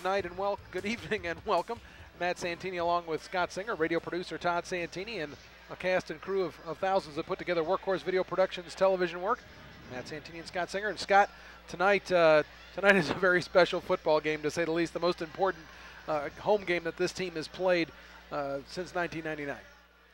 night and good evening and welcome. Matt Santini along with Scott Singer, radio producer Todd Santini, and a cast and crew of thousands that put together Workhorse Video Productions television work. Matt Santini and Scott Singer. And Scott, tonight is a very special football game, to say the least, the most important home game that this team has played since 1999.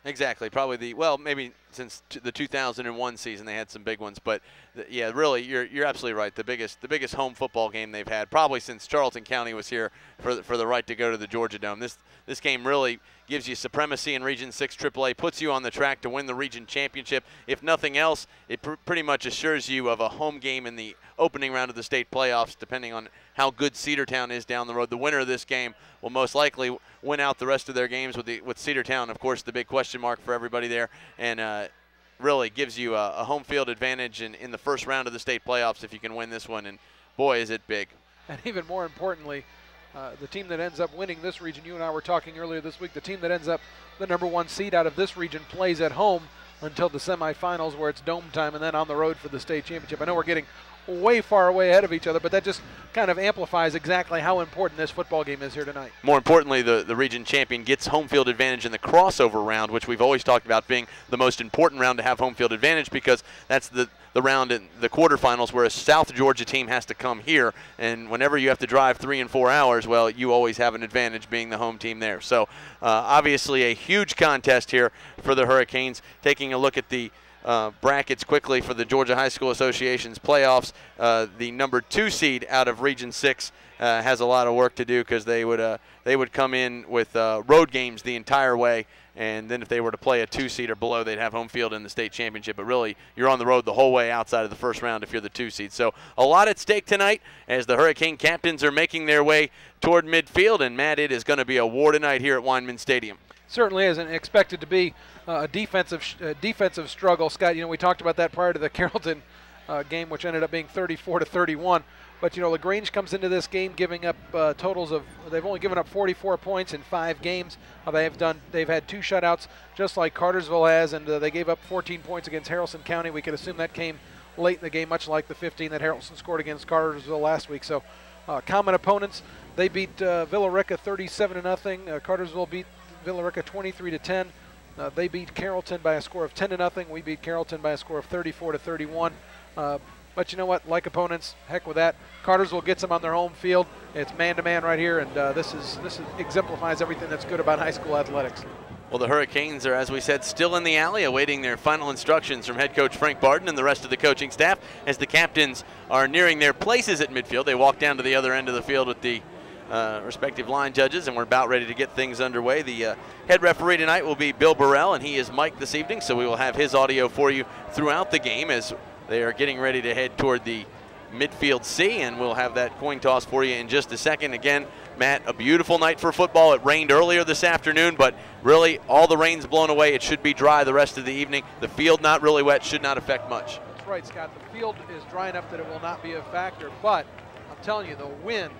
Exactly. Probably maybe since the 2001 season they had some big ones, but yeah, really, you're absolutely right. The biggest home football game they've had probably since Charlton County was here for the right to go to the Georgia Dome. This game really gives you supremacy in Region 6 AAA, puts you on the track to win the region championship. If nothing else, it pretty much assures you of a home game in the opening round of the state playoffs, depending on how good Cedartown is down the road. The winner of this game will most likely win out the rest of their games with Cedartown, of course, the big question mark for everybody there, and really gives you a home field advantage in the first round of the state playoffs if you can win this one, and boy, is it big. And even more importantly, the team that ends up winning this region, you and I were talking earlier this week, the team that ends up the #1 seed out of this region plays at home until the semifinals, where it's dome time, and then on the road for the state championship. I know we're getting way far away ahead of each other, but that just kind of amplifies exactly how important this football game is here tonight. More importantly, the region champion gets home field advantage in the crossover round, which we've always talked about being the most important round to have home field advantage, because that's the round in the quarterfinals where a South Georgia team has to come here, and whenever you have to drive 3 and 4 hours, well, you always have an advantage being the home team there. So obviously a huge contest here for the Hurricanes. Taking a look at the brackets quickly for the Georgia High School Association's playoffs, the #2 seed out of Region 6 has a lot of work to do, because they would come in with road games the entire way, and then if they were to play a 2 seed or below, they'd have home field in the state championship. But really, you're on the road the whole way outside of the first round if you're the 2 seed. So a lot at stake tonight as the Hurricane captains are making their way toward midfield. And Matt, it is going to be a war tonight here at Weinman Stadium. Certainly isn't expected to be a defensive struggle. Scott, we talked about that prior to the Carrollton game, which ended up being 34-31. But LaGrange comes into this game giving up totals of, they've only given up 44 points in 5 games. They've had 2 shutouts, just like Cartersville has, and they gave up 14 points against Haralson County. We could assume that came late in the game, much like the 15 that Haralson scored against Cartersville last week. So common opponents. They beat Villa-Rica 37-0. Cartersville beat Villa-Rica 23-10. They beat Carrollton by a score of 10-0. We beat Carrollton by a score of 34-31. But you know what? Like opponents, heck with that. Cartersville gets them on their home field. It's man-to-man right here, and this exemplifies everything that's good about high school athletics. Well, the Hurricanes are, as we said, still in the alley, awaiting their final instructions from head coach Frank Barton and the rest of the coaching staff, as the captains are nearing their places at midfield. They walk down to the other end of the field with the respective line judges, and we're about ready to get things underway. The head referee tonight will be Bill Burrell, and he is mic'd this evening, so we will have his audio for you throughout the game as they are getting ready to head toward the midfield C, and we'll have that coin toss for you in just a second. Again, Matt, a beautiful night for football. It rained earlier this afternoon, but really all the rain's blown away. It should be dry the rest of the evening. The field not really wet, should not affect much. That's right, Scott. The field is dry enough that it will not be a factor, but I'm telling you, the wind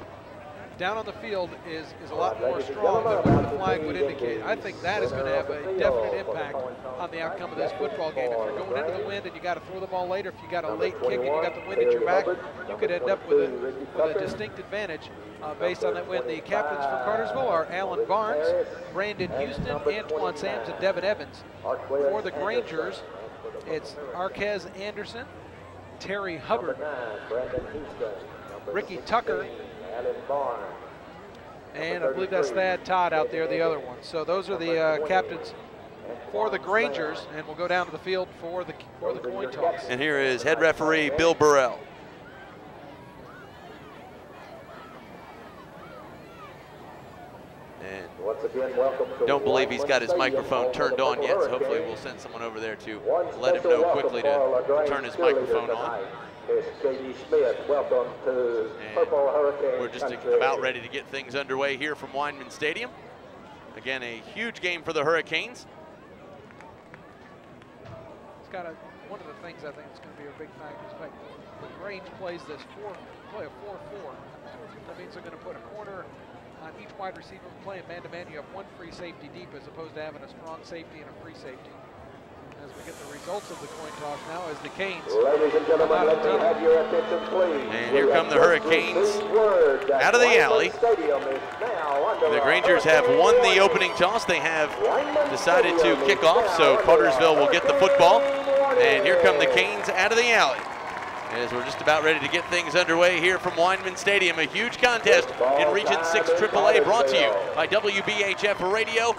down on the field is a lot more strong than what the flag would indicate. I think that is going to have a definite impact on the outcome of this football game. If you're going into the wind and you got to throw the ball later, if you got a late kick and you got the wind at your back, you could end up with a distinct advantage based on that wind. The captains for Cartersville are Alan Barnes, Brandon Houston, Antoine Sams, and Devin Evans. For the Grangers, it's Arquez Anderson, Terry Hubbard, Ricky Tucker, and I believe that's Thad Todd out there, the other one. So those are the captains for the Grangers, and we'll go down to the field for the coin toss. And here is head referee Bill Burrell. And don't believe he's got his microphone turned on yet, so hopefully we'll send someone over there to let him know quickly to turn his microphone on. J.D. Smith, welcome to Purple Hurricane. We're just about ready to get things underway here from Weinman Stadium. Again, a huge game for the Hurricanes. It's got one of the things I think is going to be a big factor is like LaGrange plays a 4-4. That means they're going to put a corner on each wide receiver. Playing man-to-man, you have one free safety deep as opposed to having a strong safety and a free safety. As we get the results of the coin toss now as the Canes. Ladies and gentlemen, let me have your attention, please. And here come the Hurricanes out of the alley. The Grangers have won the opening toss. They have decided to kick off, so Cartersville will get the football. And here come the Canes out of the alley, as we're just about ready to get things underway here from Weinman Stadium. A huge contest in Region 6 AAA, brought to you by WBHF Radio,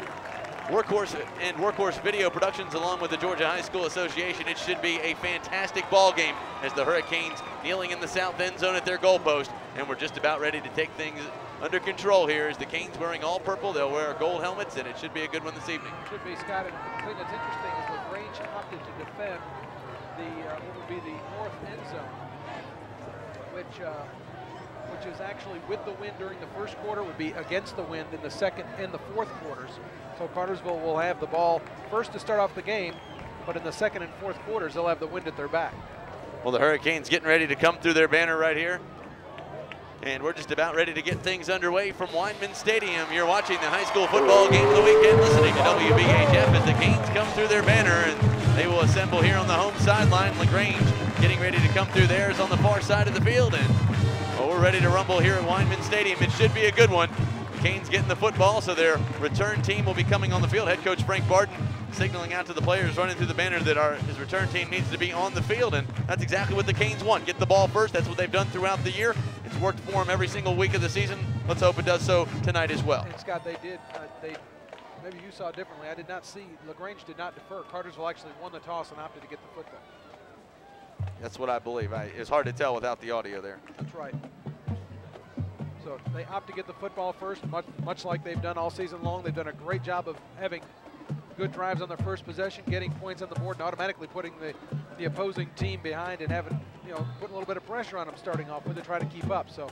Workhorse Video Productions, along with the Georgia High School Association. It should be a fantastic ball game as the Hurricanes kneeling in the south end zone at their goalpost. And we're just about ready to take things under control here as the Canes wearing all purple. They'll wear gold helmets, and it should be a good one this evening. It should be, Scott. And the thing that's interesting is LaGrange opted to defend the what would be the north end zone, which is actually with the wind during the first quarter, would be against the wind in the second and the fourth quarters. So Cartersville will have the ball first to start off the game, but in the second and fourth quarters, they'll have the wind at their back. Well, the Hurricanes getting ready to come through their banner right here. And we're just about ready to get things underway from Weinman Stadium. You're watching the high school football game of the weekend, listening to WBHF as the Canes come through their banner, and they will assemble here on the home sideline. LaGrange getting ready to come through theirs on the far side of the field, and we're ready to rumble here at Weinman Stadium. It should be a good one. Canes getting the football, so their return team will be coming on the field. Head coach Frank Barton signaling out to the players running through the banner that his return team needs to be on the field, and that's exactly what the Canes want. Get the ball first. That's what they've done throughout the year. It's worked for them every single week of the season. Let's hope it does so tonight as well. And Scott, they did. Maybe you saw it differently. I did not see. LaGrange did not defer. Cartersville actually won the toss and opted to get the football. That's what I believe. It's hard to tell without the audio there. That's right. So they opt to get the football first, much like they've done all season long. They've done a great job of having good drives on their first possession, getting points on the board, and automatically putting the opposing team behind and having, putting a little bit of pressure on them starting off with to try to keep up. So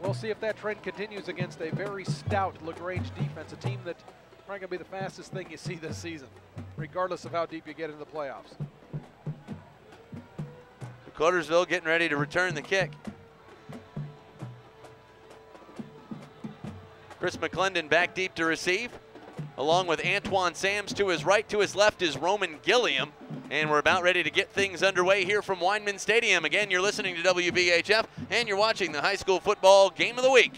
we'll see if that trend continues against a very stout LaGrange defense, a team that probably going to be the fastest thing you see this season, regardless of how deep you get into the playoffs. Cartersville getting ready to return the kick. Chris McClendon back deep to receive, along with Antoine Sams to his right. To his left is Roman Gilliam. And we're about ready to get things underway here from Weinman Stadium. Again, you're listening to WBHF, and you're watching the high school football game of the week.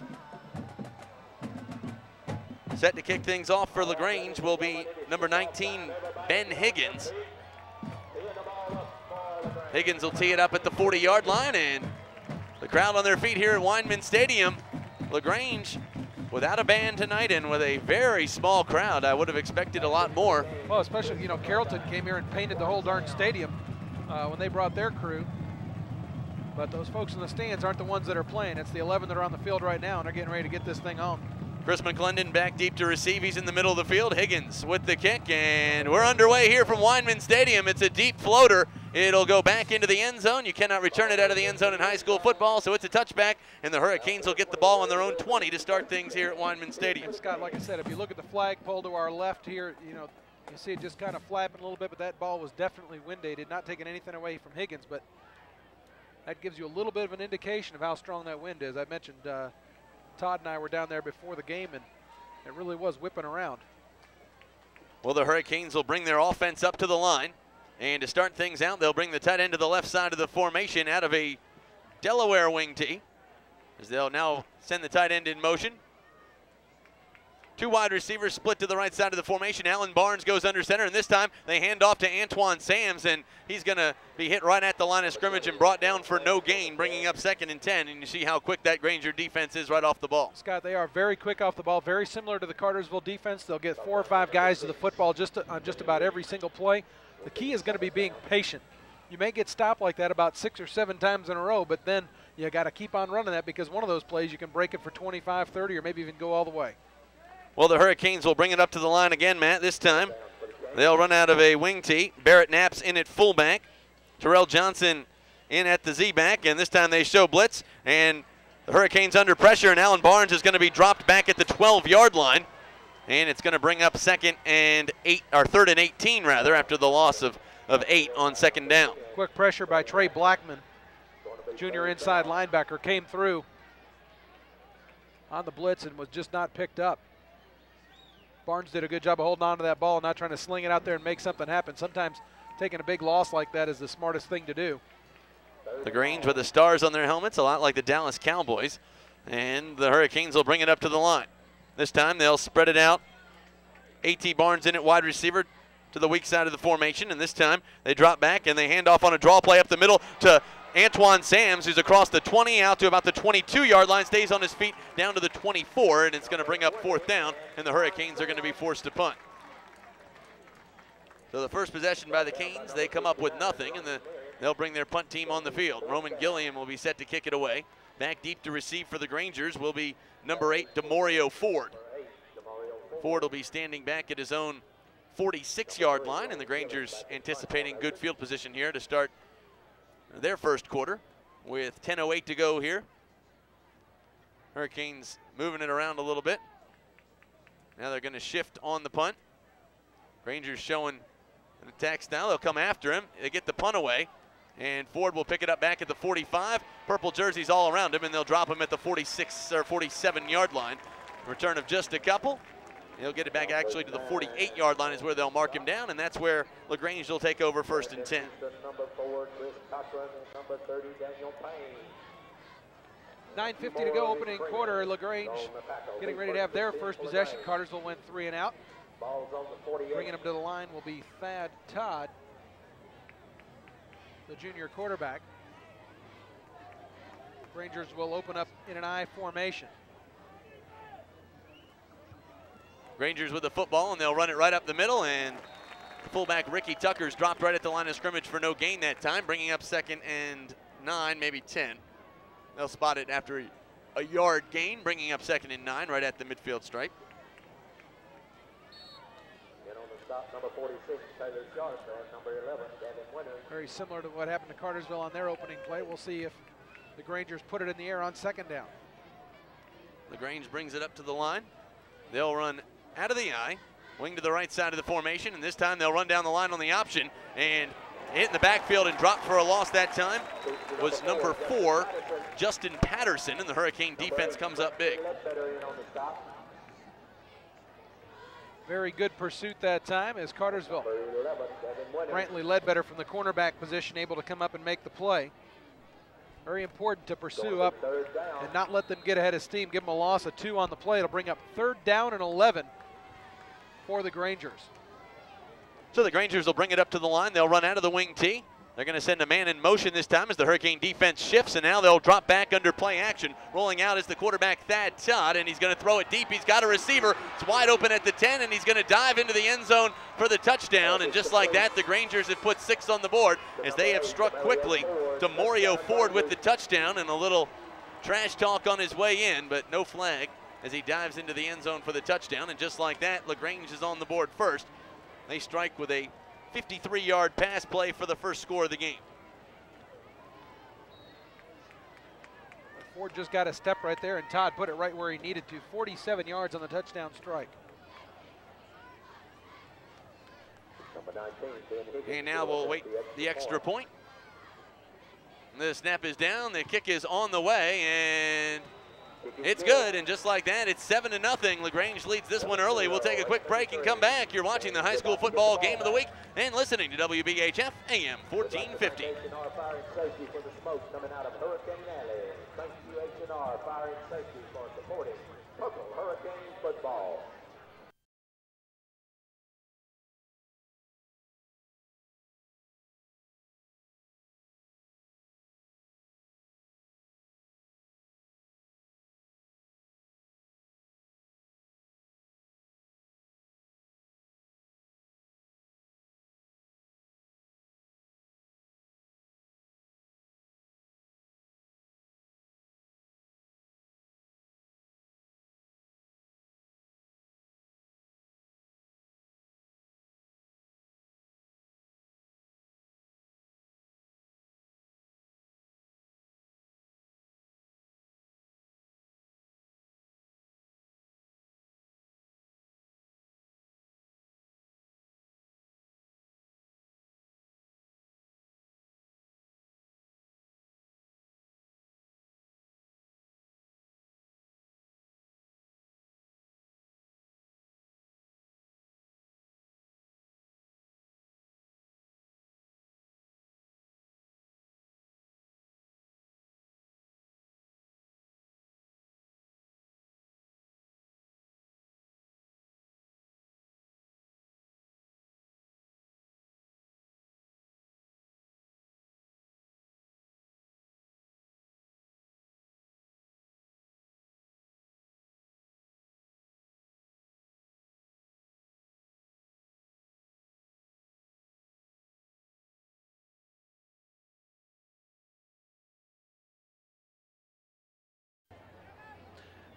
Set to kick things off for LaGrange will be number 19, Ben Higgins. Higgins will tee it up at the 40-yard line, and the crowd on their feet here at Weinman Stadium. LaGrange without a band tonight and with a very small crowd. I would have expected a lot more. Well, especially, Carrollton came here and painted the whole darn stadium when they brought their crew. But those folks in the stands aren't the ones that are playing. It's the 11 that are on the field right now, and they're getting ready to get this thing on. Chris McClendon back deep to receive. He's in the middle of the field. Higgins with the kick, and we're underway here from Weinman Stadium. It's a deep floater. It'll go back into the end zone. You cannot return it out of the end zone in high school football, so it's a touchback, and the Hurricanes will get the ball on their own 20 to start things here at Weinman Stadium. And Scott, like I said, if you look at the flagpole to our left here, you see it just kind of flapping a little bit, but that ball was definitely wind-aided, not taking anything away from Higgins, but that gives you a little bit of an indication of how strong that wind is. I mentioned Todd and I were down there before the game, and it really was whipping around. Well, the Hurricanes will bring their offense up to the line. And to start things out, they'll bring the tight end to the left side of the formation out of a Delaware wing tee, as they'll now send the tight end in motion. Two wide receivers split to the right side of the formation. Alan Barnes goes under center, and this time they hand off to Antoine Sams, and he's going to be hit right at the line of scrimmage and brought down for no gain, bringing up 2nd and 10. And you see how quick that Granger defense is right off the ball. Scott, they are very quick off the ball, very similar to the Cartersville defense. They'll get 4 or 5 guys to the football on just about every single play. The key is going to be being patient. You may get stopped like that about 6 or 7 times in a row, but then you got to keep on running that, because one of those plays you can break it for 25, 30, or maybe even go all the way. Well, the Hurricanes will bring it up to the line again, Matt. This time they'll run out of a wing tee. Barrett Knapp's in at fullback. Terrell Johnson in at the Z-back, and this time they show blitz, and the Hurricanes under pressure, and Alan Barnes is going to be dropped back at the 12-yard line. And it's going to bring up 3rd and 18 rather, after the loss of 8 on 2nd down. Quick pressure by Trey Blackman, junior inside linebacker, came through on the blitz and was just not picked up. Barnes did a good job of holding on to that ball and not trying to sling it out there and make something happen. Sometimes taking a big loss like that is the smartest thing to do. LaGrange with the stars on their helmets, a lot like the Dallas Cowboys. And the Hurricanes will bring it up to the line. This time they'll spread it out. A.T. Barnes in at wide receiver to the weak side of the formation. And this time they drop back and they hand off on a draw play up the middle to Antoine Sams, who's across the 20 out to about the 22-yard line, stays on his feet down to the 24, and it's going to bring up 4th down, and the Hurricanes are going to be forced to punt. So the first possession by the Canes, they come up with nothing, and they'll bring their punt team on the field. Roman Gilliam will be set to kick it away. Back deep to receive for the Grangers will be number 8, DeMario Ford. Ford will be standing back at his own 46-yard line, and the Grangers anticipating good field position here to start their first quarter with 10:08 to go here. Hurricanes moving it around a little bit. Now they're going to shift on the punt. Rangers showing an attack style. They'll come after him. They get the punt away, and Ford will pick it up back at the 45. Purple jerseys all around him, and they'll drop him at the 46 or 47-yard line. Return of just a couple. He'll get it back actually to the 48-yard line is where they'll mark him down, and that's where LaGrange will take over 1st and 10. Number 4, Chris Cochran, and number 30, Daniel Payne. 9:50 to go, opening quarter. LaGrange getting ready to have their first possession. Cartersville went 3 and out. Ball's on the 48. Bringing him to the line will be Thad Todd, the junior quarterback. Rangers will open up in an I formation. Rangers with the football, and they'll run it right up the middle, and fullback Ricky Tucker's dropped right at the line of scrimmage for no gain that time, bringing up 2nd and 9, maybe 10. They'll spot it after a yard gain, bringing up 2nd and 9 right at the midfield stripe. And on the stop, number 46, Taylor Sharp, and number 11, Gavin Winters. Very similar to what happened to Cartersville on their opening play. We'll see if the Grangers put it in the air on 2nd down. LaGrange brings it up to the line. They'll run out of the eye, wing to the right side of the formation, and this time they'll run down the line on the option and hit in the backfield and drop for a loss that time was number 4, Justin Patterson, and the Hurricane defense comes up big. Very good pursuit that time as Cartersville. Brantley Ledbetter from the cornerback position able to come up and make the play. Very important to pursue up and not let them get ahead of steam. Give them a loss of 2 on the play. It'll bring up 3rd down and 11 for the Grangers. So the Grangers will bring it up to the line. They'll run out of the wing tee. They're going to send a man in motion this time as the Hurricane defense shifts, and now they'll drop back under play action. Rolling out is the quarterback Thad Todd, and he's going to throw it deep. He's got a receiver. It's wide open at the 10, and he's going to dive into the end zone for the touchdown. And just like that, the Grangers have put 6 on the board as they have struck quickly. DeMario Ford with the touchdown, and a little trash talk on his way in, but no flag as he dives into the end zone for the touchdown. And just like that, LaGrange is on the board first. They strike with a 53-yard pass play for the first score of the game. Ford just got a step right there, and Todd put it right where he needed to. 47 yards on the touchdown strike. And now we'll wait the extra point. The snap is down, the kick is on the way, and it's good, and just like that, it's 7-0. LaGrange leads this one early. We'll take a quick break and come back. You're watching the high school football game of the week and listening to WBHF AM 1450. Fire and safety for the smoke coming out of Hurricane Alley. Thank you, H&R Fire and Safety, for supporting Purple Hurricane football.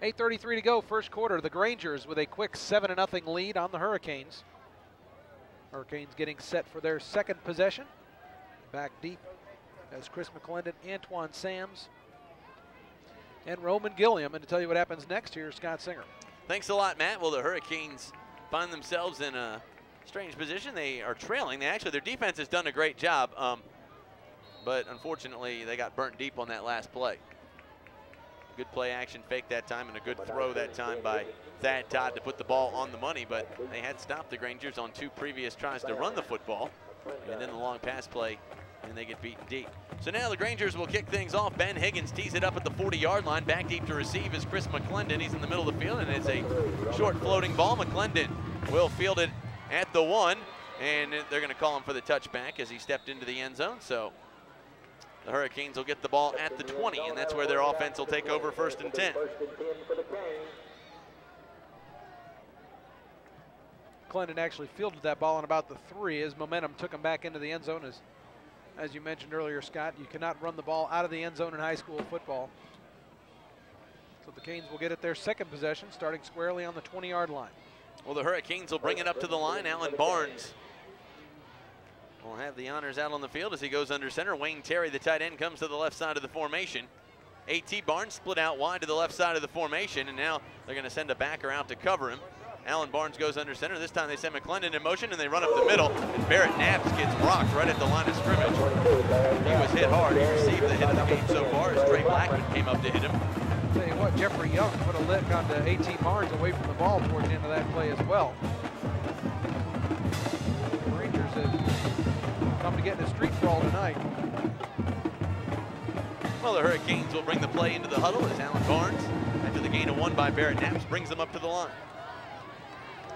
8:33 to go, first quarter. The Grangers with a quick 7-0 lead on the Hurricanes. Hurricanes getting set for their second possession. Back deep as Chris McClendon, Antoine Sams, and Roman Gilliam. And to tell you what happens next, here's Scott Singer. Thanks a lot, Matt. Well, the Hurricanes find themselves in a strange position. They are trailing. Their defense has done a great job, but unfortunately they got burnt deep on that last play. Good play action fake that time and a good throw that time by Thad Todd to put the ball on the money, but they had stopped the Grangers on 2 previous tries to run the football, and then the long pass play, and they get beaten deep. So now the Grangers will kick things off. Ben Higgins tees it up at the 40-yard line. Back deep to receive is Chris McClendon. He's in the middle of the field, and it's a short floating ball. McClendon will field it at the 1, and they're going to call him for the touchback as he stepped into the end zone. So the Hurricanes will get the ball at the 20, and that's where their offense will take over, 1st and 10. McClendon actually fielded that ball on about the 3. His momentum took him back into the end zone. As you mentioned earlier, Scott, you cannot run the ball out of the end zone in high school football. So the Canes will get it their second possession, starting squarely on the 20-yard line. Well, the Hurricanes will bring it up to the line. Alan Barnes will have the honors out on the field as he goes under center. Wayne Terry, the tight end, comes to the left side of the formation. A.T. Barnes split out wide to the left side of the formation, and now they're going to send a backer out to cover him. Alan Barnes goes under center. This time they send McClendon in motion, and they run up the middle, and Barrett Knapp gets rocked right at the line of scrimmage. He was hit hard. He received the hit of the game so far as Trey Blackman came up to hit him. Tell you what, Jeffrey Young put a lick onto A.T. Barnes away from the ball towards the end of that play as well. The Rangers have come to get in a street brawl tonight. Well, the Hurricanes will bring the play into the huddle as Alan Barnes, after the gain of 1 by Barrett Knapp, brings them up to the line.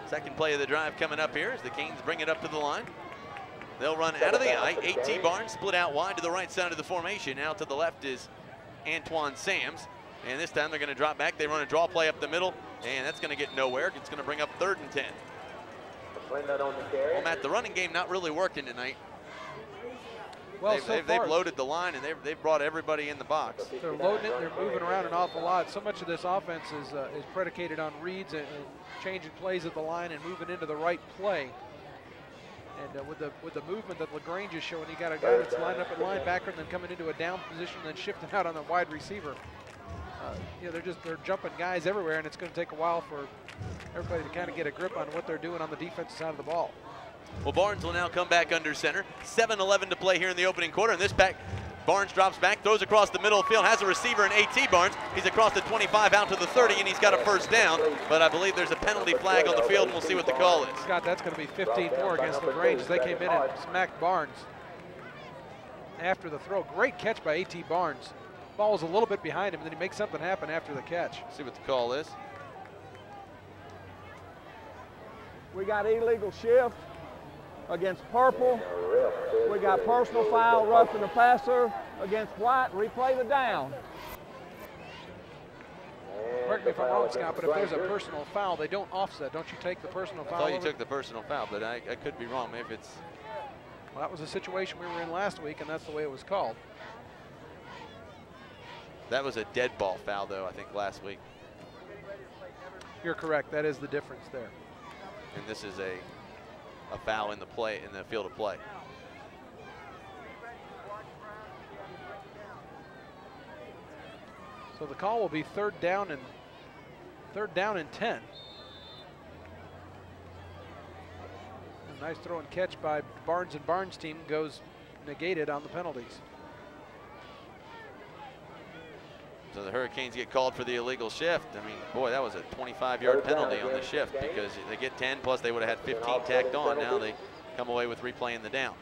Second play of the drive coming up here as the Canes bring it up to the line. They'll run out of the eye. A.T. Barnes split out wide to the right side of the formation. Out to the left is Antoine Sams. And this time they're going to drop back. They run a draw play up the middle, and that's going to get nowhere. It's going to bring up 3rd and 10. Well, Matt, the running game not really working tonight. Well, they've loaded the line, and they've brought everybody in the box. They're loading it. They're moving around an awful lot. So much of this offense is predicated on reads and changing plays at the line and moving into the right play. And with the movement that LaGrange is showing, you got a guy that's lined up at linebacker and then coming into a down position and then shifting out on the wide receiver. They're jumping guys everywhere, and it's going to take a while for everybody to kind of get a grip on what they're doing on the defensive side of the ball. Well, Barnes will now come back under center. 7:11 to play here in the opening quarter. And this back, Barnes drops back, throws across the middle of the field, has a receiver in A.T. Barnes. He's across the 25 out to the 30, and he's got a first down. But I believe there's a penalty flag on the field, and we'll see what the call is. Scott, that's going to be 15 more against LaGrange as they came in and smacked Barnes after the throw. Great catch by A.T. Barnes. Ball was a little bit behind him, and then he makes something happen after the catch. See what the call is. We got illegal shift against Purple. We got personal foul, roughing the passer against White. Replay the down. Correct me if I'm wrong, Scott, but if there's a personal foul, they don't offset. Don't you take the personal foul? I thought you took the personal foul, but I could be wrong. Maybe it's... Well, that was a situation we were in last week, and that's the way it was called. That was a dead ball foul, though, I think, last week. You're correct. That is the difference there. And this is a foul in the field of play. So the call will be third down and 10. A nice throw and catch by Barnes, and Barnes' team goes negated on the penalties. So the Hurricanes get called for the illegal shift. I mean, boy, that was a 25-yard penalty on the shift because they get 10, plus they would have had 15 tacked on. Now they come away with replaying the down.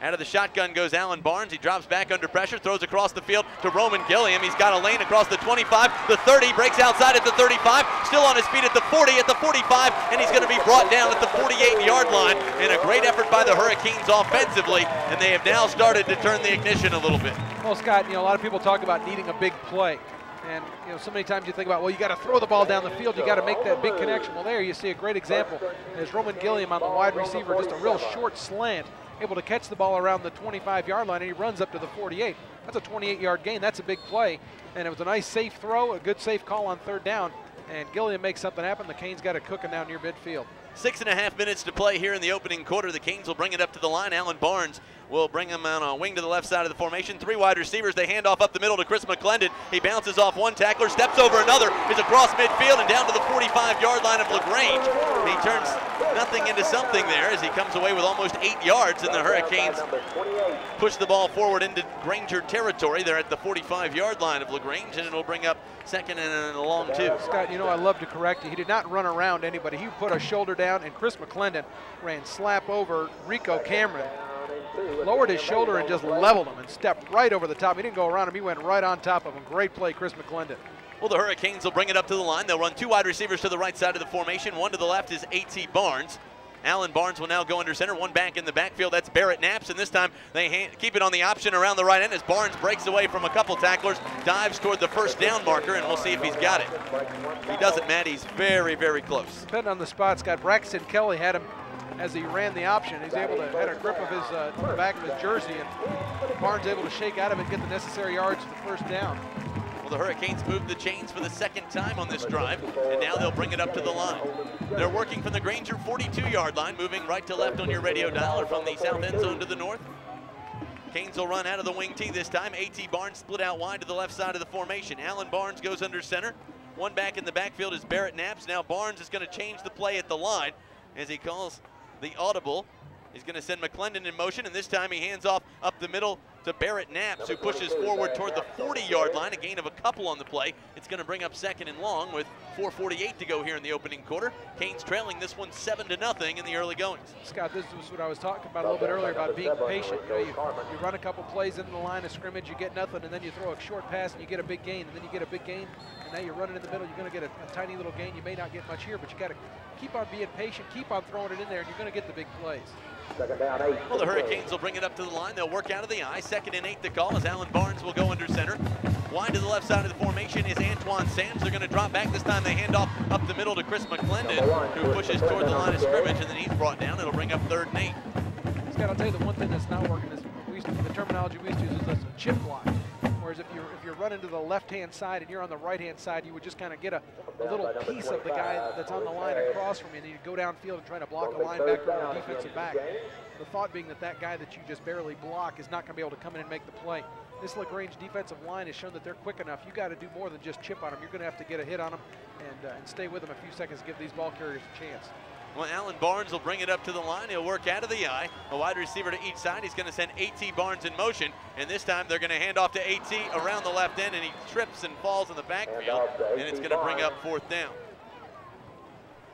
Out of the shotgun goes Alan Barnes. He drops back under pressure, throws across the field to Roman Gilliam. He's got a lane across the 25, the 30, breaks outside at the 35, still on his feet at the 40, at the 45, and he's going to be brought down at the 48-yard line. And a great effort by the Hurricanes offensively, and they have now started to turn the ignition a little bit. Well, Scott, a lot of people talk about needing a big play. And, so many times you think about, well, you got to throw the ball down the field. You got to make that big connection. Well, there you see a great example. There's Roman Gilliam on the wide receiver, just a real short slant, able to catch the ball around the 25-yard line, and he runs up to the 48. That's a 28-yard gain. That's a big play. And it was a nice, safe throw, a good, safe call on third down. and Gilliam makes something happen. The Canes got it cooking down near midfield. 6.5 minutes to play here in the opening quarter. The Canes will bring it up to the line. Alan Barnes will bring him on a wing to the left side of the formation. 3 wide receivers. They hand off up the middle to Chris McClendon. He bounces off one tackler, steps over another, is across midfield and down to the 45-yard line of LaGrange. He turns nothing into something there as he comes away with almost 8 yards, and the Hurricanes push the ball forward into Granger territory. They're at the 45-yard line of LaGrange, and it'll bring up second and a long 2. Scott, you know, I love to correct you. He did not run around anybody. He put a shoulder down, and Chris McClendon ran slap over Rico Cameron, lowered his shoulder and just leveled him and stepped right over the top. He didn't go around him. He went right on top of him. Great play, Chris McClendon. Well, the Hurricanes will bring it up to the line. They'll run 2 wide receivers to the right side of the formation. One to the left is A.T. Barnes. Alan Barnes will now go under center. One back in the backfield, that's Barrett Knaps, and this time they keep it on the option around the right end as Barnes breaks away from a couple tacklers, dives toward the first down marker, and we'll see if he's got it. If he doesn't, Matt, he's very, very close. Depending on the spot, Scott, Braxton Kelly had him as he ran the option. He's able to had a grip of his on the back of his jersey, and Barnes able to shake out of it and get the necessary yards for the first down. Well, the Hurricanes moved the chains for the second time on this drive, and now they'll bring it up to the line. They're working from the Granger 42-yard line, moving right to left on your radio dial, or from the south end zone to the north. Canes will run out of the wing T this time. A.T. Barnes split out wide to the left side of the formation. Alan Barnes goes under center. One back in the backfield is Barrett Knaps. Now Barnes is going to change the play at the line as he calls the audible. He's going to send McClendon in motion, and this time he hands off up the middle to Barrett Knaps, who pushes forward toward the 40-yard line, a gain of a couple on the play. It's going to bring up second and long with 4:48 to go here in the opening quarter. Canes trailing this one 7-0 in the early goings. Scott, this was what I was talking about a little bit earlier about being patient. You know, you run a couple plays into the line of scrimmage, you get nothing, and then you throw a short pass and you get a big gain, and then you get a big gain, and now you're running in the middle, you're going to get a tiny little gain. You may not get much here, but you got to keep on being patient, keep on throwing it in there, and you're going to get the big plays. Well, the Hurricanes will bring it up to the line. They'll work out of the I. 2nd and 8 to call as Alan Barnes will go under center. Wide to the left side of the formation is Antoine Sams. They're going to drop back. This time they hand off up the middle to Chris McClendon, who pushes toward the line of scrimmage, and then he's brought down. It'll bring up 3rd and 8. Scott, I'll tell you the one thing that's not working is the terminology we used to use is a chip block. Whereas if you're running to the left-hand side and you're on the right-hand side, you would just kind of get a little piece of the guy that's on the line across from you, and you go downfield and try to block a linebacker or a defensive back. The thought being that that guy that you just barely block is not going to be able to come in and make the play. This LaGrange defensive line has shown that they're quick enough. You got to do more than just chip on them. You're going to have to get a hit on them and stay with them a few seconds to give these ball carriers a chance. Well, Alan Barnes will bring it up to the line. He'll work out of the I. A wide receiver to each side. He's going to send A.T. Barnes in motion, and this time they're going to hand off to A.T. around the left end, and he trips and falls in the backfield, and it's going to bring up 4th down.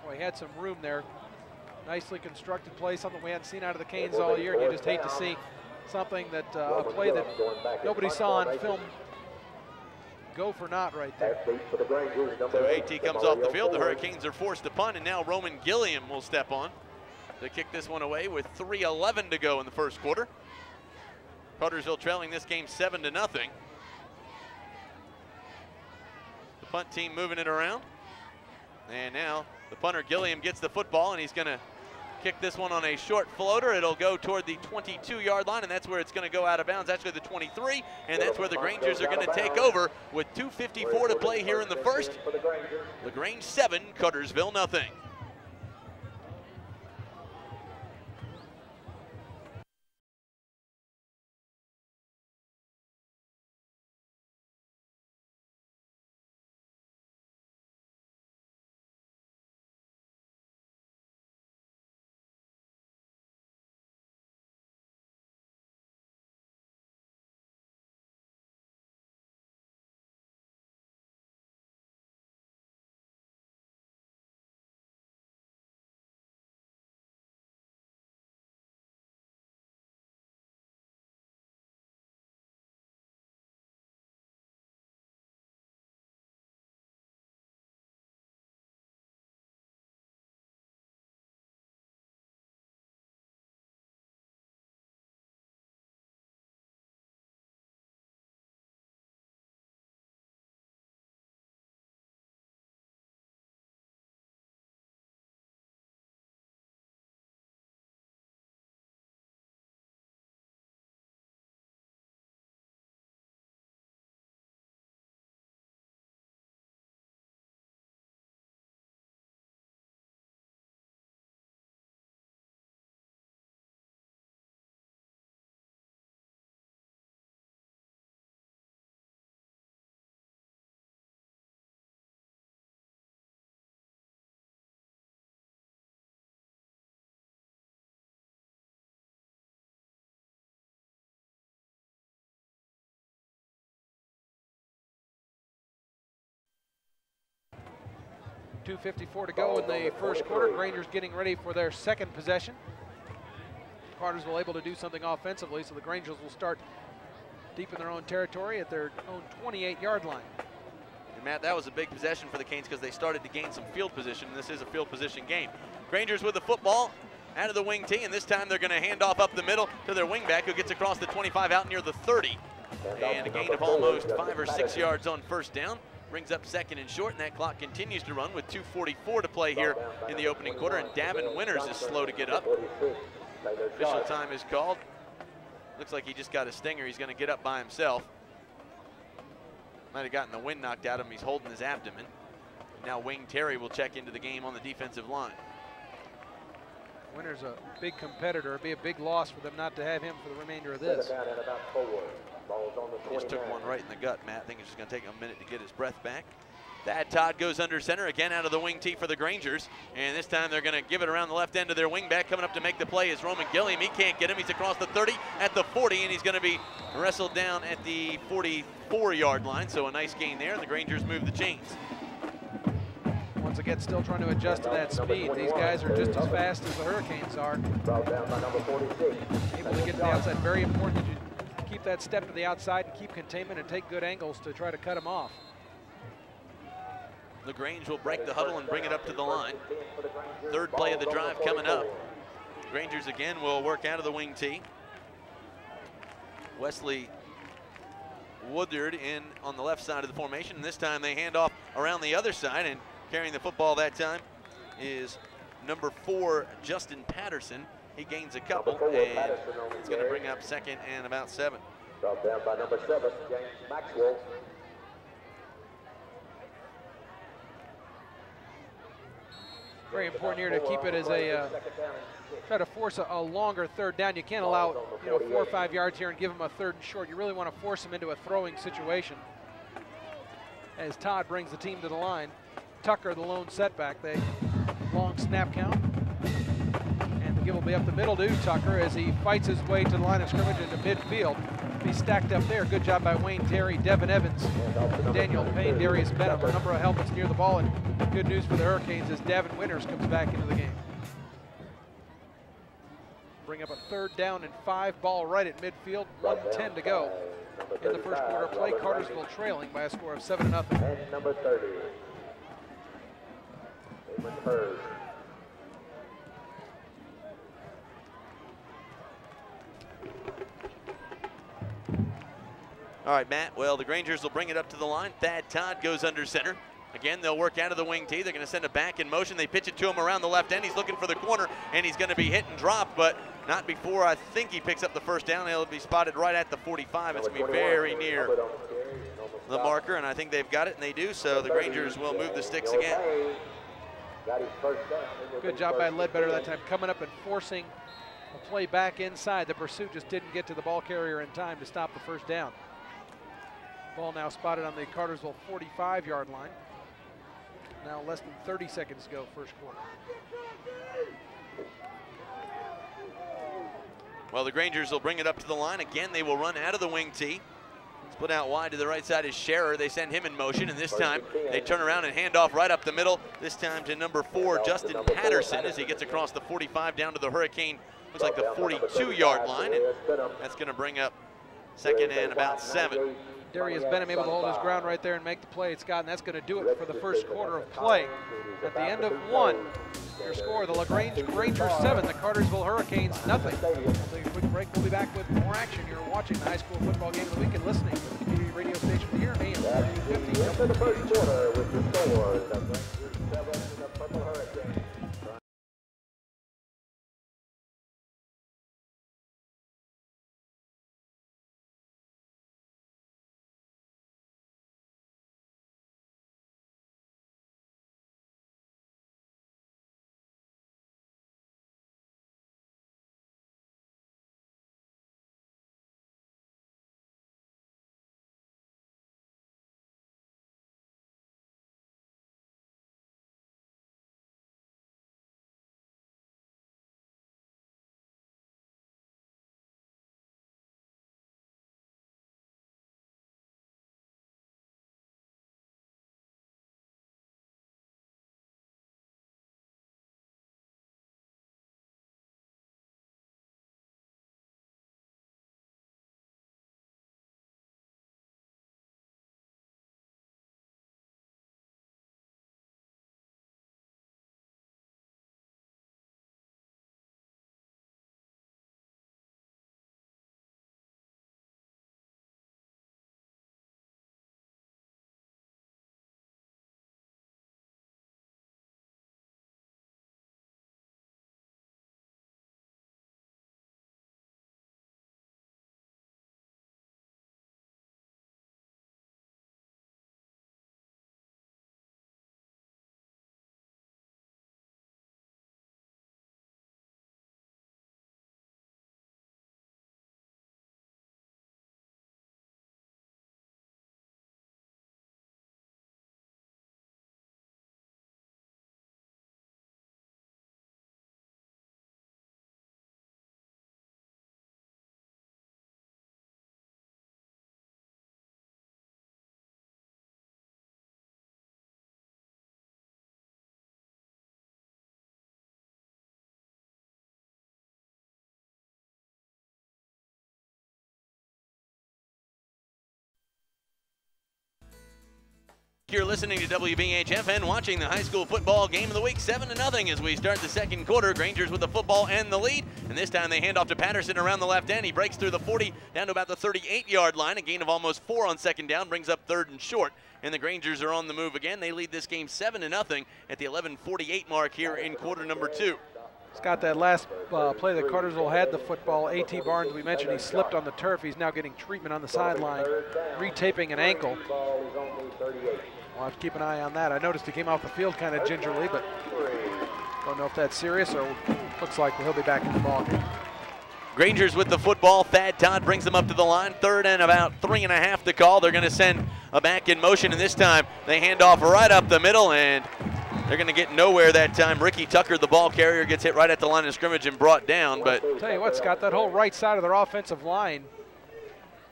Well, he had some room there. Nicely constructed play, something we hadn't seen out of the Canes all year, and you just hate to see something that a play that nobody saw on film go for naught right there. So A.T. comes off the field. The Hurricanes are forced to punt, and now Roman Gilliam will step on to kick this one away with 3:11 to go in the first quarter. Cartersville trailing this game 7-0. The punt team moving it around. And now the punter Gilliam gets the football, and he's going to kick this one on a short floater. It'll go toward the 22-yard line, and that's where it's going to go out of bounds. Actually, the 23, and that's where the Grangers are going to take over with 2:54 to play here in the first. LaGrange 7, Cartersville nothing. 2:54 to go in the first quarter. Granger's getting ready for their second possession. Cartersville able to do something offensively, so the Grangers will start deep in their own territory at their own 28-yard line. And Matt, that was a big possession for the Canes because they started to gain some field position, and this is a field position game. Grangers with the football out of the wing tee, and this time they're going to hand off up the middle to their wingback, who gets across the 25 out near the 30. And a gain of almost 5 or 6 yards on first down. Brings up second and short, and that clock continues to run with 2:44 to play here in the opening quarter, and Davin Winters is slow to get up. Official time is called. Looks like he just got a stinger. He's going to get up by himself. Might have gotten the wind knocked out of him. He's holding his abdomen. Now Wing Terry will check into the game on the defensive line. Winters a big competitor. It'd be a big loss for them not to have him for the remainder of this. He just took one right in the gut, Matt. I think it's just going to take him a minute to get his breath back. Thad Todd goes under center again out of the wing tee for the Grangers. And this time they're going to give it around the left end of their wingback. Coming up to make the play is Roman Gilliam. He can't get him. He's across the 30 at the 40, and he's going to be wrestled down at the 44-yard line. So a nice gain there, and the Grangers move the chains. Once again, still trying to adjust to that speed. These guys are just as fast as the Hurricanes are. Able to get to the outside. Very important that you keep that step to the outside and keep containment and take good angles to try to cut them off. LaGrange will break the huddle and bring it up to the line. Third play of the drive coming up. Grangers again will work out of the wing tee. Wesley Woodard in on the left side of the formation, and this time they hand off around the other side, and carrying the football that time is number 4, Justin Patterson. He gains a couple, and it's going to bring up second and about 7. Brought down by number 7, James Maxwell. Very important here to keep it as a try to force a longer third down. You can't allow 4 or 5 yards here and give them a third and short. You really want to force them into a throwing situation. As Todd brings the team to the line, Tucker the lone setback. They long snap count, and the give will be up the middle to Tucker as he fights his way to the line of scrimmage into midfield. He's stacked up there. Good job by Wayne Terry, Devin Evans, Daniel Payne, Darius Benham. A number of helmets near the ball, and good news for the Hurricanes as Davin Winters comes back into the game. Bring up a 3rd down and 5, ball right at midfield, 1:10 to go in the first quarter play. Cartersville trailing by a score of 7-0. And number 30, Damon Hurd. All right, Matt. Well, the Grangers will bring it up to the line. Thad Todd goes under center. Again, they'll work out of the wing tee. They're going to send it back in motion. They pitch it to him around the left end. He's looking for the corner, and he's going to be hit and dropped, but not before I think he picks up the first down. He'll be spotted right at the 45. It's going to be very near the marker, and I think they've got it, and they do, so the Grangers will move the sticks again. Good job by Ledbetter that time, coming up and forcing a play back inside. The pursuit just didn't get to the ball carrier in time to stop the first down. Ball now spotted on the Cartersville 45-yard line. Now less than 30 seconds to go, first quarter. Well, the Grangers will bring it up to the line. Again, they will run out of the wing tee. Split out wide to the right side is Scherer. They send him in motion, and this time they turn around and hand off right up the middle. This time to number 4, Justin Patterson, as he gets across the 45 down to the Hurricane, looks like the 42-yard line, and that's going to bring up second and about 7. Darius Benham able to hold his ground right there and make the play. It's got, and that's going to do it for the first quarter of play. At the end of 1, your score, the LaGrange Rangers 7, the Cartersville Hurricanes nothing. We'll take a quick break. We'll be back with more action. You're watching the high school football game of the week and listening to the community radio station here, AM 1350. After the first quarter with the scores, the Rangers 7 and the Purple Hurricanes. You're listening to WBHF and watching the high school football game of the week, 7-0 as we start the second quarter. Grangers with the football and the lead, and this time they hand off to Patterson around the left end. He breaks through the 40 down to about the 38-yard line. A gain of almost 4 on second down brings up 3rd and short, and the Grangers are on the move again. They lead this game 7-0 at the 11:48 mark here in quarter number 2. Scott, that last play that Cartersville had the football, A.T. Barnes, we mentioned he slipped on the turf. He's now getting treatment on the sideline, retaping an ankle. We'll have to keep an eye on that. I noticed he came off the field kind of gingerly, but don't know if that's serious or looks like he'll be back in the ball game. Grangers with the football. Thad Todd brings them up to the line. 3rd and about 3.5 to call. They're going to send a back in motion, and this time they hand off right up the middle, and they're going to get nowhere that time. Ricky Tucker, the ball carrier, gets hit right at the line of scrimmage and brought down. But tell you what, Scott, that whole right side of their offensive line,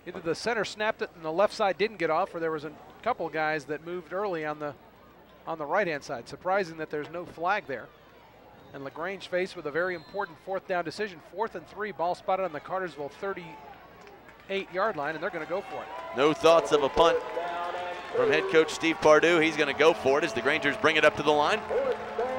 either the center snapped it and the left side didn't get off, or there was a couple guys that moved early on the right-hand side. Surprising that there's no flag there. And LaGrange faced with a very important 4th down decision. 4th and 3, ball spotted on the Cartersville 38-yard line, and they're going to go for it. No thoughts of a punt from head coach Steve Pardue. He's going to go for it as the Grangers bring it up to the line.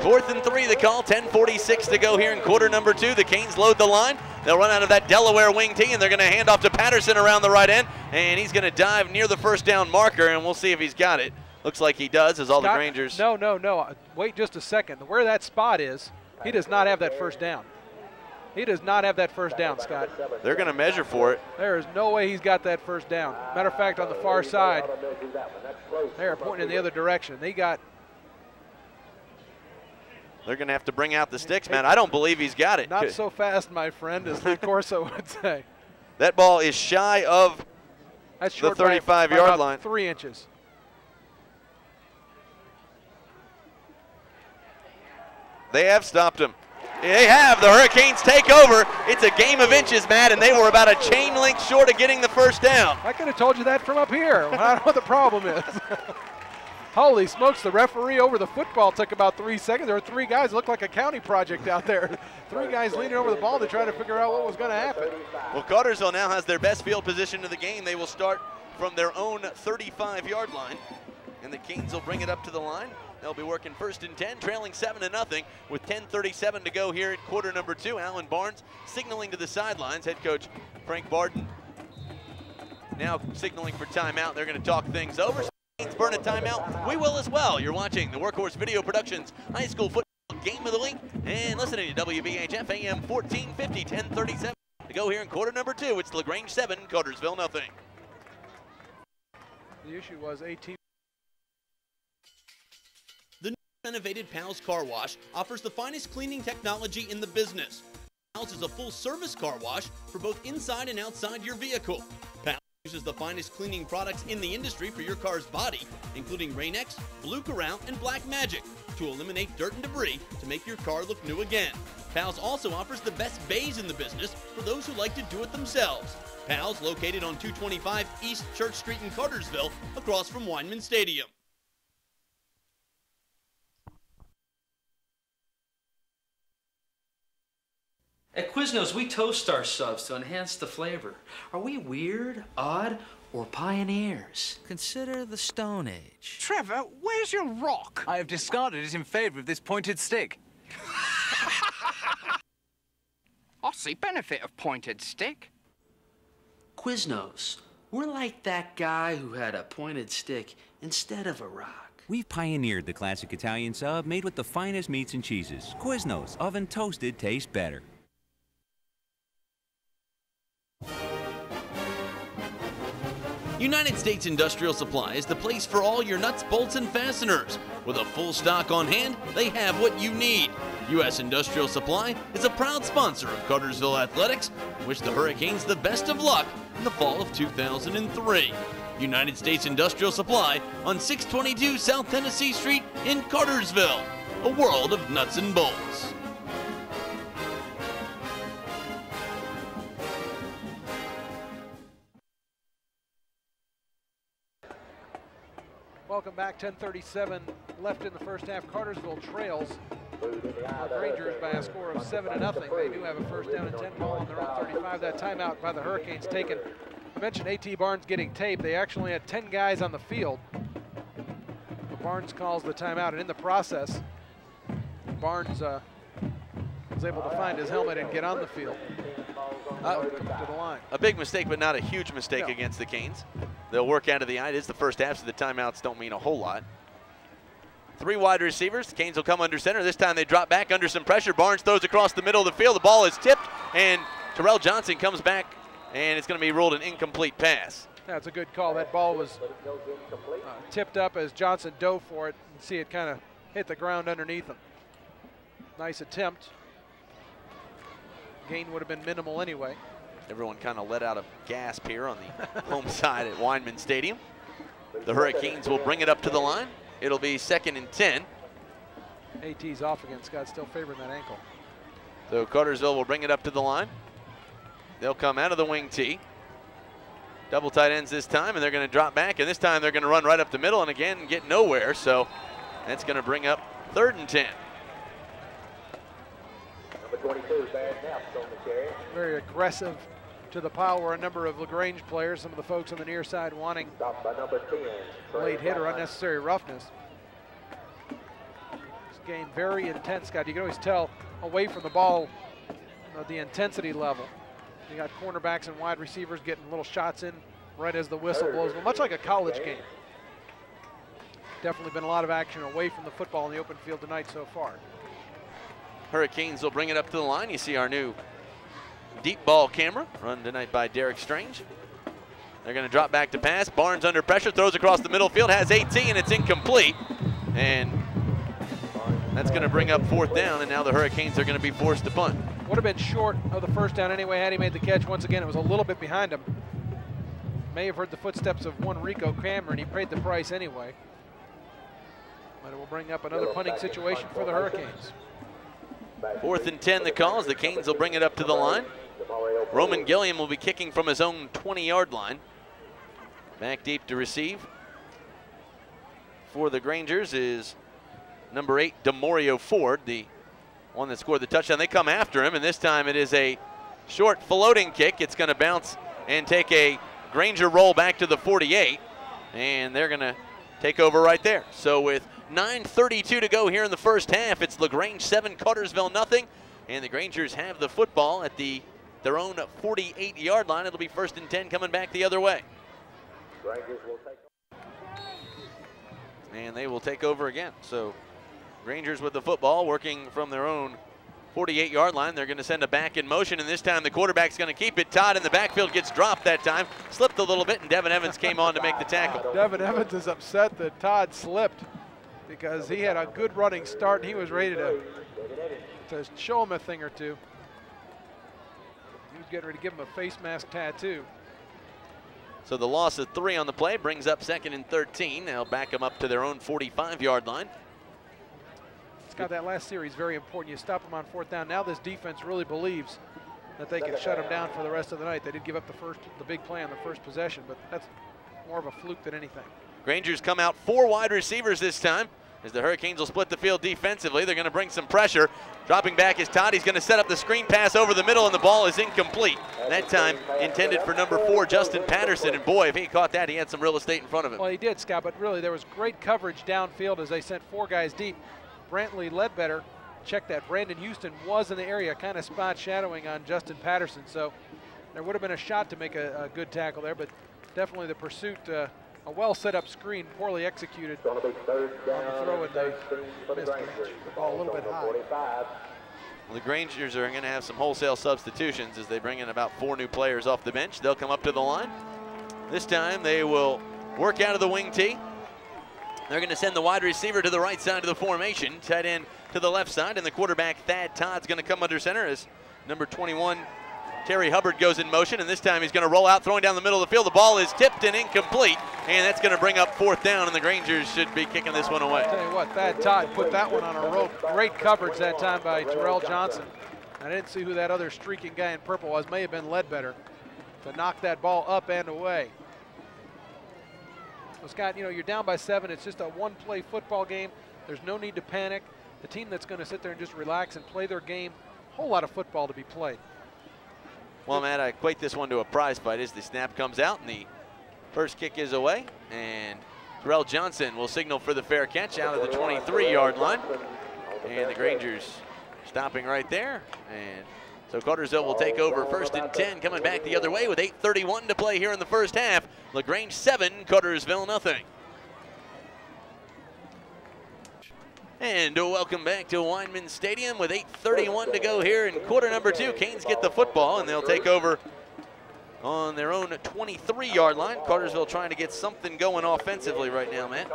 4th and 3 the call, 10:46 to go here in quarter number 2. The Canes load the line. They'll run out of that Delaware wing tee, and they're going to hand off to Patterson around the right end, and he's going to dive near the 1st down marker, and we'll see if he's got it. Looks like he does, as all the Grangers. No. Wait just a second. Where that spot is, he does not have that 1st down. He does not have that 1st down, Scott. They're going to measure for it. There is no way he's got that 1st down. Matter of fact, on the far side, they're pointing in the other direction. They're going to have to bring out the sticks, man. I don't believe he's got it. Not so fast, my friend, as Lee Corso would say. That ball is shy of the 35-yard line. 3 inches. They have stopped him. They have. The Hurricanes take over. It's a game of inches, Matt, and they were about a chain link short of getting the 1st down. I could have told you that from up here. I don't know what the problem is. Holy smokes, the referee over the football took about 3 seconds. There were 3 guys, looked like a county project out there. 3 guys leaning over the ball to try to figure out what was going to happen. Well, Cartersville now has their best field position of the game. They will start from their own 35-yard line, and the Canes will bring it up to the line. They'll be working 1st and 10, trailing 7-0 with 10:37 to go here in quarter number 2. Alan Barnes signaling to the sidelines. Head coach Frank Barden now signaling for timeout. They're going to talk things over. Burn a timeout. We will as well. You're watching the Workhorse Video Productions High School Football Game of the Week and listening to WBHF AM 1450, 10:37 to go here in quarter number 2. It's LaGrange 7, Cartersville nothing. The issue was AT. The new renovated Pals Car Wash offers the finest cleaning technology in the business. Pals is a full-service car wash for both inside and outside your vehicle. Pals uses the finest cleaning products in the industry for your car's body, including Rain-X, Blue Corral, and Black Magic, to eliminate dirt and debris to make your car look new again. Pals also offers the best bays in the business for those who like to do it themselves. Pals, located on 225 East Church Street in Cartersville, across from Weinman Stadium. At Quiznos, we toast our subs to enhance the flavor. Are we weird, odd, or pioneers? Consider the Stone Age. Trevor, where's your rock? I have discarded it in favor of this pointed stick. I see benefit of pointed stick. Quiznos, we're like that guy who had a pointed stick instead of a rock. We've pioneered the classic Italian sub made with the finest meats and cheeses. Quiznos, oven toasted, tastes better. United States Industrial Supply is the place for all your nuts, bolts, and fasteners. With a full stock on hand, they have what you need. U.S. Industrial Supply is a proud sponsor of Cartersville Athletics and wish the Hurricanes the best of luck in the fall of 2003. United States Industrial Supply on 622 South Tennessee Street in Cartersville. A world of nuts and bolts. Welcome back. 10:37 left in the first half. Cartersville trails Rangers by a score of 7-0. They do have a first down and 10 ball on their own 35. That timeout by the Hurricanes taken. I mentioned A.T. Barnes getting taped. They actually had 10 guys on the field. Barnes calls the timeout, and in the process, Barnes was able to find his helmet and get on the field. To the line. A big mistake, but not a huge mistake against the Canes. They'll work out of the eye. It is the first half, so the timeouts don't mean a whole lot. 3 wide receivers. The Canes will come under center. This time they drop back under some pressure. Barnes throws across the middle of the field. The ball is tipped, and Terrell Johnson comes back, and it's going to be ruled an incomplete pass. That's a good call. That ball was tipped up as Johnson dove for it. You see it kind of hit the ground underneath him. Nice attempt. Gain would have been minimal anyway. Everyone kind of let out a gasp here on the home side at Weinman Stadium. The Hurricanes will bring it up to the line. It'll be 2nd and 10. AT's off again. Scott still favoring that ankle. So Cartersville will bring it up to the line. They'll come out of the wing tee. Double tight ends this time, and they're going to drop back, and this time they're going to run right up the middle and again get nowhere. So that's going to bring up 3rd and 10. Number 22, Barrett Knapp's on the carry. Very aggressive to the pile were a number of LaGrange players, some of the folks on the near side wanting Stopped by number 10. late hit or unnecessary roughness. This game very intense, Scott. You can always tell away from the ball the intensity level. You got cornerbacks and wide receivers getting little shots in right as the whistle blows, but much like a college game. Definitely been a lot of action away from the football in the open field tonight so far. Hurricanes will bring it up to the line. You see our new deep ball camera run tonight by Derek Strange. They're going to drop back to pass. Barnes under pressure, throws across the middle field, has 18, and it's incomplete. And that's going to bring up 4th down, and now the Hurricanes are going to be forced to punt. Would have been short of the first down anyway had he made the catch. Once again, it was a little bit behind him. May have heard the footsteps of one Rico Cameron. He paid the price anyway. But it will bring up another punting situation for the Hurricanes. 4th and 10 the calls. The Canes will bring it up to the line. Roman Gilliam will be kicking from his own 20-yard line. Back deep to receive. For the Grangers is number 8, DeMario Ford, the one that scored the touchdown. They come after him, and this time it is a short floating kick. It's going to bounce and take a Granger roll back to the 48, and they're going to take over right there. So with 9:32 to go here in the first half, it's LaGrange 7, Cartersville nothing, and the Grangers have the football at their own 48-yard line. It'll be 1st and 10 coming back the other way. And they will take over again. So Grangers with the football, working from their own 48-yard line. They're going to send a back in motion, and this time the quarterback's going to keep it. Todd in the backfield gets dropped that time, slipped a little bit, and Devin Evans came on to make the tackle. Devin Evans is upset that Todd slipped because he had a good running start, and he was ready to show him a thing or two. He was getting ready to give him a face mask tattoo. So the loss of 3 on the play brings up 2nd and 13. They'll back them up to their own 45-yard line. Scott, that last series very important. You stop them on 4th down. Now this defense really believes that they can shut them down for the rest of the night. They did give up the big play on the first possession, but that's more of a fluke than anything. Grangers come out 4 wide receivers this time as the Hurricanes will split the field defensively. They're going to bring some pressure. Dropping back is Todd. He's going to set up the screen pass over the middle, and the ball is incomplete. That time intended for number 4, Justin Patterson. And boy, if he caught that, he had some real estate in front of him. Well, he did, Scott, but really there was great coverage downfield as they sent 4 guys deep. Brantley Ledbetter, check that. Brandon Houston was in the area, kind of spot shadowing on Justin Patterson. So there would have been a shot to make a good tackle there, but definitely the pursuit, a well set up screen, poorly executed. On the throw, and they missed the ball a little bit high. Well, the Grangers are going to have some wholesale substitutions as they bring in about 4 new players off the bench. They'll come up to the line. This time they will work out of the wing tee. They're going to send the wide receiver to the right side of the formation, tight end to the left side, and the quarterback, Thad Todd's going to come under center as number 21, Terry Hubbard, goes in motion, and this time he's going to roll out, throwing down the middle of the field. The ball is tipped and incomplete, and that's going to bring up 4th down, and the Grangers should be kicking this one away. I'll tell you what, Thad Todd put that one on a rope. Great coverage that time by Terrell Johnson. I didn't see who that other streaking guy in purple was. May have been Ledbetter to knock that ball up and away. Well, Scott, you know, you're down by 7. It's just a one-play football game. There's no need to panic. The team that's going to sit there and just relax and play their game, a whole lot of football to be played. Well, Matt, I equate this one to a prize fight as the snap comes out and the first kick is away, and Terrell Johnson will signal for the fair catch out of the 23-yard line. And the Grangers stopping right there. And so Cartersville will take over 1st and 10, coming back the other way with 8:31 to play here in the first half. LaGrange 7, Cartersville nothing. And welcome back to Weinman Stadium with 8:31 to go here in quarter number 2. Canes get the football and they'll take over on their own 23-yard line. Cartersville trying to get something going offensively right now, Matt.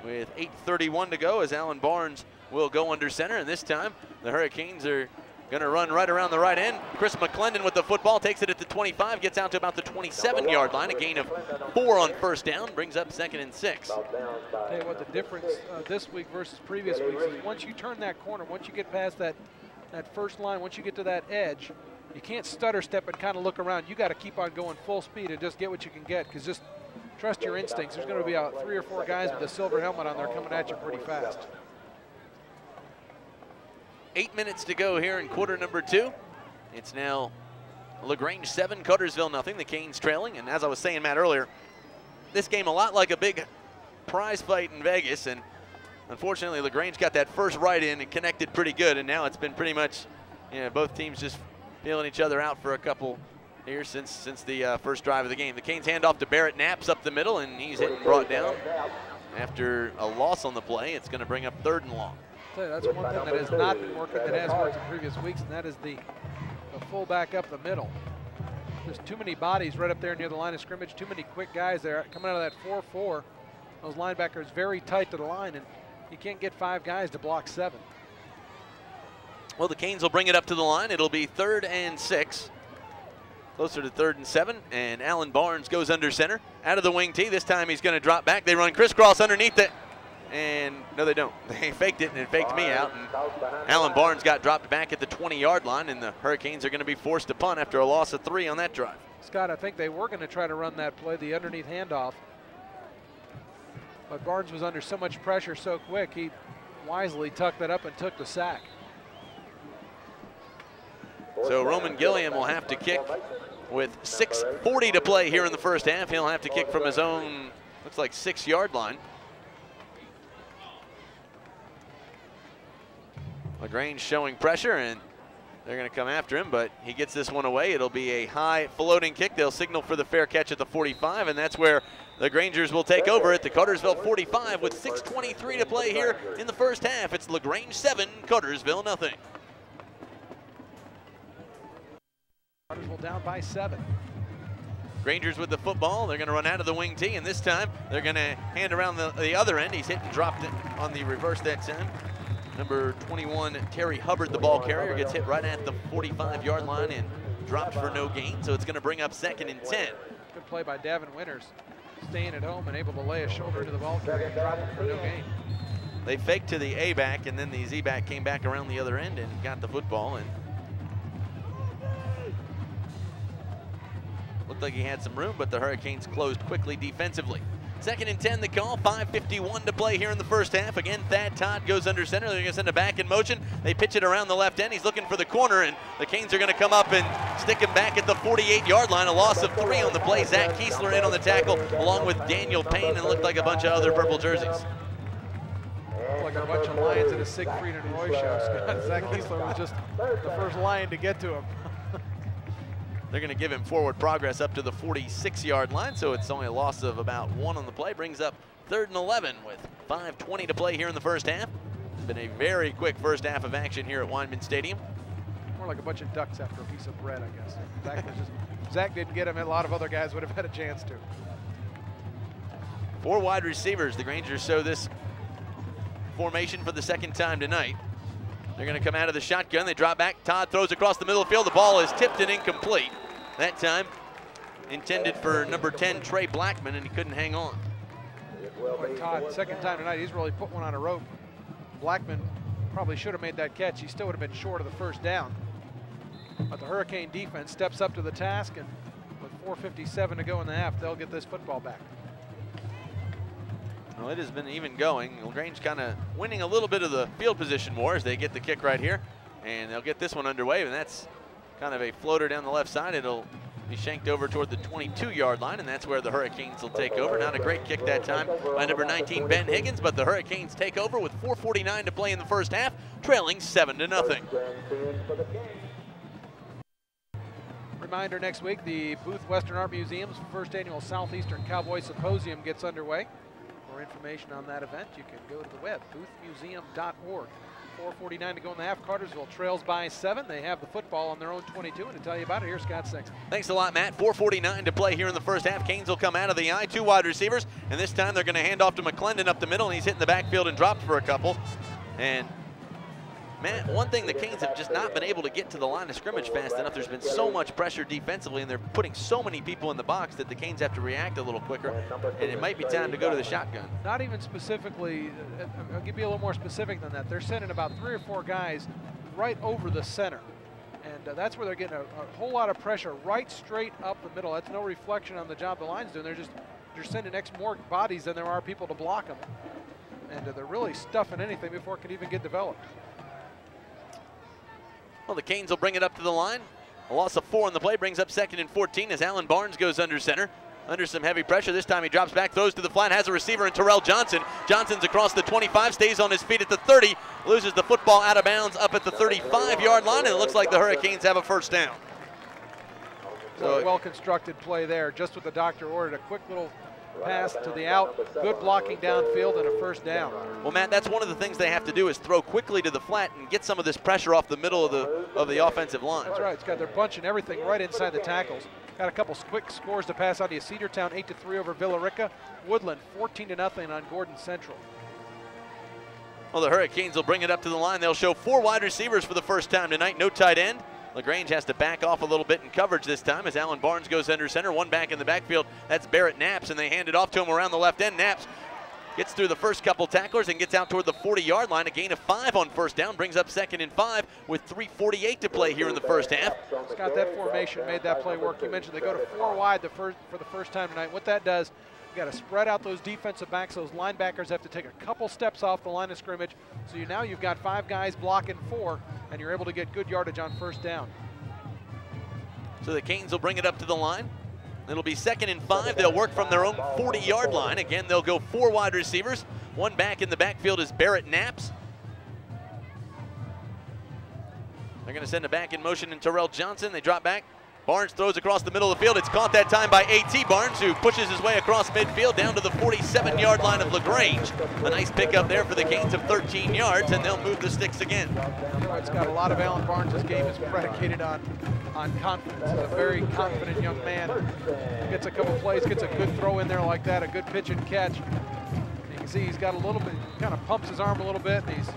With 8:31 to go as Alan Barnes will go under center, and this time the Hurricanes are going to run right around the right end. Chris McClendon with the football takes it at the 25, gets out to about the 27-yard line. A gain of 4 on first down, brings up 2nd and 6. Tell you what the difference this week versus previous weeks is once you turn that corner, once you get past that first line, once you get to that edge, you can't stutter step and kind of look around. You got to keep on going full speed and just get what you can get, because just trust your instincts. There's going to be about 3 or 4 guys with a silver helmet on there coming at you pretty fast. 8 minutes to go here in quarter number 2. It's now LaGrange 7, Cartersville nothing. The Canes trailing, and as I was saying, Matt, earlier, this game a lot like a big prize fight in Vegas, and unfortunately LaGrange got that first right in and connected pretty good, and now it's been pretty much, you know, both teams just feeling each other out for a couple here since the first drive of the game. The Canes hand off to Barrett Knaps up the middle, and he's hit and brought down after a loss on the play. It's going to bring up 3rd and long. That's one thing that has not been working that has worked in previous weeks, and that is the fullback up the middle. There's too many bodies right up there near the line of scrimmage, too many quick guys there. Coming out of that 4-4, those linebackers very tight to the line, and you can't get 5 guys to block 7. Well, the Canes will bring it up to the line. It'll be 3rd and 6. Closer to 3rd and 7, and Alan Barnes goes under center. Out of the wing tee, this time he's going to drop back. They run crisscross underneath it. And no, they don't. They faked it, and it faked me out. And Alan Barnes got dropped back at the 20-yard line, and the Hurricanes are going to be forced to punt after a loss of 3 on that drive. Scott, I think they were going to try to run that play, the underneath handoff. But Barnes was under so much pressure so quick, he wisely tucked that up and took the sack. So Roman Gilliam will have to kick with 6:40 to play here in the first half. He'll have to kick from his own, looks like 6-yard line. LaGrange showing pressure, and they're going to come after him, but he gets this one away. It'll be a high floating kick. They'll signal for the fair catch at the 45, and that's where the Grangers will take over at the Cartersville 45 with 6:23 to play here in the first half. It's LaGrange 7, Cartersville nothing. Cartersville down by 7. Grangers with the football. They're going to run out of the wing tee, and this time they're going to hand around the other end. He's hit and dropped it on the reverse that time. Number 21, Terry Hubbard, the ball carrier, gets hit right at the 45-yard line and dropped for no gain. So it's going to bring up 2nd and 10. Good play by Davin Winters, staying at home and able to lay a shoulder into the ball carrier and drop it for no gain. They faked to the A-back, and then the Z-back came back around the other end and got the football. And looked like he had some room, but the Hurricanes closed quickly defensively. 2nd and 10 the call, 5:51 to play here in the first half. Again, Thad Todd goes under center. They're going to send it back in motion. They pitch it around the left end. He's looking for the corner, and the Canes are going to come up and stick him back at the 48-yard line. A loss of 3 on the play. Zach Kiesler in on the tackle, along with Daniel Payne, and looked like a bunch of other purple jerseys. Like a bunch of Lions in a Siegfried and Roy show, Scott. Zach Kiesler was just the first Lion to get to him. They're going to give him forward progress up to the 46-yard line, so it's only a loss of about 1 on the play. Brings up 3rd and 11 with 5:20 to play here in the first half. It's been a very quick first half of action here at Weinman Stadium. More like a bunch of ducks after a piece of bread, I guess. Zach didn't get him. A lot of other guys would have had a chance to. 4 wide receivers. The Grangers show this formation for the 2nd time tonight. They're going to come out of the shotgun. They drop back. Todd throws across the middle of the field. The ball is tipped and incomplete. That time intended for number 10, Trey Blackman, and he couldn't hang on. Boy, Todd, 2nd time tonight, he's really put one on a rope. Blackman probably should have made that catch. He still would have been short of the first down. But the Hurricane defense steps up to the task, and with 4:57 to go in the half, they'll get this football back. Well, it has been even going. LaGrange kind of winning a little bit of the field position war as they get the kick right here. And they'll get this one underway, and that's kind of a floater down the left side. It'll He shanked over toward the 22-yard line, and that's where the Hurricanes will take over. Not a great kick that time by number 19, Ben Higgins, but the Hurricanes take over with 4:49 to play in the first half, trailing 7-0. Reminder, next week, the Booth Western Art Museum's first annual Southeastern Cowboy Symposium gets underway. For information on that event, you can go to the web, boothmuseum.org. 4:49 to go in the half. Cartersville trails by 7. They have the football on their own 22, and to tell you about it, here's Scott Sexton. Thanks a lot, Matt. 4:49 to play here in the first half. Canes will come out of the I, 2 wide receivers, and this time they're going to hand off to McClendon up the middle, and he's hitting the backfield and dropped for a couple. And Matt, one thing the Canes have just not been able to get to the line of scrimmage fast enough. There's been so much pressure defensively, and they're putting so many people in the box that the Canes have to react a little quicker, and it might be time to go to the shotgun. Not even specifically, I'll give you a little more specific than that. They're sending about 3 or 4 guys right over the center, and that's where they're getting a whole lot of pressure right straight up the middle. That's no reflection on the job the line's doing. They're sending more bodies than there are people to block them, and they're really stuffing anything before it can even get developed. Well, the Canes will bring it up to the line. A loss of 4 on the play brings up 2nd and 14 as Alan Barnes goes under center. Under some heavy pressure. This time he drops back, throws to the flat, has a receiver in Terrell Johnson. Johnson's across the 25, stays on his feet at the 30, loses the football out of bounds up at the 35-yard line, and it looks like the Hurricanes have a first down. So well-constructed play there, just what the doctor ordered. A quick little pass to the out, good blocking downfield, and a first down. Well, Matt, that's one of the things they have to do is throw quickly to the flat and get some of this pressure off the middle of the offensive line. That's right. It's got their bunch and everything right inside the tackles. Got a couple quick scores to pass out to you. Cedartown 8-3 over Villa Rica. Woodland 14-0 on Gordon Central. Well, the Hurricanes will bring it up to the line. They'll show 4 wide receivers for the first time tonight. No tight end. LaGrange has to back off a little bit in coverage this time as Alan Barnes goes under center. 1 back in the backfield. That's Barrett Knaps, and they hand it off to him around the left end. Knaps gets through the first couple tacklers and gets out toward the 40-yard line. A gain of 5 on first down brings up 2nd and 5 with 3:48 to play here in the first half. Scott, that formation made that play work. You mentioned they go to 4 wide for the first time tonight. What that does, you got to spread out those defensive backs. Those linebackers have to take a couple steps off the line of scrimmage. So now you've got 5 guys blocking 4, and you're able to get good yardage on first down. So the Canes will bring it up to the line. It'll be 2nd and 5. They'll work from their own 40-yard line. Again, they'll go 4 wide receivers. 1 back in the backfield is Barrett Knaps. They're going to send it back in motion in Terrell Johnson. They drop back. Barnes throws across the middle of the field. It's caught that time by A.T. Barnes, who pushes his way across midfield down to the 47-yard line of LaGrange. A nice pickup there for the Canes of 13 yards, and they'll move the sticks again. It's got a lot of Alan Barnes' game is predicated on confidence. He's a very confident young man. Gets a couple plays, gets a good throw in there like that, a good pitch and catch. You can see he's got a little bit, kind of pumps his arm a little bit, and he's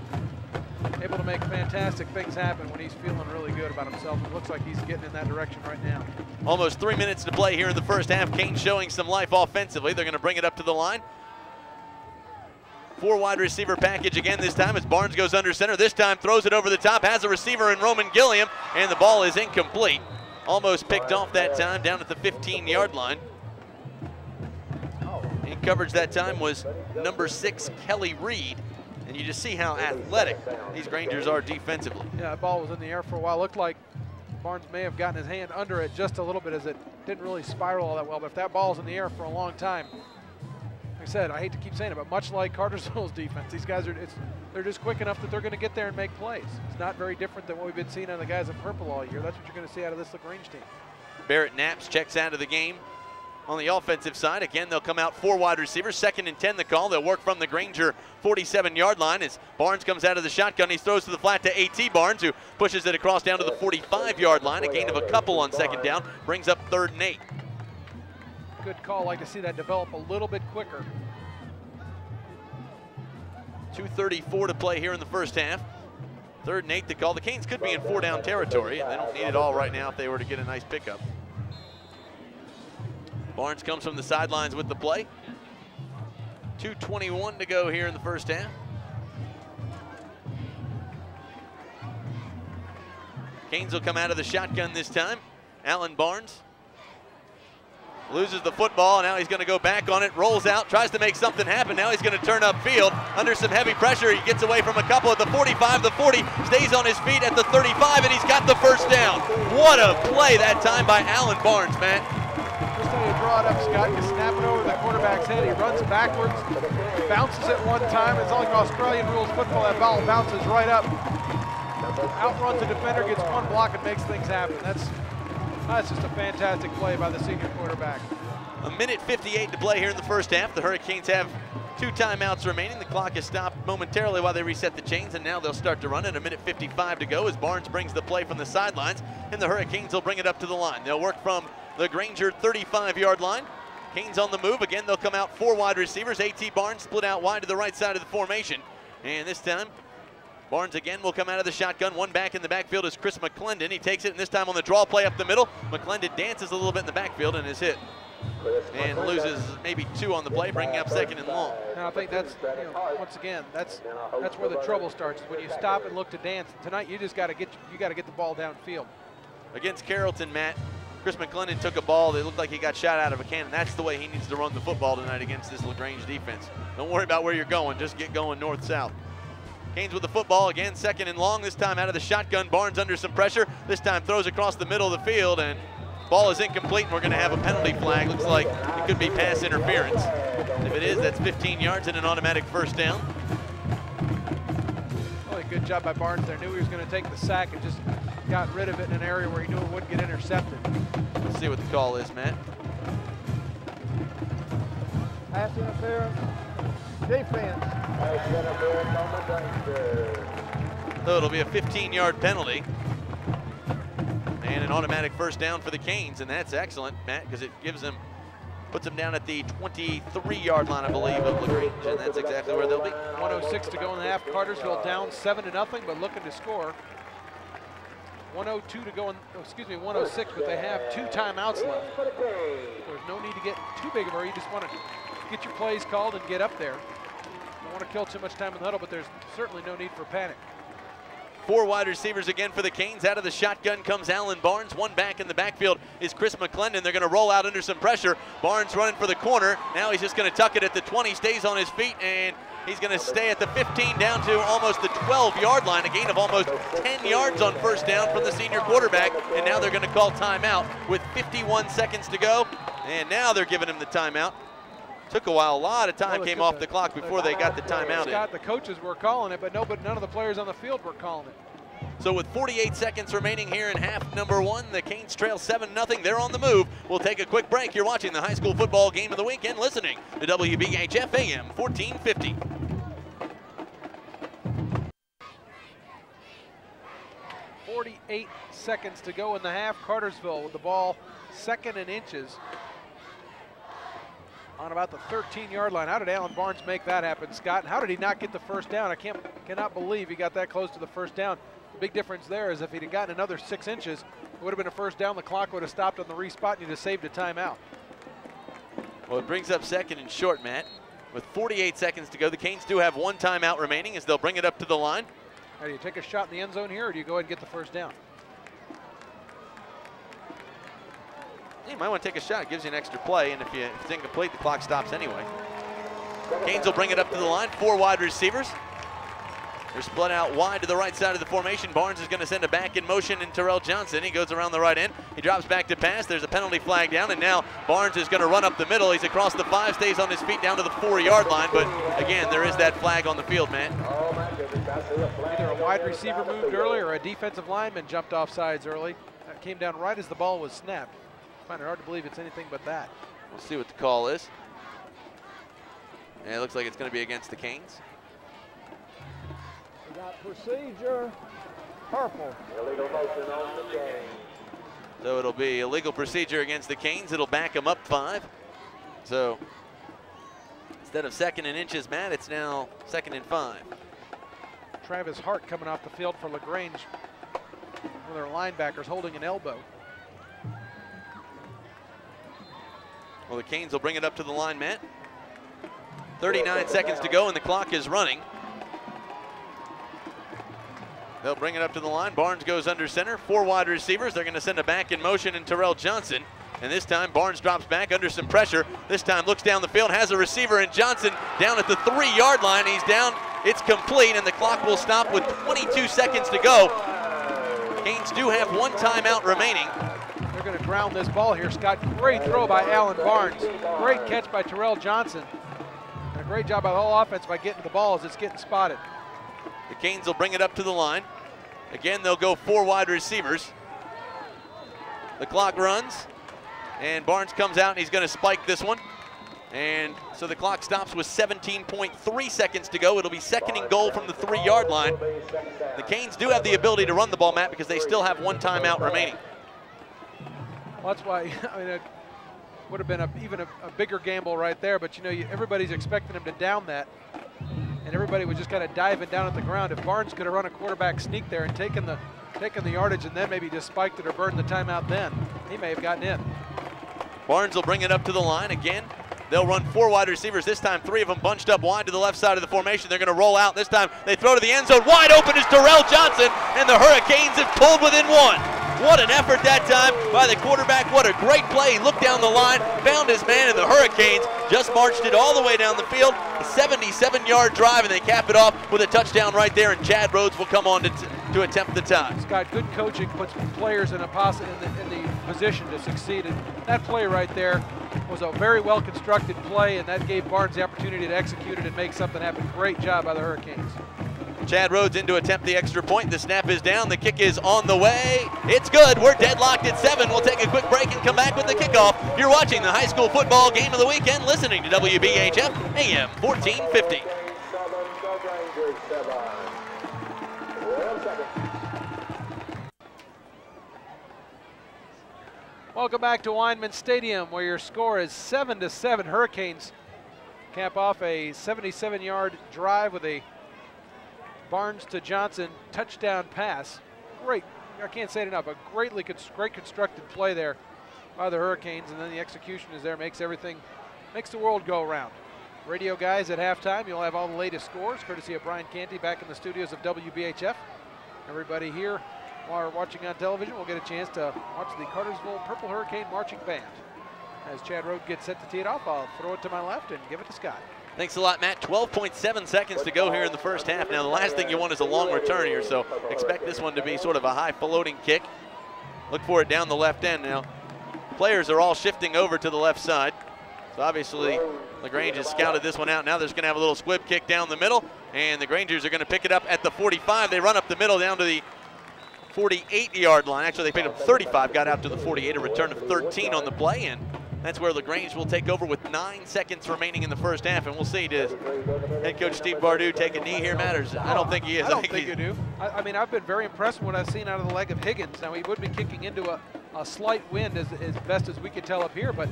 able to make fantastic things happen when he's feeling really good about himself. It looks like he's getting in that direction right now. Almost 3 minutes to play here in the first half. Canes showing some life offensively. They're going to bring it up to the line. 4 wide receiver package again this time as Barnes goes under center. This time throws it over the top, has a receiver in Roman Gilliam, and the ball is incomplete. Almost picked off that time down at the 15-yard line. In coverage that time was number 6, Kelly Reed. And you just see how athletic these Grangers are defensively. Yeah, that ball was in the air for a while. Looked like Barnes may have gotten his hand under it just a little bit as it didn't really spiral all that well. But if that ball's in the air for a long time, like I said, I hate to keep saying it, but much like Cartersville's defense, these guys they're just quick enough that they're going to get there and make plays. It's not very different than what we've been seeing out of the guys in purple all year. That's what you're going to see out of this LaGrange team. Barrett Knaps checks out of the game. On the offensive side, again, they'll come out 4 wide receivers. 2nd and 10 the call. They'll work from the Granger 47-yard line as Barnes comes out of the shotgun. He throws to the flat to A.T. Barnes, who pushes it across down to the 45-yard line. A gain of a couple on 2nd down. Brings up 3rd and 8. Good call. Like to see that develop a little bit quicker. 2:34 to play here in the first half. 3rd and 8 the call. The Canes could be in 4-down territory, and they don't need it all right now if they were to get a nice pickup. Barnes comes from the sidelines with the play. 2:21 to go here in the first half. Canes will come out of the shotgun this time. Alan Barnes Loses the football, now he's going to go back on it, rolls out, tries to make something happen. Now he's going to turn upfield under some heavy pressure. He gets away from a couple at the 45, the 40, stays on his feet at the 35, and he's got the first down. What a play that time by Alan Barnes, Matt. Just how you draw it up, Scott. You snap it over the quarterback's head. He runs backwards, bounces it one time. It's like Australian rules football. That ball bounces right up. Outruns the defender, gets one block, and makes things happen. That's just a fantastic play by the senior quarterback. A minute 58 to play here in the first half. The Hurricanes have 2 timeouts remaining. The clock is stopped momentarily while they reset the chains, and now they'll start to run it. A minute 55 to go as Barnes brings the play from the sidelines, and the Hurricanes will bring it up to the line. They'll work from the Granger 35-yard line. Canes on the move. Again, they'll come out 4 wide receivers. A.T. Barnes split out wide to the right side of the formation. And this time, Barnes again will come out of the shotgun. One back in the backfield is Chris McClendon. He takes it, and this time on the draw play up the middle. McClendon dances a little bit in the backfield and is hit. And loses maybe 2 on the play, bringing up 2nd and long. And I think that's, once again, that's where the trouble starts. When you stop and look to dance. Tonight, you just got to get the ball downfield. Against Carrollton, Matt, Chris McClendon took a ball that looked like he got shot out of a cannon. That's the way he needs to run the football tonight against this LaGrange defense. Don't worry about where you're going, just get going north-south. Canes with the football again, 2nd and long, this time out of the shotgun. Barnes under some pressure, this time throws across the middle of the field, and ball is incomplete, and we're going to have a penalty flag. Looks like it could be pass interference. If it is, that's 15 yards and an automatic first down. Really good job by Barnes there. Knew he was going to take the sack and just got rid of it in an area where he knew it wouldn't get intercepted. Let's see what the call is, Matt. Pass interference. Defense. So it'll be a 15-yard penalty and an automatic first down for the Canes, and that's excellent, Matt, because it puts them down at the 23-yard line, I believe, of LaGrange, and that's exactly where they'll be. 1:06 to go in the half. Cartersville down 7-0, but looking to score. 1:02 to go, 1:06, but they have 2 timeouts left. There's no need to get too big of a hurry. You just want to get your plays called and get up there. Don't want to kill too much time in the huddle, but there's certainly no need for panic. 4 wide receivers again for the Canes. Out of the shotgun comes Alan Barnes. One back in the backfield is Chris McClendon. They're going to roll out under some pressure. Barnes running for the corner. Now he's just going to tuck it at the 20, stays on his feet, and he's going to stay at the 15 down to almost the 12-yard line. A gain of almost 10 yards on first down from the senior quarterback, and now they're going to call timeout with 51 seconds to go, and now they're giving him the timeout. Took a while. A lot of time came off the clock before they got the timeout in. Scott, the coaches were calling it, but none of the players on the field were calling it. So with 48 seconds remaining here in half number 1, the Canes trail 7-0. They're on the move. We'll take a quick break. You're watching the high school football game of the week and listening to WBHF AM 1450. .48 seconds to go in the half. Cartersville with the ball, 2nd and inches. On about the 13-yard line. How did Alan Barnes make that happen, Scott? How did he not get the first down? I cannot believe he got that close to the first down. The big difference there is if he'd have gotten another 6 inches, it would have been a first down. The clock would have stopped on the respot, and you'd have saved a timeout. Well, it brings up 2nd and short, Matt. With 48 seconds to go, the Canes do have 1 timeout remaining as they'll bring it up to the line. Now, do you take a shot in the end zone here, or do you go ahead and get the first down? You might want to take a shot. It gives you an extra play, and if it's incomplete, the clock stops anyway. Canes will bring it up to the line. 4 wide receivers. They're split out wide to the right side of the formation. Barnes is going to send a back in motion in Terrell Johnson. He goes around the right end. He drops back to pass. There's a penalty flag down, and now Barnes is going to run up the middle. He's across the 5, stays on his feet down to the 4-yard line, but again, there is that flag on the field, man. Either a wide receiver moved early or a defensive lineman jumped off sides early. That came down right as the ball was snapped. I find it hard to believe it's anything but that. We'll see what the call is. And it looks like it's going to be against the Canes. We got procedure, purple. Illegal motion on the Canes. So it'll be illegal procedure against the Canes. It'll back them up 5. So instead of 2nd and inches, Matt, it's now 2nd and 5. Travis Hart coming off the field for LaGrange. One of their linebackers holding an elbow. Well, the Canes will bring it up to the line, Matt. 39 seconds to go, and the clock is running. They'll bring it up to the line. Barnes goes under center. 4 wide receivers. They're going to send a back in motion in Terrell Johnson. And this time Barnes drops back under some pressure. This time looks down the field, has a receiver, and Johnson down at the 3-yard line. He's down, it's complete, and the clock will stop with 22 seconds to go. Canes do have 1 timeout remaining. They're going to ground this ball here, Scott. Great throw by Alan Barnes. Great catch by Terrell Johnson. And a great job by the whole offense by getting the ball as it's getting spotted. The Canes will bring it up to the line. Again, they'll go 4 wide receivers. The clock runs, and Barnes comes out, and he's going to spike this one. And so the clock stops with 17.3 seconds to go. It'll be 2nd and goal from the 3-yard line. The Canes do have the ability to run the ball, Matt, because they still have 1 timeout remaining. Well, that's why, I mean, it would have been even a bigger gamble right there, but you know, everybody's expecting him to down that, and everybody was just kind of diving down at the ground. If Barnes could have run a quarterback sneak there and taken the yardage and then maybe just spiked it or burned the timeout then, he may have gotten in. Barnes will bring it up to the line again. They'll run 4 wide receivers. This time 3 of them bunched up wide to the left side of the formation. They're going to roll out. This time they throw to the end zone. Wide open is Terrell Johnson, and the Hurricanes have pulled within 1. What an effort that time by the quarterback. What a great play. He looked down the line, found his man, and the Hurricanes just marched it all the way down the field. A 77-yard drive, and they cap it off with a touchdown right there, and Chad Rhodes will come on to attempt the tie. Scott, good coaching puts players in the position to succeed. And that play right there was a very well-constructed play, and that gave Barnes the opportunity to execute it and make something happen. Great job by the Hurricanes. Chad Rhodes in to attempt the extra point. The snap is down. The kick is on the way. It's good. We're deadlocked at 7. We'll take a quick break and come back with the kickoff. You're watching the high school football game of the weekend, listening to WBHF AM 1450. Welcome back to Weinman Stadium, where your score is 7-7. Hurricanes cap off a 77-yard drive with a Barnes to Johnson touchdown pass. Great, I can't say it enough, a great constructed play there by the Hurricanes, and then the execution is there, makes the world go around. Radio guys at halftime, you'll have all the latest scores, courtesy of Brian Canty back in the studios of WBHF. Everybody here, while watching on television, will get a chance to watch the Cartersville Purple Hurricane Marching Band. As Chad Rhodes gets set to tee it off, I'll throw it to my left and give it to Scott. Thanks a lot, Matt. 12.7 seconds to go here in the first half. Now, the last thing you want is a long return here, so expect this one to be sort of a high floating kick. Look for it down the left end now. Players are all shifting over to the left side. So obviously, LaGrange has scouted this one out. Now they're just going to have a little squib kick down the middle, and the Grangers are going to pick it up at the 45. They run up the middle down to the 48-yard line. Actually, they picked up 35, got out to the 48, a return of 13 on the play, and that's where LaGrange will take over with 9 seconds remaining in the first half, and we'll see, does head coach Steve Bardou take a knee here, Matt? I don't think he is. I don't think you do. I mean, I've been very impressed with what I've seen out of the leg of Higgins. Now, he would be kicking into a slight wind as best as we could tell up here, but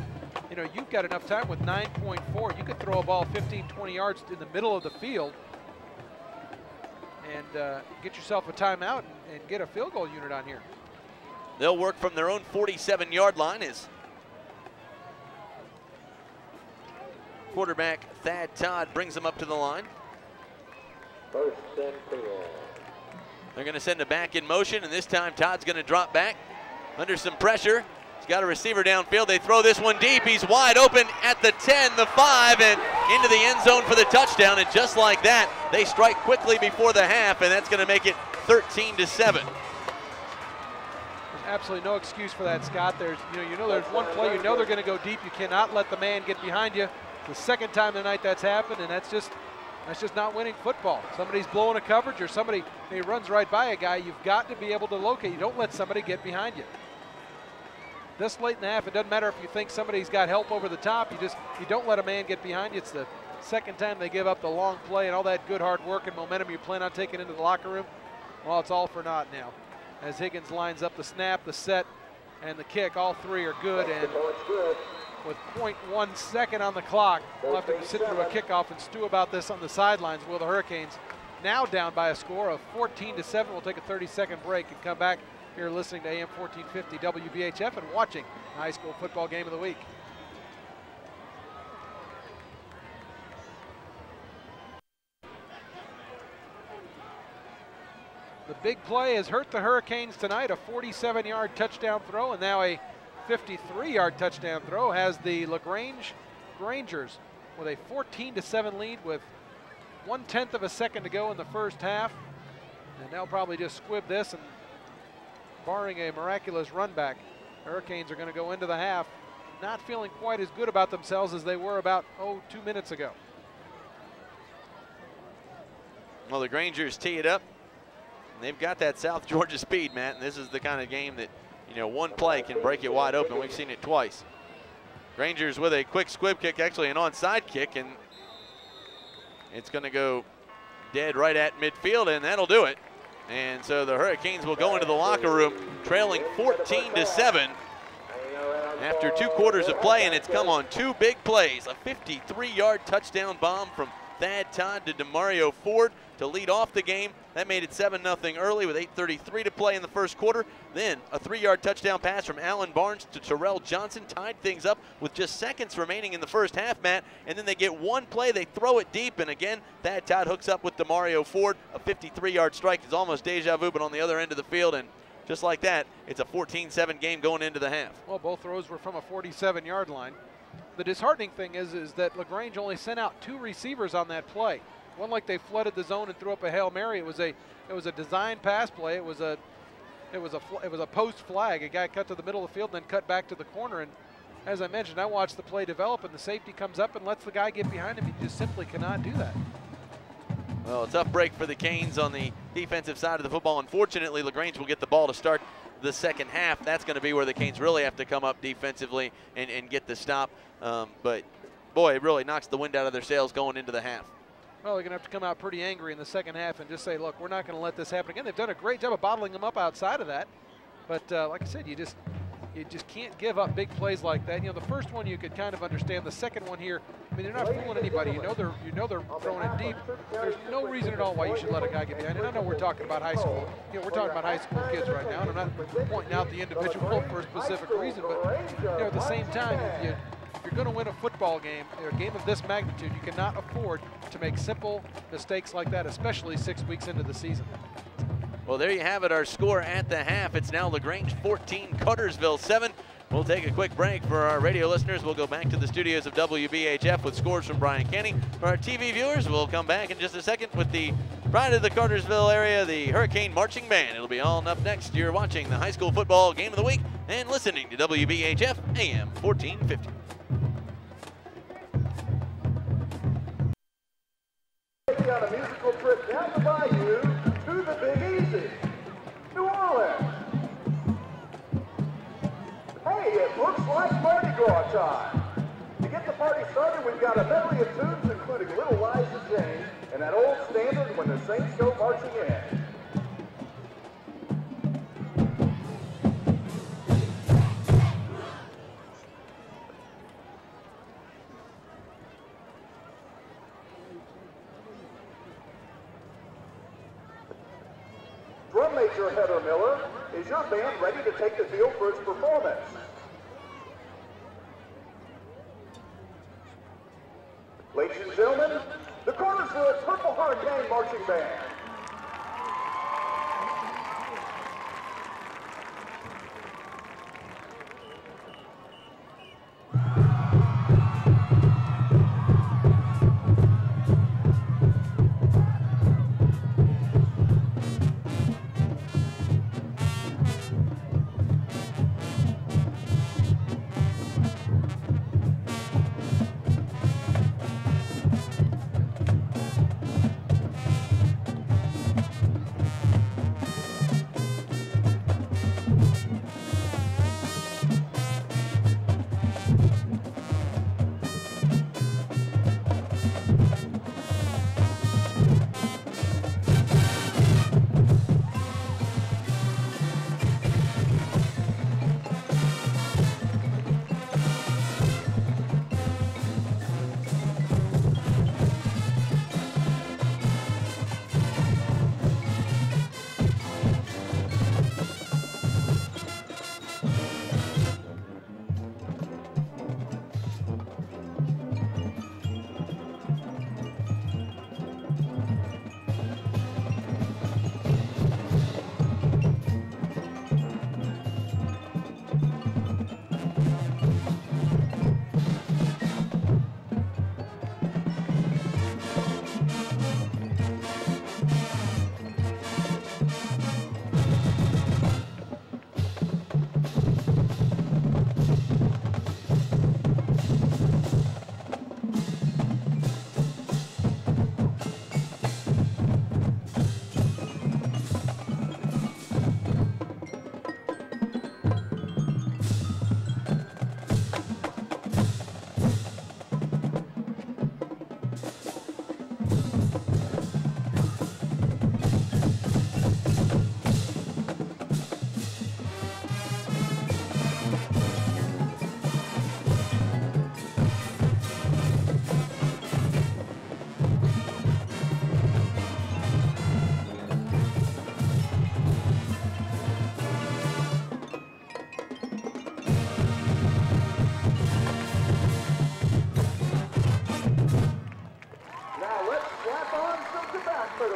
you know, you've got enough time with 9.4. You could throw a ball 15, 20 yards in the middle of the field and get yourself a timeout and get a field goal unit on here. They'll work from their own 47-yard line as quarterback Thad Todd brings them up to the line. First and 10. They're going to send it back in motion, and this time Todd's going to drop back under some pressure. He's got a receiver downfield. They throw this one deep. He's wide open at the 10, the 5, and into the end zone for the touchdown. And just like that, they strike quickly before the half, and that's going to make it 13-7. There's absolutely no excuse for that, Scott. There's there's one play you know they're going to go deep. You cannot let the man get behind you. The second time tonight that's happened, and that's just not winning football. Somebody's blowing a coverage, or somebody runs right by a guy. You've got to be able to locate. You don't let somebody get behind you. This late in the half, it doesn't matter if you think somebody's got help over the top. You don't let a man get behind you. It's the second time they give up the long play, and all that good hard work and momentum you plan on taking into the locker room, well, it's all for naught now. As Higgins lines up the snap, the set, and the kick, all three are good, and with 0.1 second on the clock, we'll have to sit through a kickoff and stew about this on the sidelines. Will the Hurricanes now down by a score of 14-7. We'll take a 30-second break and come back here listening to AM 1450 WBHF and watching the high school football game of the week. The big play has hurt the Hurricanes tonight, a 47-yard touchdown throw, and now a 53-yard touchdown throw has the LaGrange Rangers with a 14-7 lead with 1/10 of a second to go in the first half. And they'll probably just squib this, and barring a miraculous run back, Hurricanes are going to go into the half not feeling quite as good about themselves as they were about, 2 minutes ago. Well, the Grangers tee it up. And they've got that South Georgia speed, Matt, and this is the kind of game that, one play can break it wide open. We've seen it twice. Grangers with a quick squib kick, actually an onside kick, and it's going to go dead right at midfield, and that'll do it. And so the Hurricanes will go into the locker room trailing 14-7 after 2 quarters of play, and it's come on 2 big plays. A 53-yard touchdown bomb from Thad Todd to DeMario Ford to lead off the game. That made it 7-0 early with 8:33 to play in the first quarter. Then a 3-yard touchdown pass from Alan Barnes to Terrell Johnson tied things up with just seconds remaining in the first half, Matt. And then they get one play, they throw it deep, and again, Thad Todd hooks up with DeMario Ford. A 53-yard strike is almost deja vu, but on the other end of the field, and just like that, it's a 14-7 game going into the half. Well, both throws were from a 47-yard line. The disheartening thing is that LaGrange only sent out 2 receivers on that play. One like they flooded the zone and threw up a Hail Mary. It was a design pass play. It was a post flag. A guy cut to the middle of the field and then cut back to the corner. And as I mentioned, I watched the play develop, and the safety comes up and lets the guy get behind him. He just simply cannot do that. Well, a tough break for the Canes on the defensive side of the football. Unfortunately, LaGrange will get the ball to start the second half. That's going to be where the Canes really have to come up defensively and get the stop. But, boy, it really knocks the wind out of their sails going into the half. Well, they're going to have to come out pretty angry in the second half and just say, look, we're not going to let this happen again. They've done a great job of bottling them up outside of that. But like I said, you just can't give up big plays like that. The first one you could kind of understand. The second one here, I mean, they're not fooling anybody. You know they're throwing it deep. There's no reason at all why you should let a guy get behind. And I know we're talking about high school. We're talking about high school kids right now, and I'm not pointing out the individual for a specific reason. But at the same time, if you're going to win a football game, a game of this magnitude, you cannot afford to make simple mistakes like that, especially 6 weeks into the season. Well, there you have it, our score at the half. It's now LaGrange 14, Cartersville 7. We'll take a quick break for our radio listeners. We'll go back to the studios of WBHF with scores from Brian Kenny. For our TV viewers, we'll come back in just a second with the pride of the Cartersville area, the Hurricane Marching Band. It'll be on up next. You're watching the high school football game of the week and listening to WBHF AM 1450. On a musical trip down the bayou to the Big Easy, New Orleans. Hey, it looks like Mardi Gras time. To get the party started, we've got a medley of tunes including Little Liza Jane and that old standard When the Saints Go Marching In. Drum major Heather Miller, is your band ready to take the field for its performance? Ladies and gentlemen, the Cartersville Purple Hurricane Marching Band.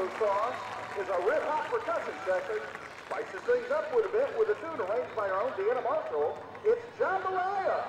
taco sauce is a red hot percussion section. Spices things up with a bit with a tune arranged by our own Deanna Marshall. It's jambalaya.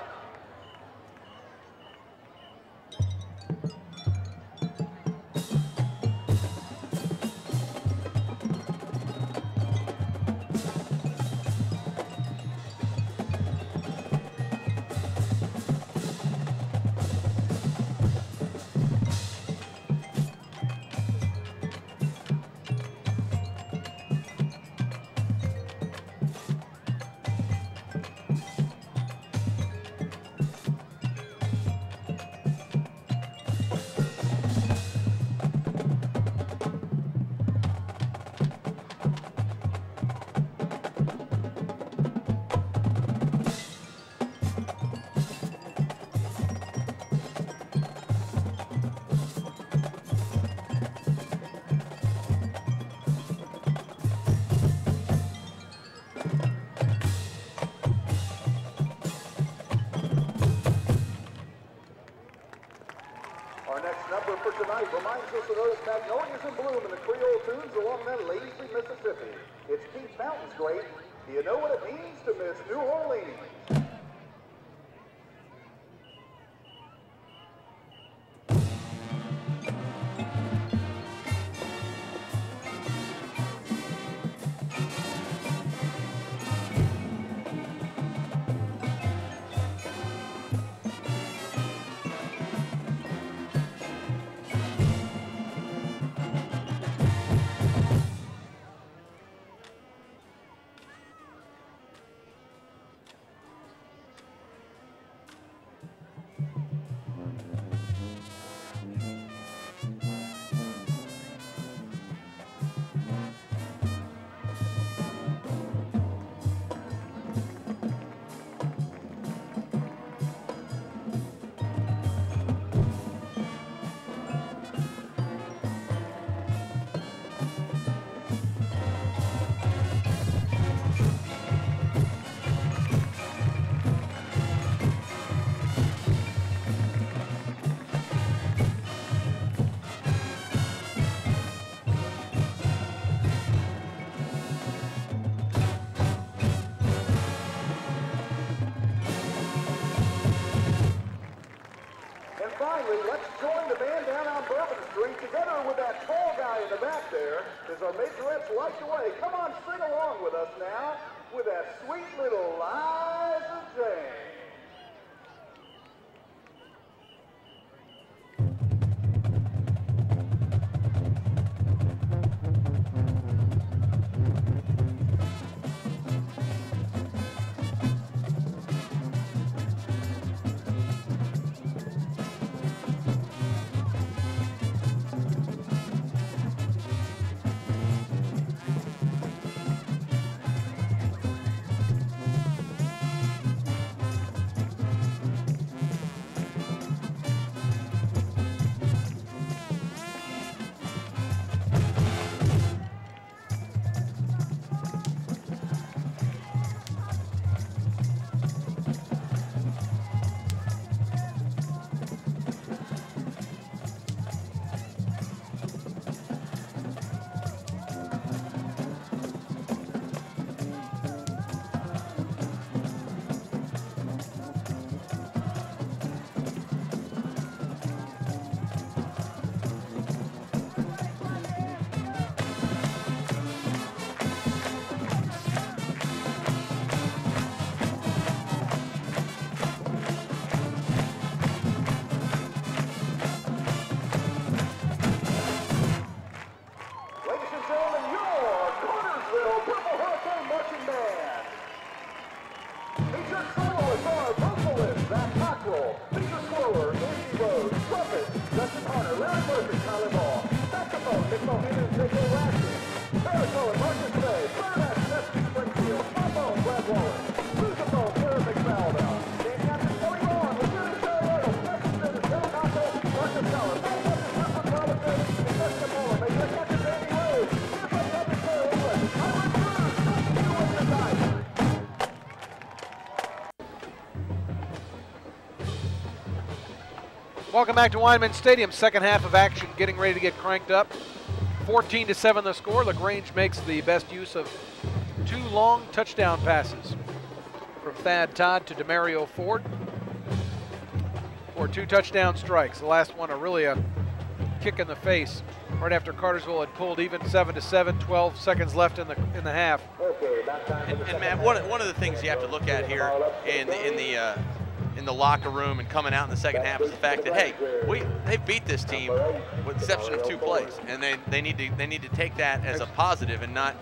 Reminds us of those magnolias in bloom and the Creole tunes along that lazy Mississippi. It's Keith Fountain's great. Do you know what it means to miss New Orleans? Finally, let's join the band down on Bourbon Street. Together with that tall guy in the back there is our majorettes light the way. Come on, sing along with us now with that sweet little Liza Jane. Welcome back to Weinman Stadium. Second half of action getting ready to get cranked up. 14-7 the score. LaGrange makes the best use of 2 long touchdown passes from Thad Todd to Demario Ford for 2 touchdown strikes. The last one really a kick in the face right after Cartersville had pulled even 7-7, 12 seconds left in the half. And Matt, one of the things you have to look at here in the locker room and coming out in the second half is the fact that, hey, they beat this team with the exception of 2 plays, and they need to take that as a positive and not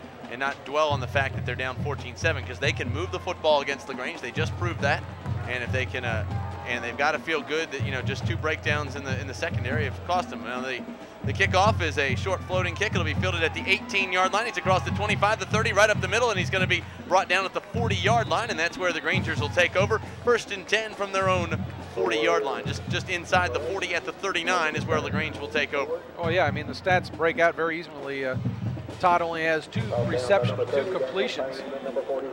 dwell on the fact that they're down 14-7, because they can move the football against LaGrange. They just proved that, and if they can, and they've got to feel good that just 2 breakdowns in the secondary have cost them. Now the kickoff is a short floating kick. It'll be fielded at the 18-yard line. He's across the 25, the 30, right up the middle, and he's going to be brought down at the 40-yard line, and that's where the Grangers will take over. 1st and 10 from their own 40-yard line. Just inside the 40 at the 39 is where LaGrange will take over. Oh yeah, I mean the stats break out very easily. Todd only has 2 receptions, 2 completions.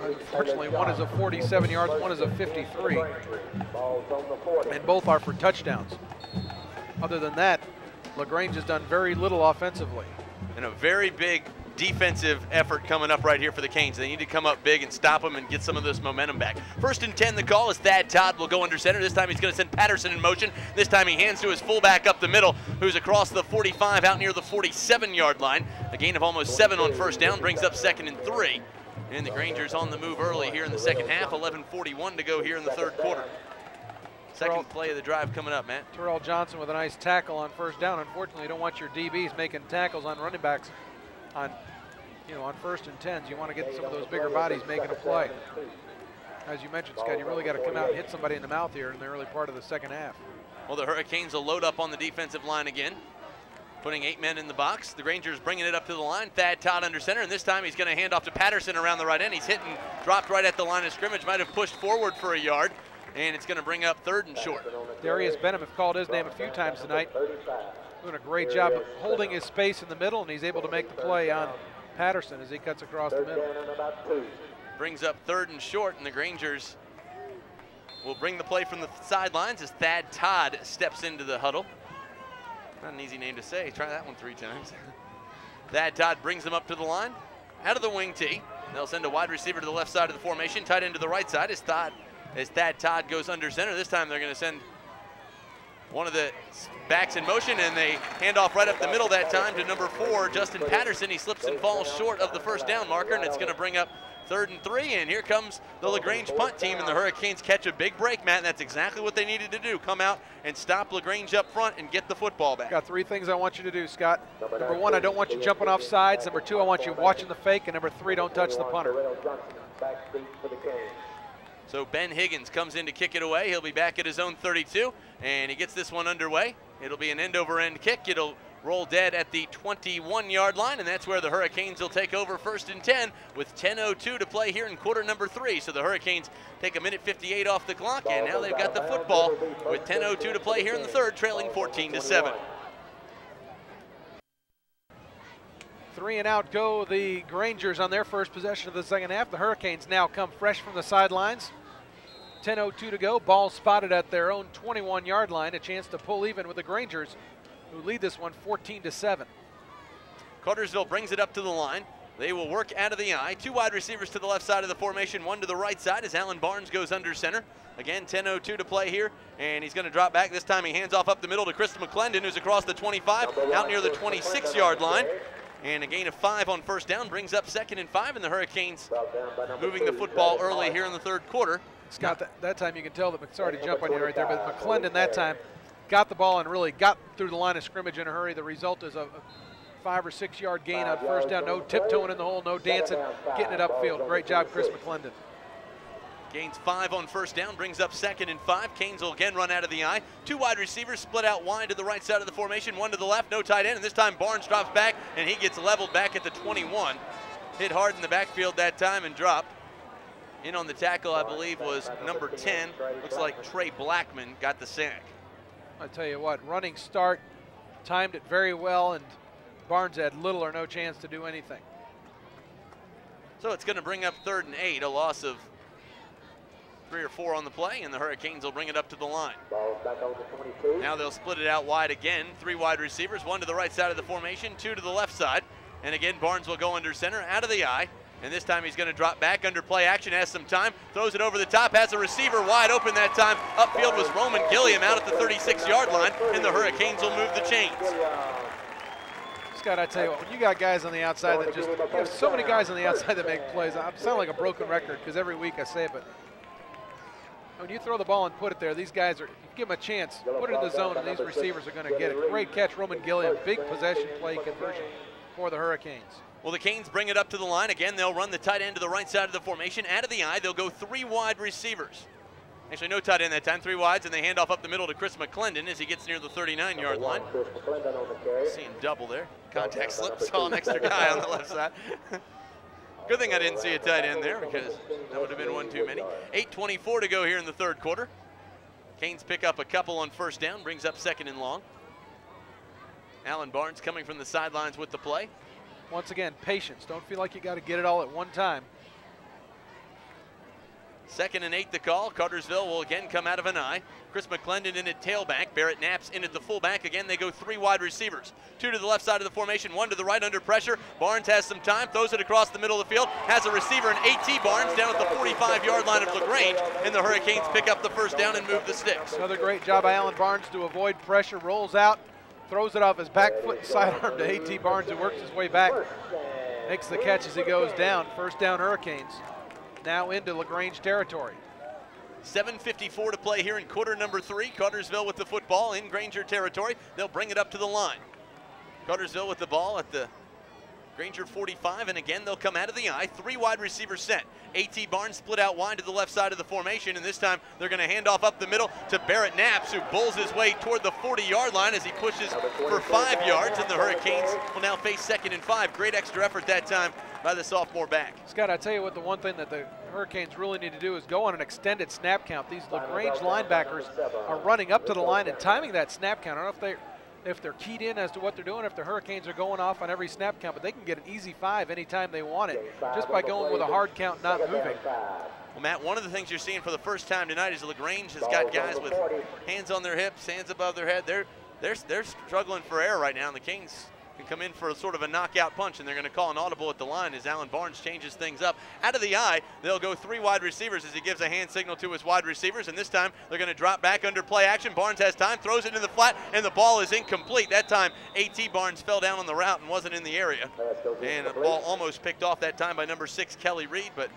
Unfortunately, one is a 47 yards, one is a 53. And both are for touchdowns. Other than that, LaGrange has done very little offensively. And a very big defensive effort coming up right here for the Canes. They need to come up big and stop them and get some of this momentum back. 1st and 10, the call is Thad Todd will go under center. This time he's going to send Patterson in motion. This time he hands to his fullback up the middle, who's across the 45 out near the 47-yard line. A gain of almost 7 on 1st down brings up 2nd and 3. And the Grangers on the move early here in the second half. 11:41 to go here in the 3rd quarter. Second play of the drive coming up, Matt. Terrell Johnson with a nice tackle on 1st down. Unfortunately, you don't want your DBs making tackles on running backs on 1st and 10s. You want to get some of those bigger bodies making a play. As you mentioned, Scott, you really got to come out and hit somebody in the mouth here in the early part of the second half. Well, the Hurricanes will load up on the defensive line again, putting 8 men in the box. The Rangers bringing it up to the line. Thad Todd under center, and this time he's going to hand off to Patterson around the right end. He's hit and dropped right at the line of scrimmage. Might have pushed forward for a yard, and it's going to bring up 3rd and short. Darius Benham have called his name a few times tonight. Doing a great job of holding his space in the middle, and he's able to make the play on Patterson as he cuts across the middle. Brings up 3rd and short, and the Grangers will bring the play from the sidelines as Thad Todd steps into the huddle. Not an easy name to say. Try that one 3 times. Thad Todd brings them up to the line. Out of the wing tee. They'll send a wide receiver to the left side of the formation. Tight end to the right side as Thad Todd goes under center. This time they're going to send one of the backs in motion, and they hand off right up the middle that time to number 4, Justin Patterson. He slips and falls short of the 1st down marker, and it's going to bring up 3rd and 3, and here comes the LaGrange punt team, and the Hurricanes catch a big break, Matt, and that's exactly what they needed to do. Come out and stop LaGrange up front and get the football back. Got 3 things I want you to do, Scott. Number 1, I don't want you jumping off sides. Number 2, I want you watching the fake, and number 3, don't touch the punter. So Ben Higgins comes in to kick it away. He'll be back at his own 32, and he gets this one underway. It'll be an end-over-end kick. It'll roll dead at the 21-yard line, and that's where the Hurricanes will take over 1st and 10 with 10:02 to play here in quarter number 3. So the Hurricanes take a minute 58 off the clock, and now they've got the football with 10:02 to play here in the 3rd, trailing 14-7. 3 and out go the Grangers on their first possession of the second half. The Hurricanes now come fresh from the sidelines. 10:02 to go. Ball spotted at their own 21-yard line. A chance to pull even with the Grangers, who lead this one 14-7. Cartersville brings it up to the line. They will work out of the eye. 2 wide receivers to the left side of the formation, 1 to the right side as Alan Barnes goes under center. Again, 10:02 to play here, and he's going to drop back. This time he hands off up the middle to Chris McClendon, who's across the 25, out near the 26-yard line. And a gain of 5 on 1st down brings up 2nd and 5, and the Hurricanes moving the football early here in the 3rd quarter. Scott, that time you can tell that, sorry to jump on you right there, but McClendon that time got the ball and really got through the line of scrimmage in a hurry. The result is a 5 or 6 yard gain on 1st down. No tiptoeing in the hole, no dancing, getting it upfield. Great job, Chris McClendon. Gains 5 on 1st down, brings up 2nd and 5. Canes will again run out of the eye. 2 wide receivers split out wide to the right side of the formation, 1 to the left, no tight end, and this time Barnes drops back, and he gets leveled back at the 21. Hit hard in the backfield that time and dropped. In on the tackle, I believe, was number 10. Looks like Trey Blackman got the sack. I tell you what, running start, timed it very well, and Barnes had little or no chance to do anything. So it's going to bring up 3rd and 8, a loss of 3 or 4 on the play, and the Hurricanes will bring it up to the line. Ball back on the 22. Now they'll split it out wide again. 3 wide receivers, 1 to the right side of the formation, 2 to the left side. And again, Barnes will go under center, out of the eye. And this time he's going to drop back under play action, has some time, throws it over the top, has a receiver wide open that time. Upfield was Roman Gilliam out at the 36-yard line, and the Hurricanes will move the chains. Scott, I tell you what, when you got guys on the outside that just, you have so many guys on the outside that make plays. I sound like a broken record because every week I say it, but when you throw the ball and put it there, these guys are, you give them a chance, put it in the zone, and these receivers are going to get it. Great catch, Roman Gilliam, big possession play conversion for the Hurricanes. Well, the Canes bring it up to the line. Again, they'll run the tight end to the right side of the formation. Out of the eye, they'll go 3 wide receivers. Actually, no tight end that time, 3 wides, and they hand off up the middle to Chris McClendon as he gets near the 39-yard line. Seeing double there. Contact slip, saw an extra guy on the left side. Good thing I didn't see a tight end there because that would have been one too many. 8:24 to go here in the 3rd quarter. Canes pick up a couple on 1st down, brings up 2nd and long. Alan Barnes coming from the sidelines with the play. Once again, patience. Don't feel like you got to get it all at one time. 2nd and 8 the call. Cartersville will again come out of an eye. Chris McClendon in at tailback. Barrett Knapp's in at the fullback. Again, they go 3 wide receivers. 2 to the left side of the formation, 1 to the right under pressure. Barnes has some time, throws it across the middle of the field, has a receiver in A.T. Barnes down at the 45-yard line of LaGrange, and the Hurricanes pick up the 1st down and move the sticks. Another great job by Alan Barnes to avoid pressure, rolls out, throws it off his back foot and sidearm to A.T. Barnes, who works his way back. Makes the catch as he goes down. 1st down Hurricanes. Now into LaGrange territory. 7:54 to play here in quarter number 3. Cartersville with the football in Granger territory. They'll bring it up to the line. Cartersville with the ball at the Granger 45, and again they'll come out of the eye. 3 wide receivers set. A.T. Barnes split out wide to the left side of the formation, and this time they're going to hand off up the middle to Barrett Knapp's, who bulls his way toward the 40-yard line as he pushes for 5 yards, and the Hurricanes will now face 2nd and 5. Great extra effort that time by the sophomore back. Scott, I tell you what, the one thing that the Hurricanes really need to do is go on an extended snap count. These LaGrange linebackers are running up to the line and timing that snap count. I don't know if they're keyed in as to what they're doing, if the Hurricanes are going off on every snap count, but they can get an easy 5 anytime they want it, just by going with a hard count, not moving. Well, Matt, one of the things you're seeing for the first time tonight is LaGrange has got guys with hands on their hips, hands above their head. They're struggling for air right now, and the Kings can come in for a sort of a knockout punch, and they're going to call an audible at the line as Alan Barnes changes things up. Out of the eye, they'll go 3 wide receivers as he gives a hand signal to his wide receivers, and this time they're going to drop back under play action. Barnes has time, throws it in the flat, and the ball is incomplete. That time, A.T. Barnes fell down on the route and wasn't in the area. And the ball almost picked off that time by number 6, Kelly Reed, but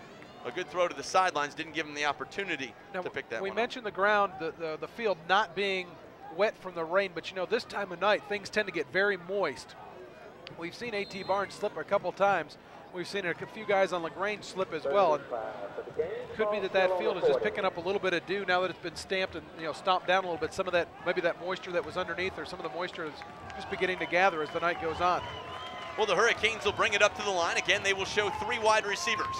a good throw to the sidelines didn't give him the opportunity to pick that one We up. mentioned the ground, the field not being wet from the rain, but you know, this time of night, things tend to get very moist. We've seen A.T. Barnes slip a couple times. We've seen a few guys on LaGrange slip as well. And could be that field is just picking up a little bit of dew now that it's been stamped and stomped down a little bit. Some of that, maybe that moisture that was underneath, or some of the moisture is just beginning to gather as the night goes on. Well, the Hurricanes will bring it up to the line. Again, they will show 3 wide receivers.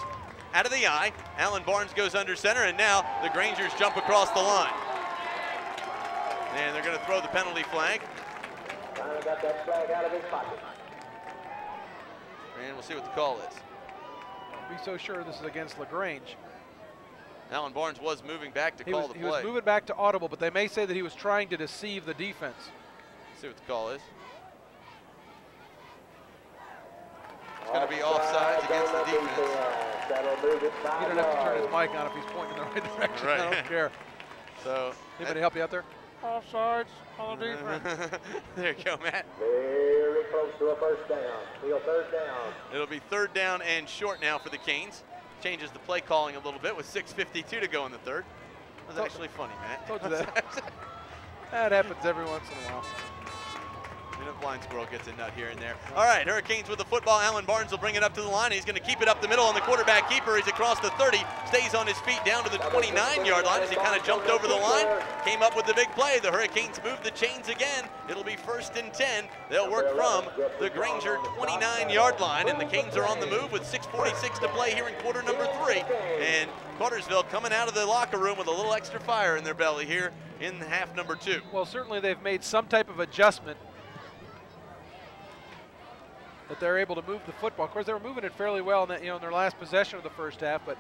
Out of the eye, Alan Barnes goes under center, and now the Grangers jump across the line. And they're going to throw the penalty flag. Finally got that flag out of his pocket. And we'll see what the call is. Be so sure this is against LaGrange. Alan Barnes was moving back to call the play. He was moving back to audible, but they may say that he was trying to deceive the defense. See what the call is. It's going to be offsides against the defense. He doesn't have to turn his mic on if he's pointing in the right direction. Right. I don't care. So, anybody help you out there? Offsides on the defense. There you go, Matt. Very close to a 1st down. Still 3rd down. It'll be 3rd down and short now for the Canes. Changes the play calling a little bit with 6:52 to go in the 3rd. That was actually funny, Matt. Told you that. That happens every once in a while. A blind squirrel gets a nut here and there. All right, Hurricanes with the football. Alan Barnes will bring it up to the line. He's going to keep it up the middle on the quarterback keeper. He's across the 30, stays on his feet down to the 29-yard line as he kind of jumped over the line. Came up with the big play. The Hurricanes move the chains again. It'll be 1st and 10. They'll work from the Granger 29-yard line, and the Canes are on the move with 6:46 to play here in quarter number 3. And Cartersville coming out of the locker room with a little extra fire in their belly here in half number 2. Well, certainly they've made some type of adjustment that they're able to move the football. Of course, they were moving it fairly well in, that, in their last possession of the 1st half, but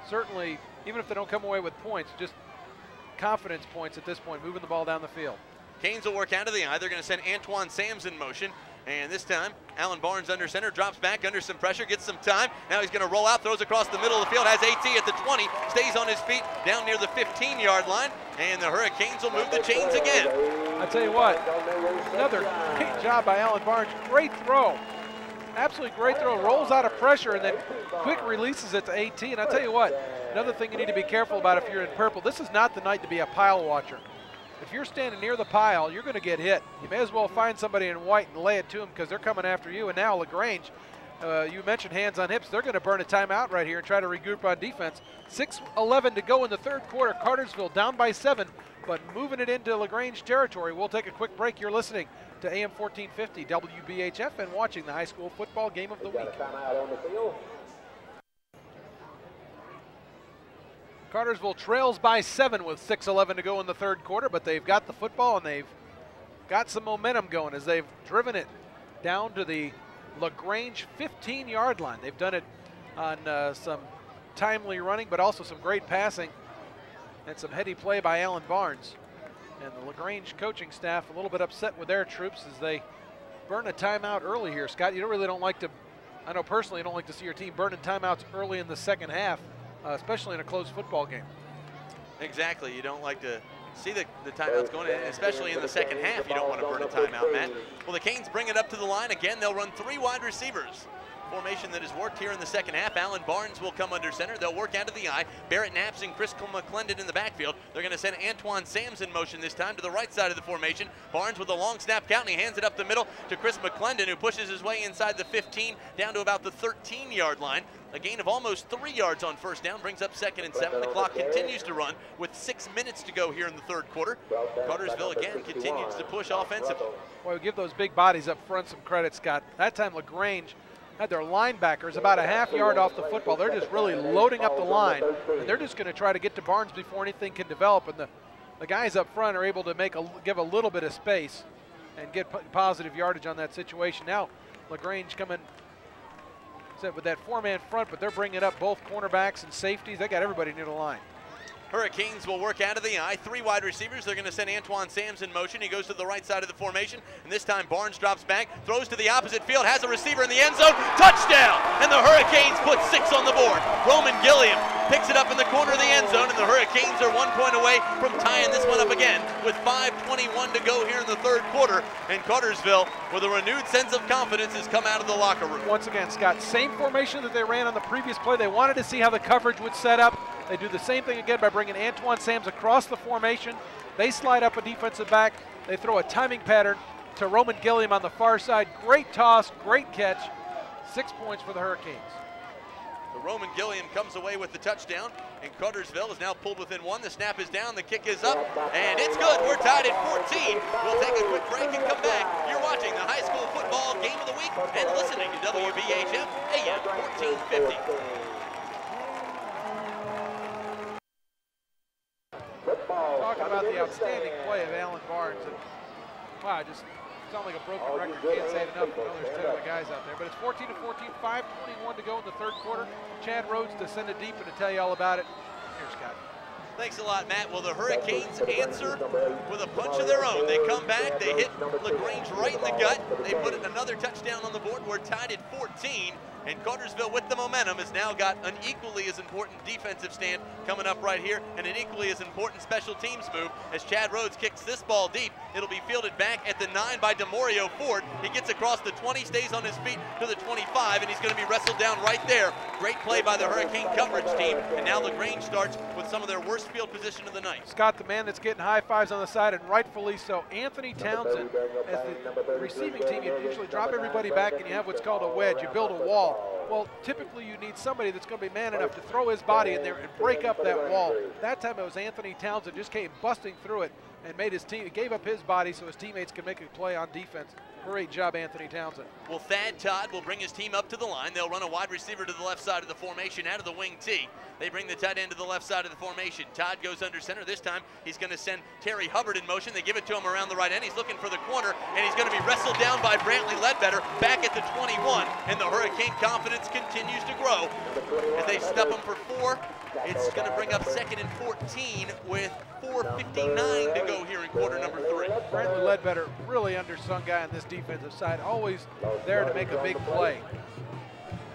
certainly, even if they don't come away with points, just confidence points at this point, moving the ball down the field. Canes will work out of the eye. They're going to send Antoine Sams in motion. And this time, Alan Barnes under center, drops back under some pressure, gets some time. Now he's going to roll out, throws across the middle of the field, has AT at the 20, stays on his feet down near the 15-yard line, and the Hurricanes will move the chains again. I tell you what, another great job by Alan Barnes. Great throw. Absolutely great throw. Rolls out of pressure and then quick releases it to AT. And I tell you what, another thing you need to be careful about if you're in purple, this is not the night to be a pile watcher. If you're standing near the pile, you're going to get hit. You may as well find somebody in white and lay it to them because they're coming after you. And now LaGrange, you mentioned hands on hips. They're going to burn a timeout right here and try to regroup on defense. 6:11 to go in the third quarter. Cartersville down by 7, but moving it into LaGrange territory. We'll take a quick break. You're listening to AM 1450 WBHF and watching the high school football game of the week. Cartersville trails by 7 with 6:11 to go in the third quarter, but they've got the football and they've got some momentum going as they've driven it down to the LaGrange 15-yard line. They've done it on some timely running, but also some great passing and some heady play by Alan Barnes. And the LaGrange coaching staff a little bit upset with their troops as they burn a timeout early here. Scott, you really don't like to, I know personally you don't like to see your team burning timeouts early in the second half. Especially in a close football game. Exactly. You don't like to see the timeouts going in, especially in the second half. You don't want to burn a timeout, Matt. Well, the Canes bring it up to the line again. They'll run 3 wide receivers. Formation that has worked here in the second half. Alan Barnes will come under center. They'll work out of the eye. Barrett Knaps and Chris McClendon in the backfield. They're going to send Antoine Sams in motion this time to the right side of the formation. Barnes with a long snap count, and he hands it up the middle to Chris McClendon, who pushes his way inside the 15 down to about the 13-yard line. A gain of almost 3 yards on first down brings up 2nd and 7. The clock continues to run with 6 minutes to go here in the third quarter. Cartersville again continues to push offensively. Boy, we give those big bodies up front some credit, Scott. That time LaGrange had their linebackers about a half yard off the football. They're just really loading up the line, and they're just going to try to get to Barnes before anything can develop. And the guys up front are able to give a little bit of space and get positive yardage on that situation. Now LaGrange coming with that 4-man front, but they're bringing up both cornerbacks and safeties. They got everybody near the line. Hurricanes will work out of the eye. 3 wide receivers. They're going to send Antoine Sams in motion. He goes to the right side of the formation, and this time Barnes drops back, throws to the opposite field, has a receiver in the end zone. Touchdown! And the Hurricanes put 6 on the board. Roman Gilliam picks it up in the corner of the end zone, and the Hurricanes are 1 point away from tying this one up again with 5:21 to go here in the third quarter. And Cartersville, with a renewed sense of confidence, has come out of the locker room. Once again, Scott, same formation that they ran on the previous play. They wanted to see how the coverage would set up. They do the same thing again by bringing Antoine Sams across the formation. They slide up a defensive back. They throw a timing pattern to Roman Gilliam on the far side. Great toss, great catch. 6 points for the Hurricanes. The Roman Gilliam comes away with the touchdown, and Cartersville is now pulled within 1. The snap is down, the kick is up, and it's good. We're tied at 14. We'll take a quick break and come back. You're watching the high school football game of the week and listening to WBHF AM 1450. Talking about the outstanding play of Alan Barnes. And, wow, just sound like a broken record. Can't say it enough. I know there's 10 other guys out there. But it's 14-14, 5:21 to go in the third quarter. Chad Rhodes to send it deep and to tell you all about it. Here, Scott. Thanks a lot, Matt. Well, the Hurricanes answer with a punch of their own. They come back, they hit LaGrange right in the gut. They put another touchdown on the board. We're tied at 14. And Cartersville, with the momentum, has now got an equally as important defensive stand coming up right here, and an equally as important special teams move as Chad Rhodes kicks this ball deep. It'll be fielded back at the 9 by DeMario Ford. He gets across the 20, stays on his feet to the 25, and he's going to be wrestled down right there. Great play by the Hurricane coverage team, and now LaGrange starts with some of their worst field position of the night. Scott, the man that's getting high fives on the side, and rightfully so. Anthony Townsend, as the receiving team, you usually drop everybody back and you have what's called a wedge. You build a wall. Well, typically you need somebody that's going to be man enough to throw his body in there and break up that wall. That time it was Anthony Townsend, just came busting through it and made his team, gave up his body so his teammates could make a play on defense. Great job, Anthony Townsend. Well, Thad Todd will bring his team up to the line. They'll run a wide receiver to the left side of the formation out of the wing T. They bring the tight end to the left side of the formation. Todd goes under center. This time he's going to send Terry Hubbard in motion. They give it to him around the right end. He's looking for the corner, and he's going to be wrestled down by Brantley Ledbetter back at the 21. And the Hurricane confidence continues to grow as they step him for 4. It's going to bring up 2nd and 14 with 4:59 to go here in quarter number 3. Brantley Ledbetter, really undersung guy on this defensive side, always there to make a big play.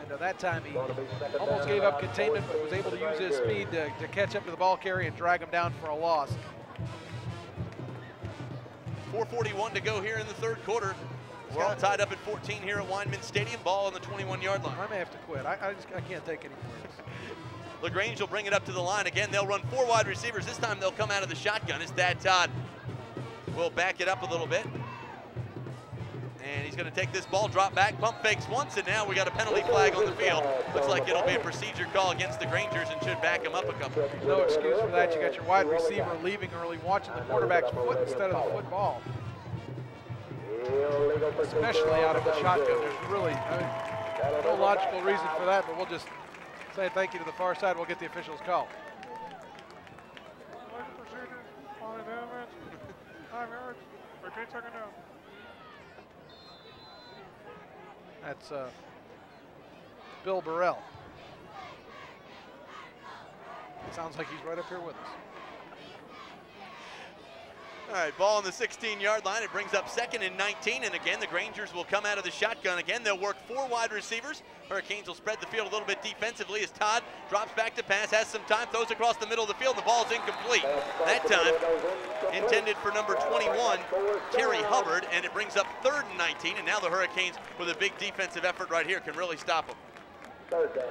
And that time he almost gave up containment, but was able to use his speed to catch up to the ball carrier and drag him down for a loss. 4:41 to go here in the 3rd quarter. We're all tied up at 14 here at Weinman Stadium. Ball on the 21-yard line. I may have to quit. I can't take any more. LaGrange will bring it up to the line again. They'll run 4 wide receivers. This time they'll come out of the shotgun. As Thad Todd will back it up a little bit. And he's going to take this ball, drop back, pump fakes once, and now we got a penalty flag on the field. Looks like it'll be a procedure call against the Grangers and should back him up a couple. No excuse for that. You got your wide receiver leaving early, watching the quarterback's foot instead of the football. Especially out of the shotgun. There's really no logical reason for that, but we'll just say thank you to the far side. We'll get the officials' call. That's Bill Burrell. It sounds like he's right up here with us. All right, ball on the 16-yard line. It brings up 2nd and 19, and again, the Grangers will come out of the shotgun again. They'll work 4 wide receivers. Hurricanes will spread the field a little bit defensively as Todd drops back to pass, has some time, throws across the middle of the field, and the ball's incomplete. That time, intended for number 21, Terry Hubbard, and it brings up 3rd and 19, and now the Hurricanes, with a big defensive effort right here, can really stop them. 3rd down.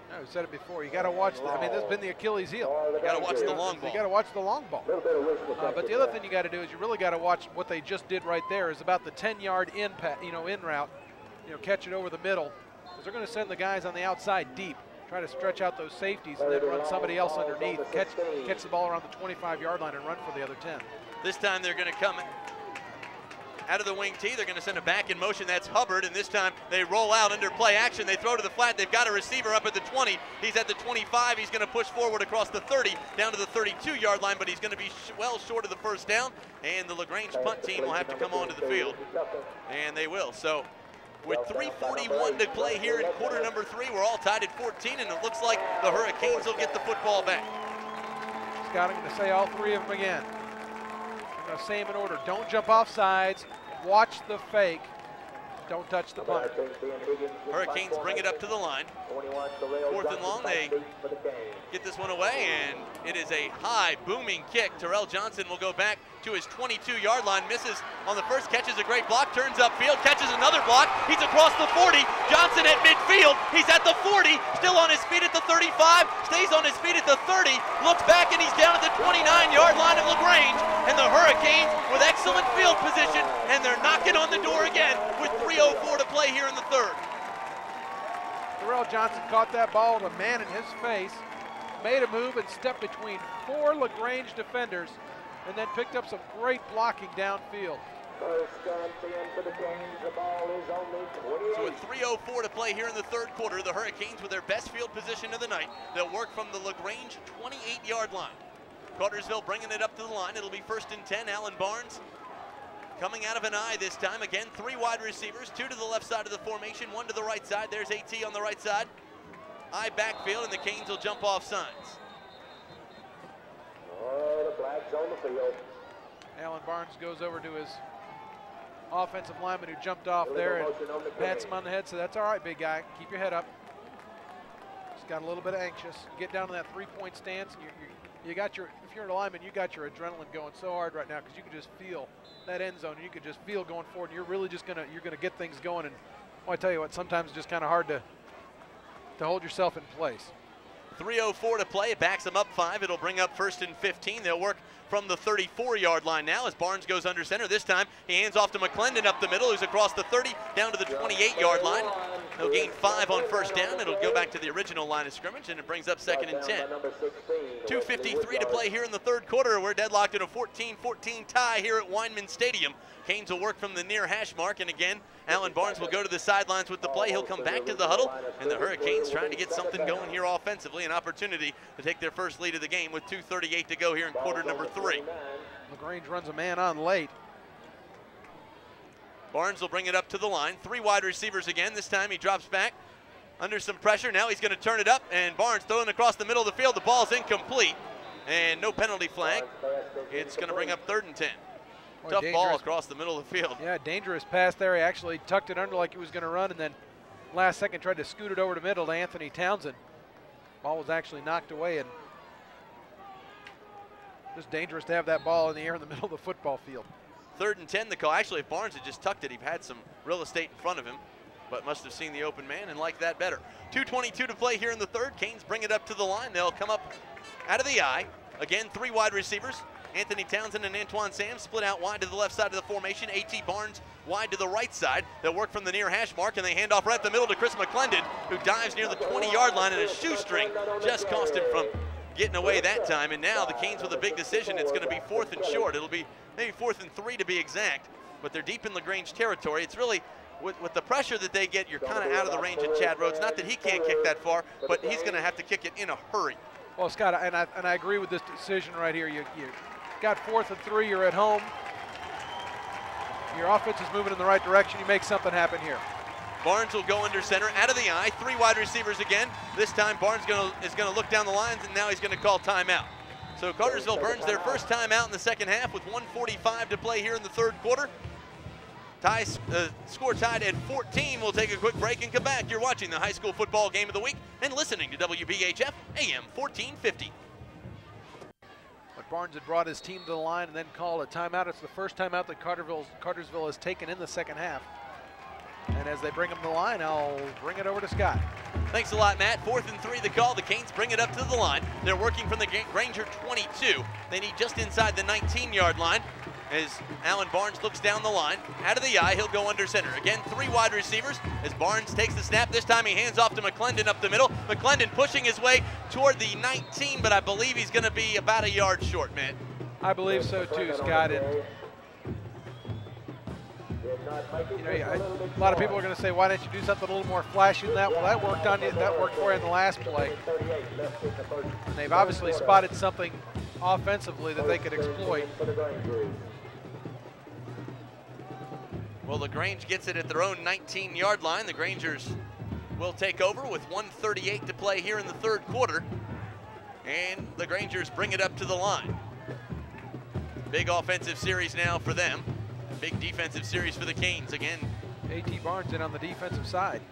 I said it before. You got to watch. I mean, this has been the Achilles heel. You got to watch the long ball. You got to watch the long ball. But the other thing you got to do is you really got to watch what they just did right there. Is about the 10-yard in route. Catch it over the middle, because they're going to send the guys on the outside deep, try to stretch out those safeties, and then run somebody else underneath, catch the ball around the 25-yard line, and run for the other 10. This time they're going to come out of the wing tee. They're going to send it back in motion. That's Hubbard, and this time they roll out under play action. They throw to the flat. They've got a receiver up at the 20. He's at the 25. He's going to push forward across the 30 down to the 32-yard line, but he's going to be well short of the 1st down, and the LaGrange punt team will have to come onto the field, and they will. So with 3:41 to play here in quarter number 3, we're all tied at 14, and it looks like the Hurricanes will get the football back. Scott, I'm going to say all 3 of them again. I'm going to say them in order. Don't jump off sides. Watch the fake. Don't touch the punter. Hurricanes bring it up to the line. 4th and long. They get this one away, and it is a high, booming kick. Terrell Johnson will go back to his 22-yard line. Misses on the first, catches a great block, turns upfield, catches another block. He's across the 40. Johnson at midfield. He's at the 40, still on his feet at the 35, stays on his feet at the 30, looks back, and he's down at the 29-yard line of LaGrange. And the Hurricanes with excellent field position, and they're knocking on the door again with 3:04 to play here in the 3rd. Terrell Johnson caught that ball with a man in his face, made a move and stepped between 4 LaGrange defenders, and then picked up some great blocking downfield. So with 3:04 to play here in the 3rd quarter, the Hurricanes with their best field position of the night. They'll work from the LaGrange 28-yard line. Cartersville bringing it up to the line. It'll be 1st and 10. Alan Barnes coming out of an eye this time. Again, 3 wide receivers, 2 to the left side of the formation, 1 to the right side. There's AT on the right side. Eye backfield, and the Canes will jump off signs. The flag's on the field. Alan Barnes goes over to his offensive lineman who jumped off there and pats him on the head. So that's all right, big guy. Keep your head up. Just got a little bit anxious. You get down to that 3-point stance, and you got your, if you're a lineman, you got your adrenaline going so hard right now, because you can just feel that end zone, and you can just feel going forward, and you're really just gonna get things going. And well, I tell you what, sometimes it's just kind of hard to hold yourself in place. 3:04 to play. It backs them up 5. It'll bring up 1st and 15. They'll work from the 34-yard line now as Barnes goes under center. This time he hands off to McClendon up the middle, who's across the 30 down to the 28-yard line. They'll gain 5 on 1st down. It'll go back to the original line of scrimmage, and it brings up 2nd and 10. 2:53 to play here in the 3rd quarter. We're deadlocked at a 14-14 tie here at Weinman Stadium. Canes will work from the near hash mark, and again, Alan Barnes will go to the sidelines with the play. He'll come back to the huddle, and the Hurricanes trying to get something going here offensively, an opportunity to take their first lead of the game with 2:38 to go here in quarter number 3. LaGrange runs a man on late. Barnes will bring it up to the line. 3 wide receivers again. This time he drops back, under some pressure. Now he's going to turn it up, and Barnes throwing across the middle of the field. The ball's incomplete, and no penalty flag. It's going to bring up 3rd and 10. Boy, Tough ball across the middle of the field. Yeah, dangerous pass there. He actually tucked it under like he was going to run, and then last second tried to scoot it over to middle to Anthony Townsend. Ball was actually knocked away, and just dangerous to have that ball in the air in the middle of the football field. 3rd and 10 the call. Actually, if Barnes had just tucked it, he'd had some real estate in front of him, but must have seen the open man and liked that better. 2:22 to play here in the 3rd. Canes bring it up to the line. They'll come up out of the eye. Again, 3 wide receivers. Anthony Townsend and Antoine Sam split out wide to the left side of the formation. A.T. Barnes wide to the right side. They'll work from the near hash mark, and they hand off right up the middle to Chris McClendon, who dives near the 20-yard line, and a shoestring just cost him from getting away that time. And now the Canes with a big decision. It's going to be 4th and short. It'll be maybe 4th and 3 to be exact, but they're deep in LaGrange territory. It's really, with the pressure that they get, you're kind of out of the range of Chad Rhodes. Not that he can't kick that far, but he's going to have to kick it in a hurry. Well, Scott, and I agree with this decision right here. You got 4th and 3, you're at home. Your offense is moving in the right direction. You make something happen here. Barnes will go under center, out of the eye, 3 wide receivers again. This time Barnes is going to look down the lines, and now he's going to call timeout. So Cartersville burns their first timeout in the second half with 1:45 to play here in the 3rd quarter. Score tied at 14. We'll take a quick break and come back. You're watching the high school football game of the week and listening to WBHF AM 1450. But Barnes had brought his team to the line and then called a timeout. It's the first timeout that Cartersville has taken in the second half. And as they bring him to the line, I'll bring it over to Scott. Thanks a lot, Matt. 4th and 3 the call. The Canes bring it up to the line. They're working from the Granger 22. They need just inside the 19-yard line. As Alan Barnes looks down the line, out of the eye, he'll go under center. Again, 3 wide receivers as Barnes takes the snap. This time he hands off to McClendon up the middle. McClendon pushing his way toward the 19, but I believe he's going to be about a yard short, man. I believe so too, Scott. And a lot of people are going to say, why didn't you do something a little more flashy than that? Well, that worked on you. That worked for you in the last play. And they've obviously spotted something offensively that they could exploit. Well, LaGrange gets it at their own 19-yard line. The Grangers will take over with 1:38 to play here in the 3rd quarter. And the Grangers bring it up to the line. Big offensive series now for them. Big defensive series for the Canes. Again, A.T. Barnes in on the defensive side.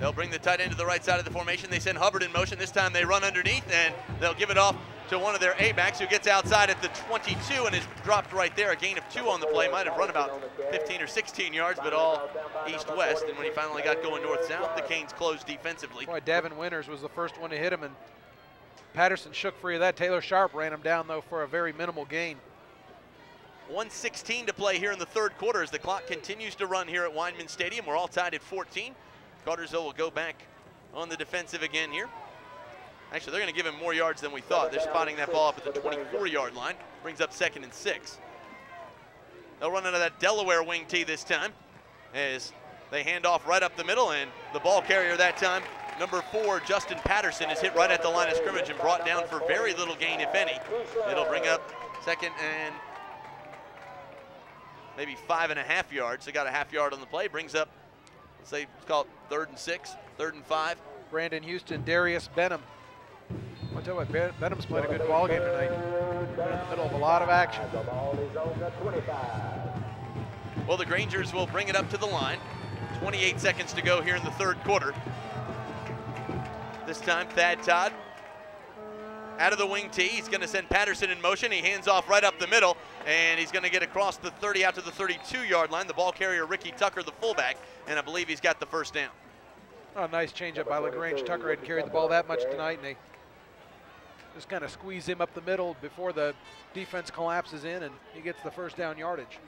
They'll bring the tight end to the right side of the formation. They send Hubbard in motion. This time they run underneath, and they'll give it off to one of their A-backs who gets outside at the 22 and is dropped right there. A gain of 2 on the play. Might have run about 15 or 16 yards, but all east-west. And when he finally got going north-south, the Canes closed defensively. Boy, Davin Winters was the first one to hit him, and Patterson shook free of that. Taylor Sharp ran him down, though, for a very minimal gain. 1:16 to play here in the 3rd quarter as the clock continues to run here at Weinman Stadium. We're all tied at 14. Cartersville will go back on the defensive again here. Actually, they're going to give him more yards than we thought. They're spotting that ball up at the 24-yard line. Brings up 2nd and 6. They'll run out of that Delaware wing tee this time as they hand off right up the middle, and the ball carrier that time, number 4, Justin Patterson, is hit right at the line of scrimmage and brought down for very little gain, if any. It'll bring up 2nd and maybe 5.5 yards. They got a half yard on the play. Brings up, let's say, it's called 3rd and 6, 3rd and 5. Brandon Houston, Darius Benham. I'll tell you what, Benham's played a good ball game tonight. In the middle of a lot of action. Well, the Grangers will bring it up to the line. 28 seconds to go here in the 3rd quarter. This time, Thad Todd out of the wing tee. He's going to send Patterson in motion. He hands off right up the middle, and he's going to get across the 30 out to the 32-yard line. The ball carrier, Ricky Tucker, the fullback, and I believe he's got the first down. Oh, nice changeup by LaGrange. Tucker hadn't carried the ball that much tonight, and they just kind of squeeze him up the middle before the defense collapses in, and he gets the first down yardage.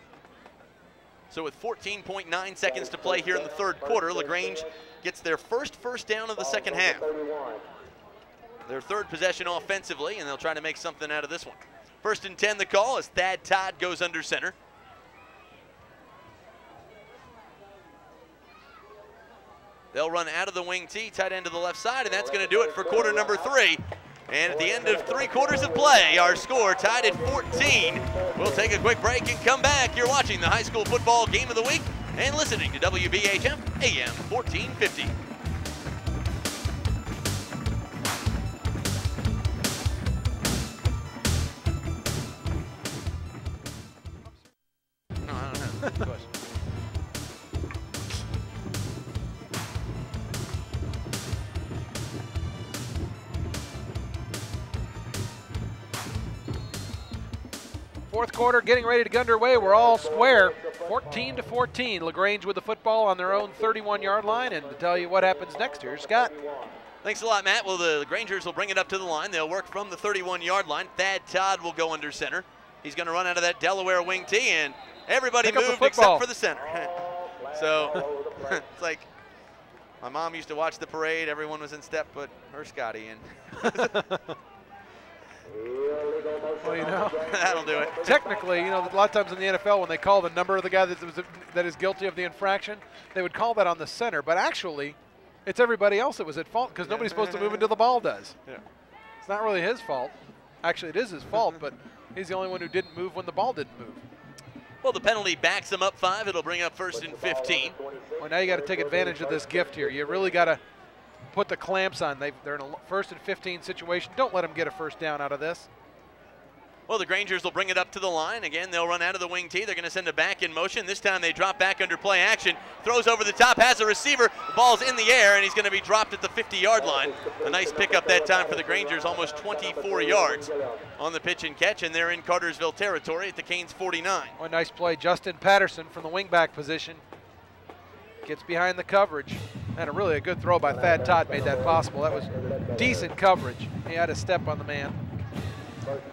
So with 14.9 seconds to play here in the 3rd quarter, LaGrange gets their first down of the second half. Their 3rd possession offensively, and they'll try to make something out of this one. 1st and 10 the call as Thad Todd goes under center. They'll run out of the wing tee, tight end to the left side, and that's going to do it for quarter number 3. And at the end of 3 quarters of play, our score tied at 14. We'll take a quick break and come back. You're watching the high school football game of the week and listening to WBHF AM 1450. Fourth quarter getting ready to get underway. We're all square, 14-14. LaGrange with the football on their own 31-yard line. And to tell you what happens next here, Scott. Thanks a lot, Matt. Well, the Grangers will bring it up to the line. They'll work from the 31-yard line. Thad Todd will go under center. He's going to run out of that Delaware wing tee, and everybody moved except for the center. So it's like my mom used to watch the parade. Everyone was in step but her Scotty. And well, you know, that'll do it. Technically, you know, a lot of times in the NFL when they call the number of the guy that is guilty of the infraction, they would call that on the center. But actually, it's everybody else that was at fault because nobody's supposed to move until the ball does. Yeah. It's not really his fault. Actually, it is his fault, but he's the only one who didn't move when the ball didn't move. Well, the penalty backs him up 5. It'll bring up 1st and 15. Well, now you got to take advantage of this gift here. You really got to put the clamps on. They're in a 1st and 15 situation. Don't let them get a first down out of this. Well, the Grangers will bring it up to the line. Again, they'll run out of the wing tee. They're going to send it back in motion. This time they drop back under play action. Throws over the top, has a receiver. The ball's in the air, and he's going to be dropped at the 50-yard line. A nice pickup that time for the Grangers, almost 24 yards on the pitch and catch, and they're in Cartersville territory at the Canes 49. Oh, nice play. Justin Patterson from the wingback position gets behind the coverage. And a good throw by Thad Todd made that possible. That was decent coverage. He had a step on the man.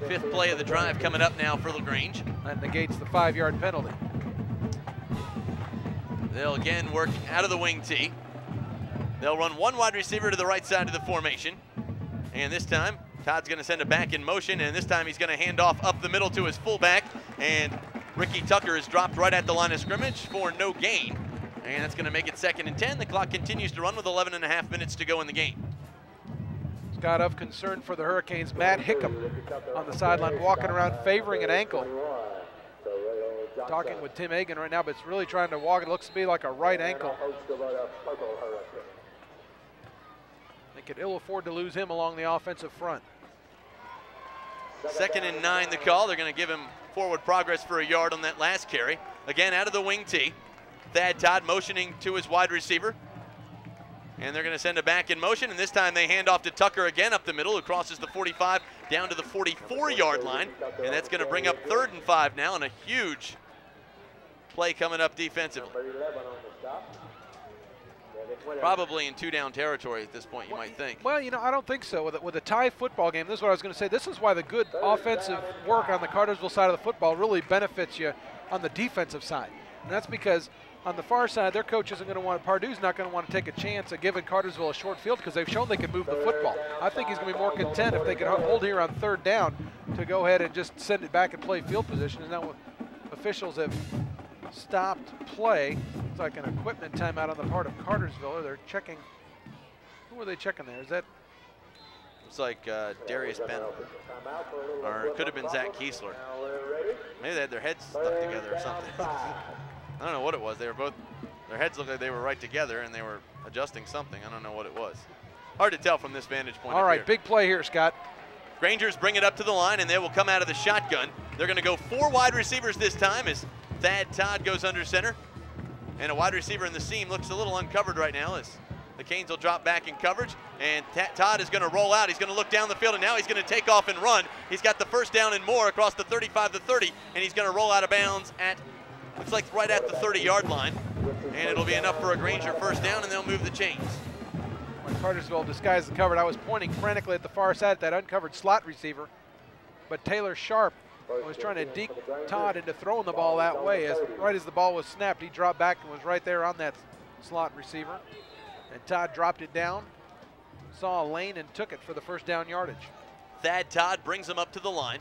5th play of the drive coming up now for LaGrange. That negates the 5-yard penalty. They'll again work out of the wing tee. They'll run one wide receiver to the right side of the formation. And this time, Todd's going to send it back in motion, and this time he's going to hand off up the middle to his fullback. And Ricky Tucker is dropped right at the line of scrimmage for no gain. And that's going to make it 2nd and 10. The clock continues to run with 11.5 minutes to go in the game. Scott, of concern for the Hurricanes, Matt Hickam on the sideline walking around favoring an ankle. Talking with Tim Hagan right now, but it's really trying to walk. It looks to be like a right ankle. They could ill afford to lose him along the offensive front. 2nd and 9 the call. They're going to give him forward progress for a yard on that last carry. Again, out of the wing tee. Thad Todd motioning to his wide receiver. And they're going to send it back in motion, and this time they hand off to Tucker again up the middle, who crosses the 45 down to the 44-yard line, and that's going to bring up 3rd and 5 now, and a huge play coming up defensively. Probably in 2-down territory at this point, you might think. Well, you know, I don't think so. With a tie football game, this is what I was going to say. This is why the good offensive work on the Cartersville side of the football really benefits you on the defensive side. And that's because on the far side, their coach isn't going to want, Pardue's not going to want to take a chance of giving Cartersville a short field because they've shown they can move the football. I think he's going to be more content if they can hold here on 3rd down to go ahead and just send it back and play field position. And now officials have stopped play. It's like an equipment timeout on the part of Cartersville. Or they're checking. Who are they checking there? Is that? It's like Darius Bennett, or it could have been Zach Kiesler. Maybe they had their heads stuck together or something. I don't know what it was. They were both, their heads looked like they were right together and they were adjusting something. I don't know what it was. Hard to tell from this vantage point. All right, big play here, Scott. Grangers bring it up to the line and they will come out of the shotgun. They're going to go 4 wide receivers this time as Thad Todd goes under center. And a wide receiver in the seam looks a little uncovered right now as the Canes will drop back in coverage. And Todd is going to roll out. He's going to look down the field and now he's going to take off and run. He's got the 1st down and more across the 35 to 30 and he's going to roll out of bounds at, looks like right at the 30-yard line. And it'll be enough for a Granger 1st down and they'll move the chains. When Cartersville disguised the cover, I was pointing frantically at the far side at that uncovered slot receiver. But Taylor Sharp was trying to deke Todd into throwing the ball that way. Right as the ball was snapped, he dropped back and was right there on that slot receiver. And Todd dropped it down, saw a lane and took it for the 1st down yardage. Thad Todd brings him up to the line.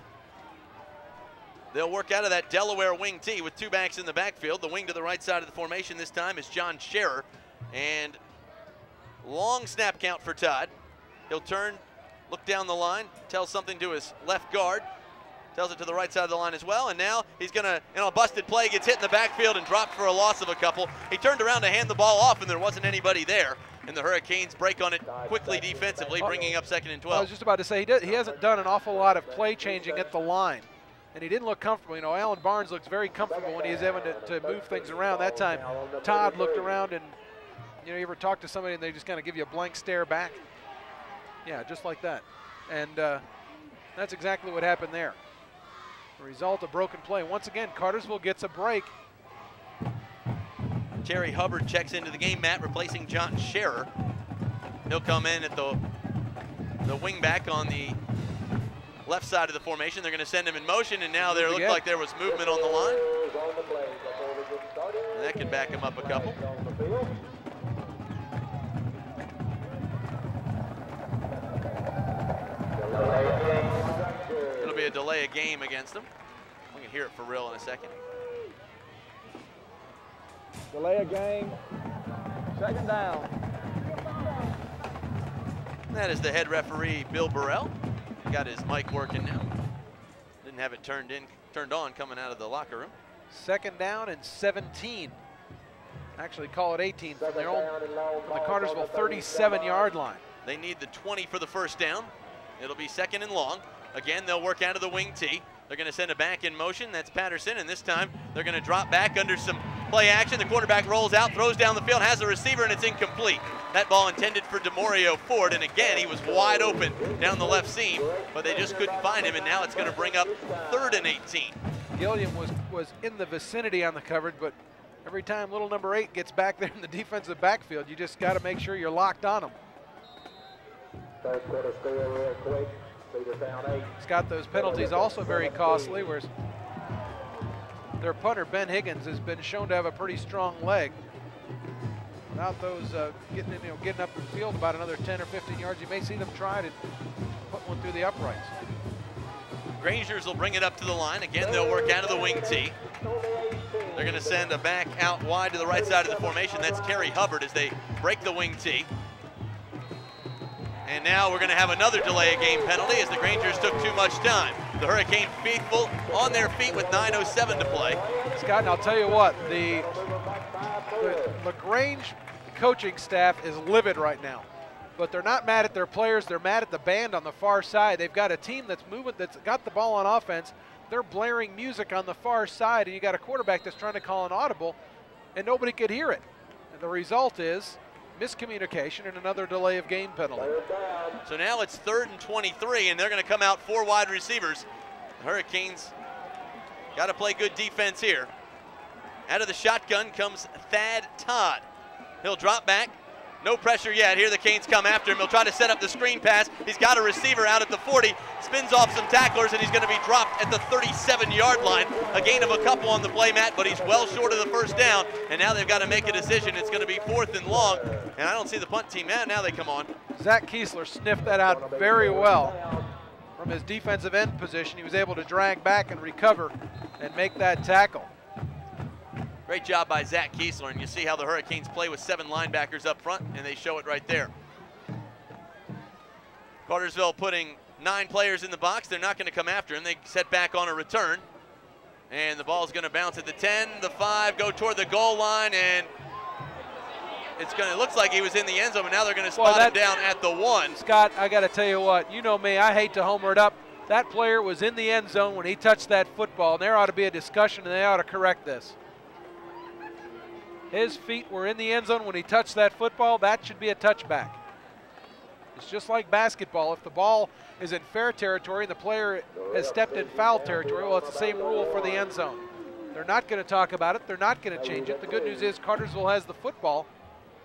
They'll work out of that Delaware wing tee with 2 backs in the backfield. The wing to the right side of the formation this time is John Scherer. And long snap count for Todd. He'll turn, look down the line, tell something to his left guard. Tells it to the right side of the line as well, and now he's gonna, a busted play, gets hit in the backfield and dropped for a loss of a couple. He turned around to hand the ball off and there wasn't anybody there. And the Hurricanes break on it quickly defensively, bringing up 2nd and 12. I was just about to say, he hasn't done an awful lot of play changing at the line. and he didn't look comfortable. You know, Alan Barnes looks very comfortable when he's having to move things around. That time, Todd looked around, and you know, you ever talk to somebody and they just kind of give you a blank stare back? Yeah, just like that. And that's exactly what happened there. The result, a broken play. Once again, Cartersville gets a break. Terry Hubbard checks into the game, Matt, replacing John Scherer. He'll come in at the wing back on the left side of the formation. They're going to send him in motion, and now there looked like there was movement on the line. And that could back him up a couple. It'll be a delay of game against them. We can hear it for real in a second. Delay of game, 2nd down. That is the head referee, Bill Burrell. Got his mic working now. Didn't have it turned on coming out of the locker room. 2nd down and 17. Actually, call it 18 from their own, from the Cartersville 37-yard line. They need the 20 for the first down. It'll be 2nd and long. Again, they'll work out of the wing tee. They're going to send it back in motion. That's Patterson, and this time they're going to drop back under some play action. The quarterback rolls out, throws down the field, has a receiver, and it's incomplete. That ball intended for DeMario Ford, and again, he was wide open down the left seam, but they just couldn't find him, and now it's going to bring up 3rd and 18. Gilliam was in the vicinity on the coverage, but every time little number 8 gets back there in the defensive backfield, you just got to make sure you're locked on him. Third quarter score real quick. Down 8. He's got those penalties also very costly, whereas their punter, Ben Higgins, has been shown to have a pretty strong leg. Without those getting up the field about another 10 or 15 yards, you may see them try to put one through the uprights. Grangers will bring it up to the line. Again, they'll work out of the wing tee. They're going to send a back out wide to the right side of the formation. That's Terry Hubbard as they break the wing tee. And now we're going to have another delay of game penalty as the Grangers took too much time. The Hurricane faithful on their feet with 9:07 to play. Scott, and I'll tell you what, the LaGrange coaching staff is livid right now. But they're not mad at their players. They're mad at the band on the far side. They've got a team that's moving, that's got the ball on offense. They're blaring music on the far side, and you got a quarterback that's trying to call an audible, and nobody could hear it. And the result is miscommunication and another delay of game penalty. So now it's 3rd and 23, and they're going to come out 4 wide receivers. The Hurricanes got to play good defense here. Out of the shotgun comes Thad Todd. He'll drop back. No pressure yet. Here the Canes come after him. He'll try to set up the screen pass. He's got a receiver out at the 40, spins off some tacklers, and he's going to be dropped at the 37-yard line. A gain of a couple on the play, Matt, but he's well short of the first down, and now they've got to make a decision. It's going to be 4th and long, and I don't see the punt team. Now they come on. Zach Kiesler sniffed that out very well from his defensive end position. He was able to drag back and recover and make that tackle. Great job by Zach Kiesler, and you see how the Hurricanes play with 7 linebackers up front, and they show it right there. Cartersville putting 9 players in the box. They're not going to come after him. They set back on a return, and the ball's going to bounce at the 10, the 5, go toward the goal line, and it looks like he was in the end zone, but now they're going to spot him down at the 1. Scott, I got to tell you what, you know me, I hate to homer it up. That player was in the end zone when he touched that football, and there ought to be a discussion, and they ought to correct this. His feet were in the end zone when he touched that football. That should be a touchback. It's just like basketball. If the ball is in fair territory and the player has stepped in foul territory, well, it's the same rule for the end zone. They're not going to talk about it. They're not going to change it. The good news is Cartersville has the football.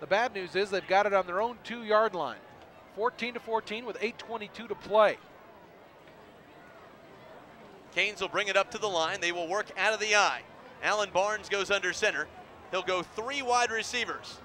The bad news is they've got it on their own 2-yard line. 14-14 with 8:22 to play. Canes will bring it up to the line. They will work out of the eye. Alan Barnes goes under center. He'll go 3 wide receivers.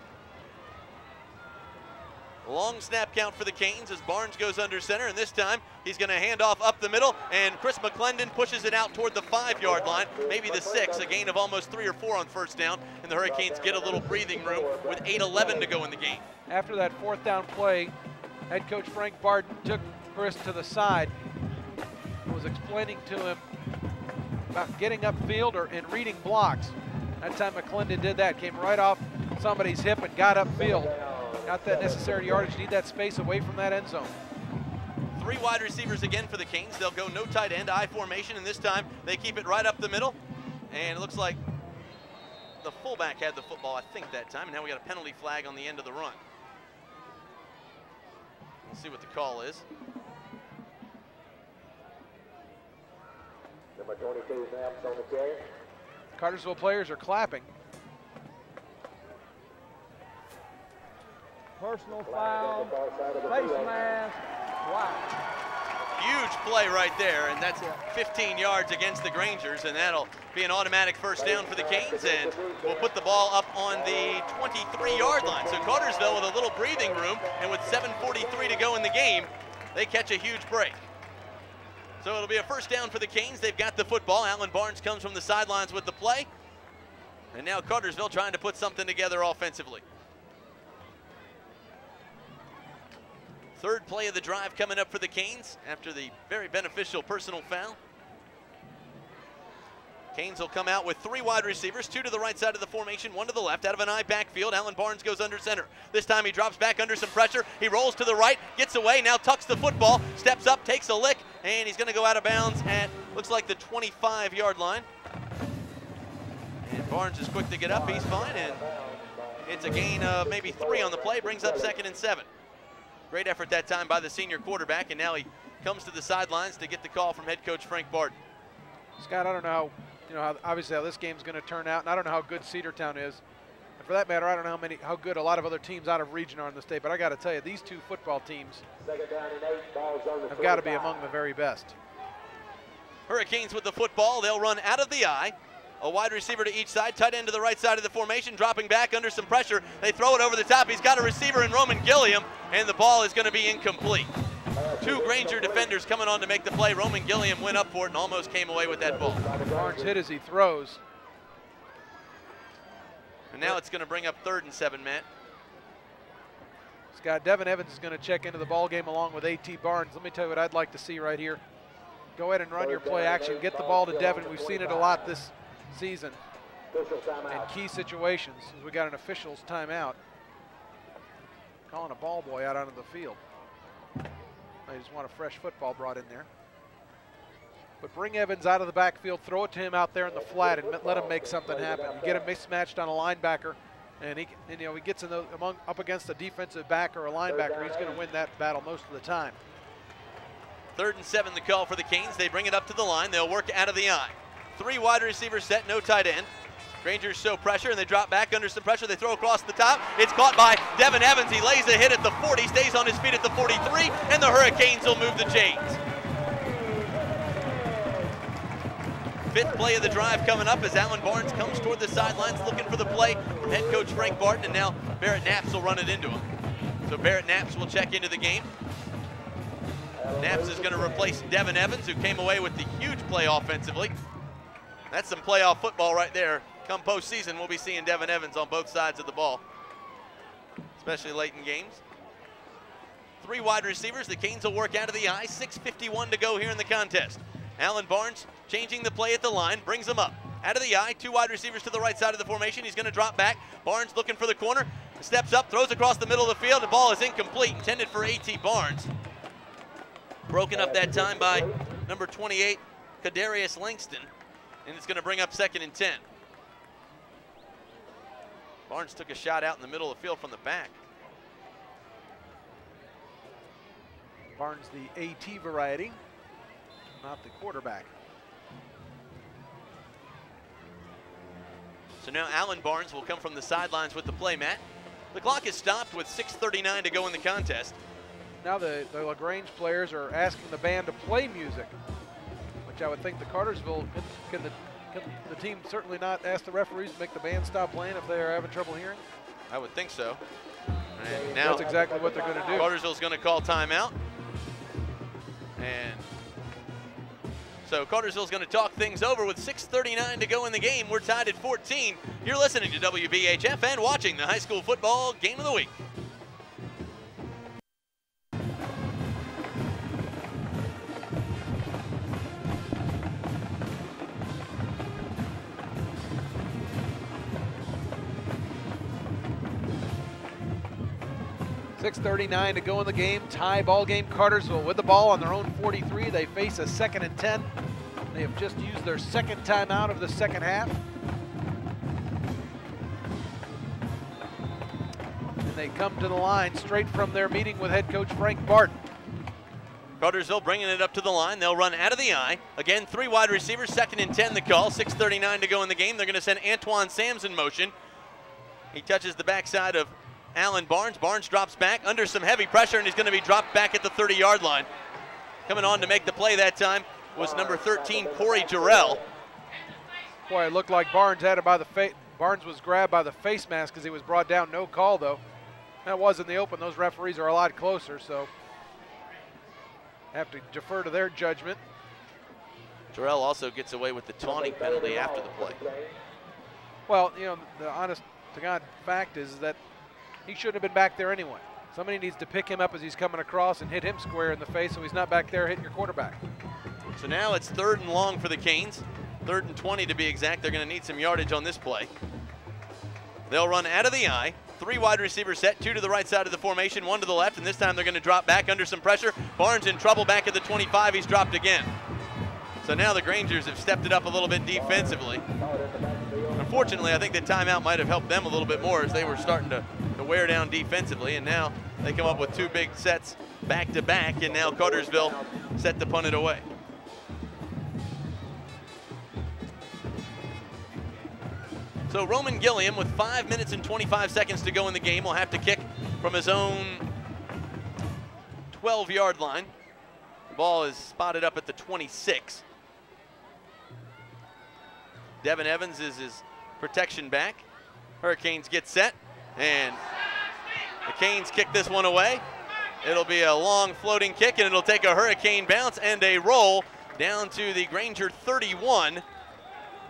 Long snap count for the Canes as Barnes goes under center, and this time he's going to hand off up the middle, and Chris McClendon pushes it out toward the 5-yard line, maybe the 6, a gain of almost 3 or 4 on first down, and the Hurricanes get a little breathing room with 8:11 to go in the game. After that 4th down play, head coach Frank Barden took Chris to the side and was explaining to him about getting upfield and reading blocks. That time McClendon did that, came right off somebody's hip and got upfield. Got that necessary yardage, need that space away from that end zone. Three wide receivers again for the Canes. They'll go no tight end, I formation, and this time they keep it right up the middle. And it looks like the fullback had the football, I think, that time. And now we got a penalty flag on the end of the run. We'll see what the call is. Number 22 snaps on the carry. Cartersville players are clapping. Personal foul, face mask, wow. Huge play right there, and that's 15 yards against the Grangers, and that'll be an automatic first down for the Canes, and we'll put the ball up on the 23-yard line. So Cartersville with a little breathing room, and with 7:43 to go in the game, they catch a huge break. So it'll be a first down for the Canes. They've got the football. Alan Barnes comes from the sidelines with the play, and now Cartersville trying to put something together offensively. Third play of the drive coming up for the Canes after the very beneficial personal foul. Canes will come out with three wide receivers, two to the right side of the formation, one to the left. Out of an I backfield, Alan Barnes goes under center. This time he drops back under some pressure. He rolls to the right, gets away, now tucks the football, steps up, takes a lick, and he's going to go out of bounds at, looks like, the 25-yard line. And Barnes is quick to get up, he's fine, and it's a gain of maybe 3 on the play, brings up 2nd and 7. Great effort that time by the senior quarterback, and now he comes to the sidelines to get the call from head coach Frank Barton. Scott, I don't know how, obviously how this game's going to turn out, and I don't know how good Cedartown is. And for that matter, I don't know how good a lot of other teams out of region are in the state, but I got to tell you, these two football teams have got to be among the very best. Hurricanes with the football. They'll run out of the I. A wide receiver to each side, tight end to the right side of the formation, dropping back under some pressure. They throw it over the top. He's got a receiver in Roman Gilliam, and the ball is going to be incomplete. Two Granger defenders coming on to make the play. Roman Gilliam went up for it and almost came away with that ball. Barnes hit as he throws. And now it's going to bring up 3rd and 7, Matt. Scott, Devin Evans is going to check into the ball game along with A.T. Barnes. Let me tell you what I'd like to see right here. Go ahead and run your play action. Get the ball to Devin. We've seen it a lot this season in key situations as we got an official's timeout. Calling a ball boy out onto the field. They just want a fresh football brought in there. But bring Evans out of the backfield, throw it to him out there in the flat, and let him make something happen. You get him mismatched on a linebacker, and he gets in up against a defensive back or a linebacker. He's going to win that battle most of the time. 3rd and 7, the call for the Canes. They bring it up to the line. They'll work out of the I. 3 wide receivers set, no tight end. Rangers show pressure, and they drop back under some pressure. They throw across the top. It's caught by Devin Evans. He lays a hit at the 40, stays on his feet at the 43, and the Hurricanes will move the chains. 5th play of the drive coming up as Alan Barnes comes toward the sidelines looking for the play from head coach Frank Barton, and now Barrett Knaps will run it into him. So Barrett Knaps will check into the game. Knaps is going to replace Devin Evans, who came away with the huge play offensively. That's some playoff football right there. Come postseason, we'll be seeing Devin Evans on both sides of the ball, especially late in games. 3 wide receivers. The Canes will work out of the I. 6:51 to go here in the contest. Alan Barnes changing the play at the line, brings him up. Out of the I, 2 wide receivers to the right side of the formation. He's going to drop back. Barnes looking for the corner, steps up, throws across the middle of the field. The ball is incomplete, intended for A.T. Barnes. Broken up that time by number 28, Kadarius Langston, and it's going to bring up 2nd and 10. Barnes took a shot out in the middle of the field from the back. Barnes, the AT variety, not the quarterback. So now Alan Barnes will come from the sidelines with the play, Matt. The clock is stopped with 6:39 to go in the contest. Now the LaGrange players are asking the band to play music, which I would think the Cartersville, can the team certainly not ask the referees to make the band stop playing if they are having trouble hearing? I would think so. And now that's exactly what they're going to do. Cartersville's going to call timeout. And so Cartersville's going to talk things over with 6:39 to go in the game. We're tied at 14. You're listening to WBHF and watching the high school football game of the week. 6:39 to go in the game. Tie ball game. Cartersville with the ball on their own 43. They face a 2nd and 10. They have just used their second timeout of the second half. And they come to the line straight from their meeting with head coach Frank Barton. Cartersville bringing it up to the line. They'll run out of the eye. Again, 3 wide receivers, 2nd and 10 the call. 6:39 to go in the game. They're going to send Antoine Sams in motion. He touches the backside of Alan Barnes. Barnes drops back under some heavy pressure, and he's going to be dropped back at the 30-yard line. Coming on to make the play that time was number 13, Corey Jarrell. Boy, it looked like Barnes had it by the face. Barnes was grabbed by the face mask as he was brought down. No call, though. That was in the open. Those referees are a lot closer, so have to defer to their judgment. Jarrell also gets away with the taunting penalty after the play. Well, you know, the honest to God fact is that he shouldn't have been back there anyway. Somebody needs to pick him up as he's coming across and hit him square in the face so he's not back there hitting your quarterback. So now it's 3rd and long for the Canes. 3rd and 20 to be exact. They're going to need some yardage on this play. They'll run out of the eye. 3 wide receivers set, 2 to the right side of the formation, 1 to the left, and this time they're going to drop back under some pressure. Barnes in trouble back at the 25. He's dropped again. So now the Grangers have stepped it up a little bit defensively. Unfortunately, I think the timeout might have helped them a little bit more as they were starting to wear down defensively, and now they come up with 2 big sets back to back, and now Cartersville set to punt it away. So Roman Gilliam, with 5 minutes and 25 seconds to go in the game, will have to kick from his own 12-yard line. The ball is spotted up at the 26. Devin Evans is his protection back. Hurricanes get set, and the Canes kick this one away. It'll be a long floating kick, and it'll take a Hurricane bounce and a roll down to the Granger 31.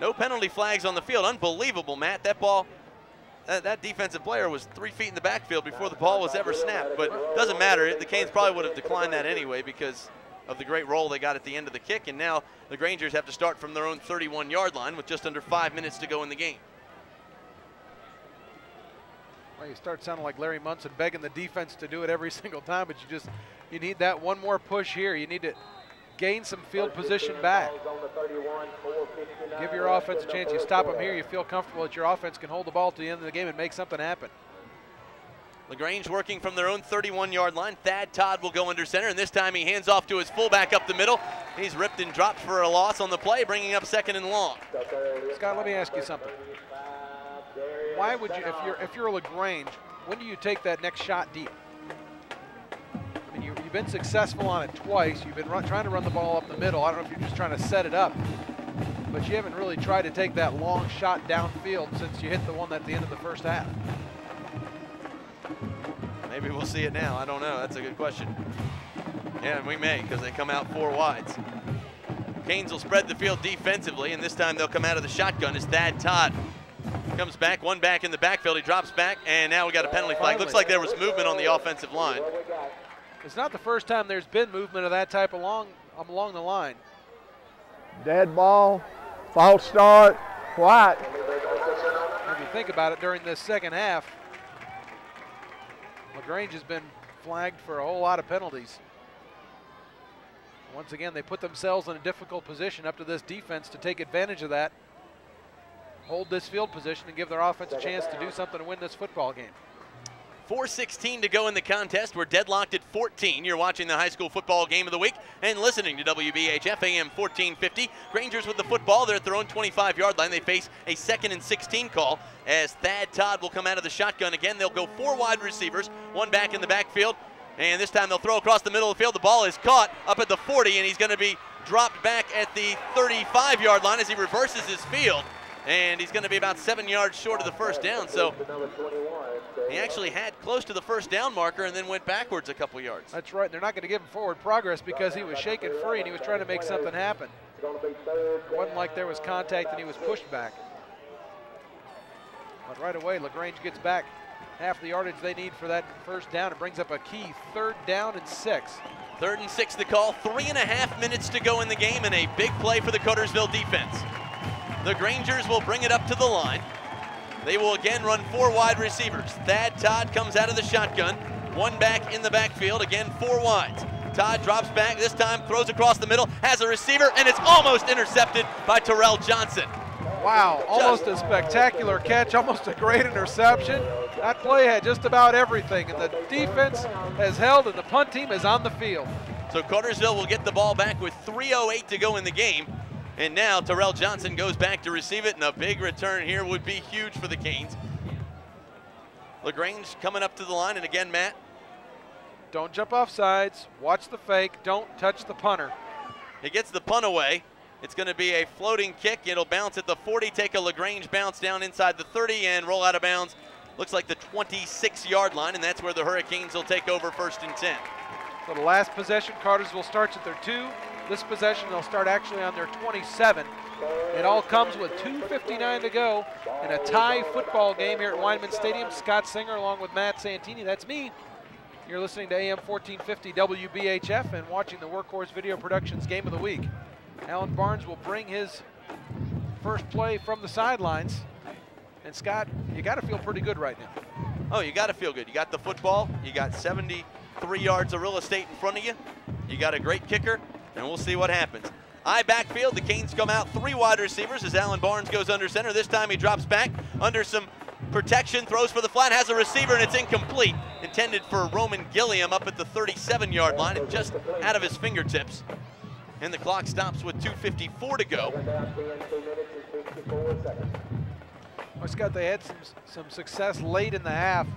No penalty flags on the field. Unbelievable, Matt. That ball, that defensive player was 3 feet in the backfield before the ball was ever snapped, but it doesn't matter. The Canes probably would have declined that anyway because of the great roll they got at the end of the kick, and now the Grangers have to start from their own 31-yard line with just under 5 minutes to go in the game. Well, you start sounding like Larry Munson begging the defense to do it every single time, but you need that one more push here. You need to gain some field position back. Give your offense a chance. You stop them here, you feel comfortable that your offense can hold the ball to the end of the game and make something happen. LaGrange working from their own 31-yard line. Thad Todd will go under center, and this time he hands off to his fullback up the middle. He's ripped and dropped for a loss on the play, bringing up 2nd and long. Scott, let me ask you something. Why would you, if you're LaGrange, when do you take that next shot deep? I mean, you've been successful on it twice. You've been trying to run the ball up the middle. I don't know if you're just trying to set it up, but you haven't really tried to take that long shot downfield since you hit the one at the end of the first half. Maybe we'll see it now. I don't know. That's a good question. Yeah, we may, because they come out 4 wides. Canes will spread the field defensively, and this time they'll come out of the shotgun as Thad Todd comes back. 1 back in the backfield. He drops back, and now we got a penalty flag. Looks like there was movement on the offensive line. It's not the first time there's been movement of that type along the line. Dead ball, false start, White. If you think about it, during this second half, LaGrange has been flagged for a whole lot of penalties. Once again, they put themselves in a difficult position up to this defense to take advantage of that, hold this field position, and give their offense a chance to do something to win this football game. 4:16 to go in the contest. We're deadlocked at 14. You're watching the high school football game of the week and listening to WBHF AM 1450. Grangers with the football. They're at their own 25-yard line. They face a 2nd and 16 call as Thad Todd will come out of the shotgun again. They'll go 4 wide receivers, 1 back in the backfield, and this time they'll throw across the middle of the field. The ball is caught up at the 40, and he's going to be dropped back at the 35-yard line as he reverses his field. And he's going to be about 7 yards short of the first down. So he actually had close to the first down marker and then went backwards a couple yards. That's right. They're not going to give him forward progress because he was shaken free and he was trying to make something happen. It wasn't like there was contact and he was pushed back. But right away, LaGrange gets back half the yardage they need for that first down. It brings up a key 3rd down and 6. 3rd and 6 to call. 3.5 minutes to go in the game, and a big play for the Cartersville defense. The Grangers will bring it up to the line. They will again run 4 wide receivers. Thad Todd comes out of the shotgun. One back in the backfield, again 4 wides. Todd drops back, this time throws across the middle, has a receiver, and it's almost intercepted by Terrell Johnson. Wow, almost a spectacular catch, almost a great interception. That play had just about everything, and the defense has held, and the punt team is on the field. So Cartersville will get the ball back with 3:08 to go in the game. And now Terrell Johnson goes back to receive it, and a big return here would be huge for the Canes. LaGrange coming up to the line, and again, Matt. Don't jump off sides, watch the fake, don't touch the punter. He gets the punt away. It's going to be a floating kick. It'll bounce at the 40, take a LaGrange bounce down inside the 30, and roll out of bounds. Looks like the 26-yard line, and that's where the Hurricanes will take over 1st and 10. So the last possession, Cartersville starts at their 2. This possession, they'll start actually on their 27. It all comes with 2:59 to go in a tie football game here at Weinman Stadium. Scott Singer along with Matt Santini. That's me. You're listening to AM 1450 WBHF and watching the Workhorse Video Productions Game of the Week. Alan Barnes will bring his first play from the sidelines. And Scott, you got to feel pretty good right now. Oh, you got to feel good. You got the football. You got 73 yards of real estate in front of you. You got a great kicker, and we'll see what happens. I backfield. The Canes come out 3 wide receivers as Alan Barnes goes under center. This time he drops back under some protection, throws for the flat, has a receiver, and it's incomplete. Intended for Roman Gilliam up at the 37-yard line and just out of his fingertips. And the clock stops with 2:54 to go. Well, Scott, they had some success late in the half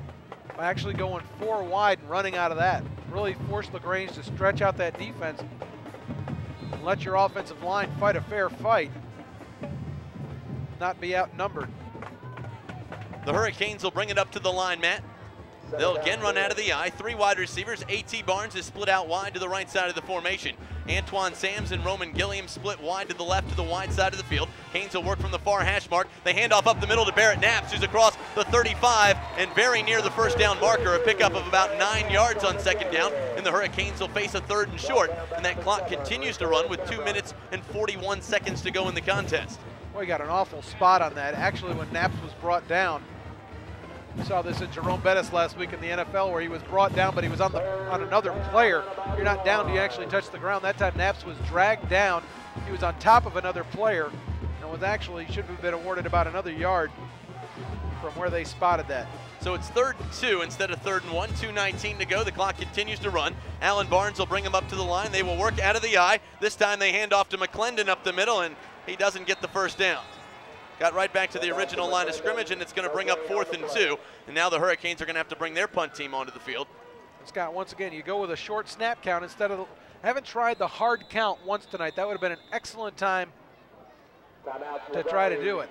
by actually going 4 wide and running out of that. Really forced LaGrange to stretch out that defense and let your offensive line fight a fair fight, not be outnumbered. The Hurricanes will bring it up to the line, Matt. They'll again run out of the I. 3 wide receivers. A.T. Barnes is split out wide to the right side of the formation. Antoine Sams and Roman Gilliam split wide to the left to the wide side of the field. Canes will work from the far hash mark. They hand off up the middle to Barrett Knaps, who's across the 35 and very near the first down marker. A pickup of about 9 yards on 2nd down, and the Hurricanes will face a 3rd and short. And that clock continues to run with 2 minutes and 41 seconds to go in the contest. Well, he got an awful spot on that. Actually, when Knaps was brought down, we saw this in Jerome Bettis last week in the NFL where he was brought down, but he was on another player. You're not down till you actually touch the ground. That time Knaps was dragged down. He was on top of another player and was actually, should have been awarded about another yard from where they spotted that. So it's 3rd and 2 instead of 3rd and 1. 2:19 to go. The clock continues to run. Alan Barnes will bring him up to the line. They will work out of the I. This time they hand off to McClendon up the middle, and he doesn't get the first down. Got right back to the original line of scrimmage, and it's going to bring up 4th and 2. And now the Hurricanes are going to have to bring their punt team onto the field. Scott, once again, you go with a short snap count instead of, haven't tried the hard count once tonight. That would have been an excellent time to try to do it.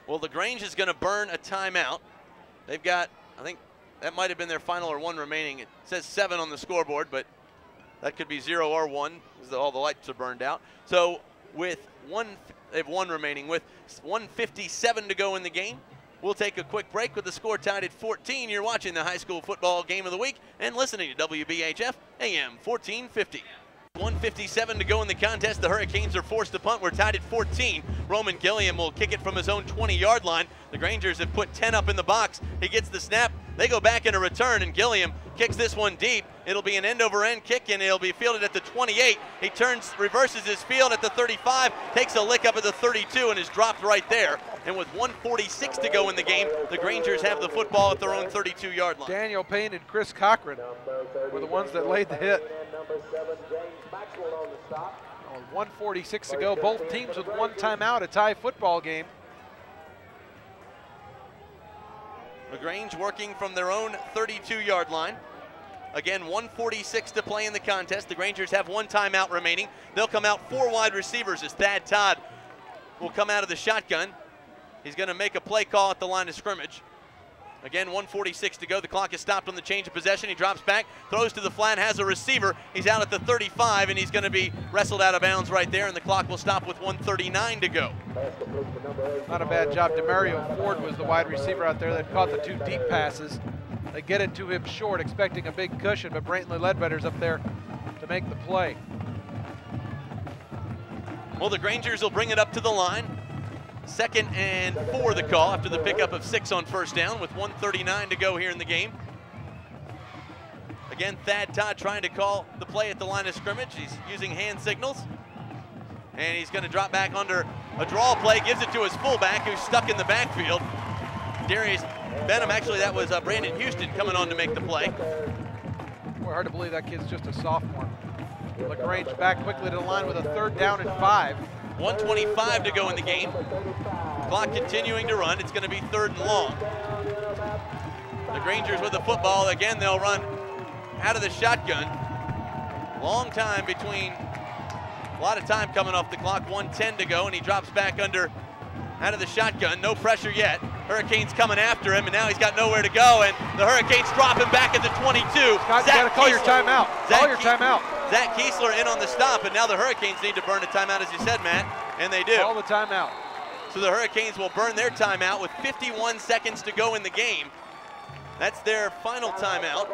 Well, LaGrange is going to burn a timeout. They've got, I think that might have been their final or 1 remaining. It says 7 on the scoreboard, but that could be 0 or 1 because all the lights are burned out. So with they have 1 remaining. With 1:57 to go in the game, we'll take a quick break with the score tied at 14. You're watching the high school football game of the week and listening to WBHF AM 1450. 1:57 to go in the contest. The Hurricanes are forced to punt. We're tied at 14. Roman Gilliam will kick it from his own 20-yard line. The Grangers have put 10 up in the box. He gets the snap. They go back in a return, and Gilliam kicks this one deep. It'll be an end-over-end kick, and it'll be fielded at the 28. He turns, reverses his field at the 35, takes a lick up at the 32, and is dropped right there. And with 1:46 to go in the game, the Grangers have the football at their own 32-yard line. Daniel Payne and Chris Cochran were the ones that laid the hit. 1:46 to go. Both teams with 1 timeout, a tie football game. LaGrange working from their own 32-yard line. Again, 1:46 to play in the contest. The Grangers have 1 timeout remaining. They'll come out 4 wide receivers as Thad Todd will come out of the shotgun. He's going to make a play call at the line of scrimmage. Again, 1:46 to go. The clock is stopped on the change of possession. He drops back, throws to the flat, has a receiver. He's out at the 35, and he's going to be wrestled out of bounds right there, and the clock will stop with 1:39 to go. Not a bad job. DeMario Ford was the wide receiver out there that caught the 2 deep passes. They get it to him short, expecting a big cushion, but Brantley Ledbetter's up there to make the play. Well, the Grangers will bring it up to the line. 2nd and 4 the call after the pickup of 6 on first down with 1:39 to go here in the game. Again, Thad Todd trying to call the play at the line of scrimmage. He's using hand signals. And he's going to drop back under a draw play, gives it to his fullback who's stuck in the backfield. Darius Benham, actually that was Brandon Houston coming on to make the play. Boy, hard to believe that kid's just a sophomore. LaGrange back quickly to the line with a 3rd down and 5. 1:25 to go in the game. Clock continuing to run. It's going to be 3rd and long. The Grangers with the football. Again, they'll run out of the shotgun. Long time between, a lot of time coming off the clock. 1:10 to go, and he drops back under, out of the shotgun. No pressure yet. Hurricanes coming after him, and now he's got nowhere to go, and the Hurricanes drop him back at the 22. Scott, you gotta call your timeout. Call your timeout. Zach Kiesler in on the stop, and now the Hurricanes need to burn a timeout, as you said, Matt, and they do. Call the timeout. So the Hurricanes will burn their timeout with 51 seconds to go in the game. That's their final timeout.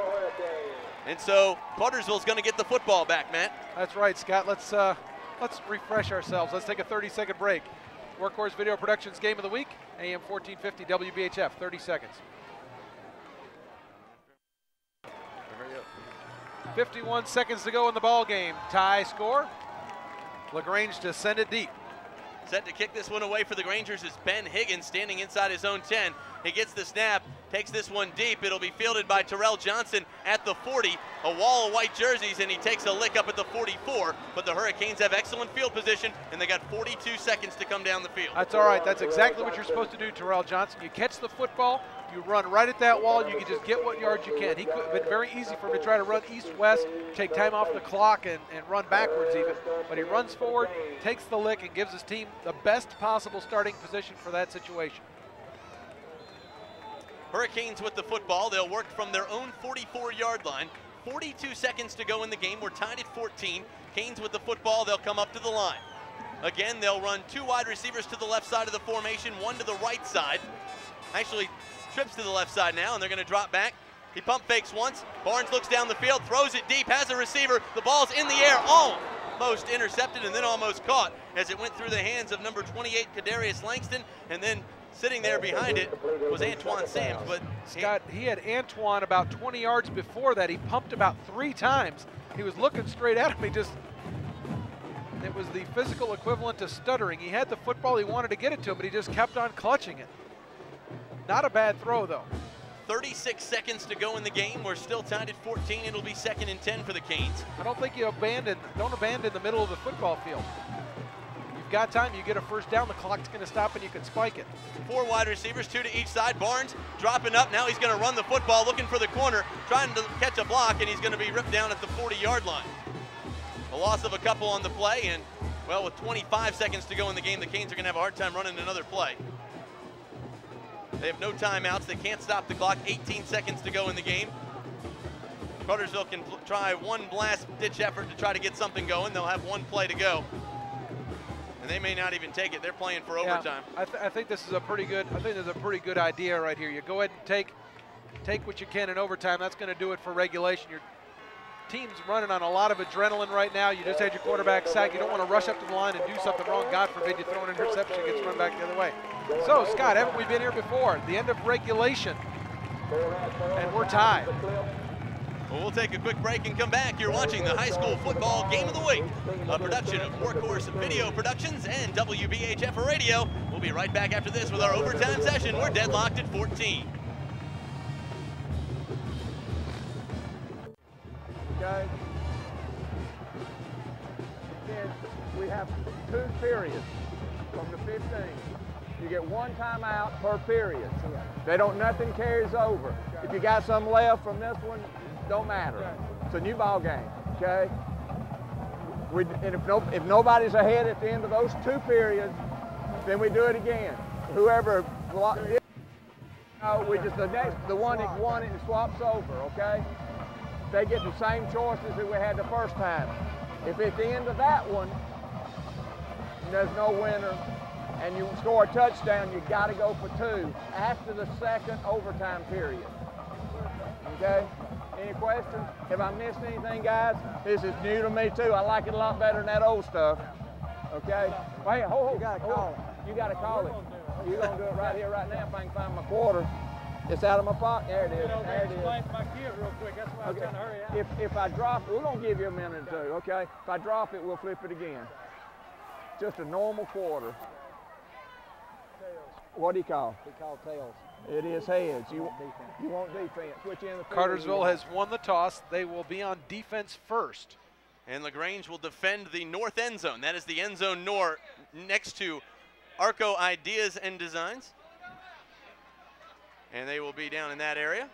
And so Cartersville's going to get the football back, Matt. That's right, Scott. Let's refresh ourselves. Let's take a 30-second break. Workhorse Video Productions Game of the Week, AM 1450 WBHF, 30 seconds. 51 seconds to go in the ball game. Tie score. LaGrange to send it deep. Set to kick this one away for the Grangers is Ben Higgins standing inside his own 10. He gets the snap, takes this one deep. It'll be fielded by Terrell Johnson at the 40. A wall of white jerseys, and he takes a lick up at the 44. But the Hurricanes have excellent field position, and they got 42 seconds to come down the field. That's all right. That's exactly what you're supposed to do, Terrell Johnson. You catch the football, you run right at that wall, you can just get what yards you can. He could have been very easy for him to try to run east-west, take time off the clock, and run backwards even. But he runs forward, takes the lick, and gives his team the best possible starting position for that situation. Hurricanes with the football. They'll work from their own 44-yard line. 42 seconds to go in the game. We're tied at 14. Canes with the football. They'll come up to the line. Again, they'll run 2 wide receivers to the left side of the formation, 1 to the right side. Actually, trips to the left side now, and they're going to drop back. He pump fakes once. Barnes looks down the field, throws it deep, has a receiver. The ball's in the air, almost intercepted and then almost caught as it went through the hands of number 28, Kadarius Langston, and then sitting there behind it was Antoine Sams. But Scott, he had Antoine about 20 yards before that. He pumped about 3 times. He was looking straight at him. It was the physical equivalent to stuttering. He had the football, he wanted to get it to him, but he just kept on clutching it. Not a bad throw, though. 36 seconds to go in the game. We're still tied at 14. It'll be 2nd and 10 for the Canes. I don't think you don't abandon the middle of the football field. You've got time, you get a first down, the clock's going to stop and you can spike it. 4 wide receivers, 2 to each side. Barnes dropping up. Now he's going to run the football, looking for the corner, trying to catch a block, and he's going to be ripped down at the 40-yard line. A loss of a couple on the play, and, well, with 25 seconds to go in the game, the Canes are going to have a hard time running another play. They have no timeouts. They can't stop the clock. 18 seconds to go in the game. Cartersville can try one last-ditch effort to try to get something going. They'll have 1 play to go. And they may not even take it. They're playing for overtime. I think this is a pretty good. I think this is a pretty good idea right here. You go ahead and take what you can in overtime. That's going to do it for regulation. Your team's running on a lot of adrenaline right now. You just had your quarterback sacked. You don't want to rush up to the line and do something wrong. God forbid you throw an interception, gets run back the other way. So Scott, haven't we been here before? The end of regulation, and we're tied. Well, we'll take a quick break and come back. You're watching the High School Football Game of the Week, a production of Workhorse Video Productions and WBHF Radio. We'll be right back after this with our overtime session. We're deadlocked at 14. Okay. Then we have 2 periods from the 15. You get 1 timeout per period. Nothing carries over. If you got some left from this one, don't matter. It's a new ball game, okay? And if nobody's ahead at the end of those 2 periods, then we do it again. Whoever the one that won it swaps over, okay? They get the same choices that we had the first time. If at the end of that one, there's no winner, and you score a touchdown, you got to go for 2 after the 2nd overtime period. Okay? Any questions? Have I missed anything, guys? This is new to me too. I like it a lot better than that old stuff. Okay? Wait, hold. You gotta call it. You gotta call it. You're gonna do it right here, right now if I can find my quarter. It's out of my pocket. There it is. There it is. Explain to my kid real quick. That's why I was trying to hurry out. If I drop it, we're going to give you a minute or two, okay? If I drop it, we'll flip it again. Just a normal quarter. Tails. What do you call? We call tails. It is heads. You want defense. Which end of the field Cartersville has won the toss. They will be on defense first. And LaGrange will defend the north end zone. That is the end zone north next to Arco Ideas and Designs. And they will be down in that area.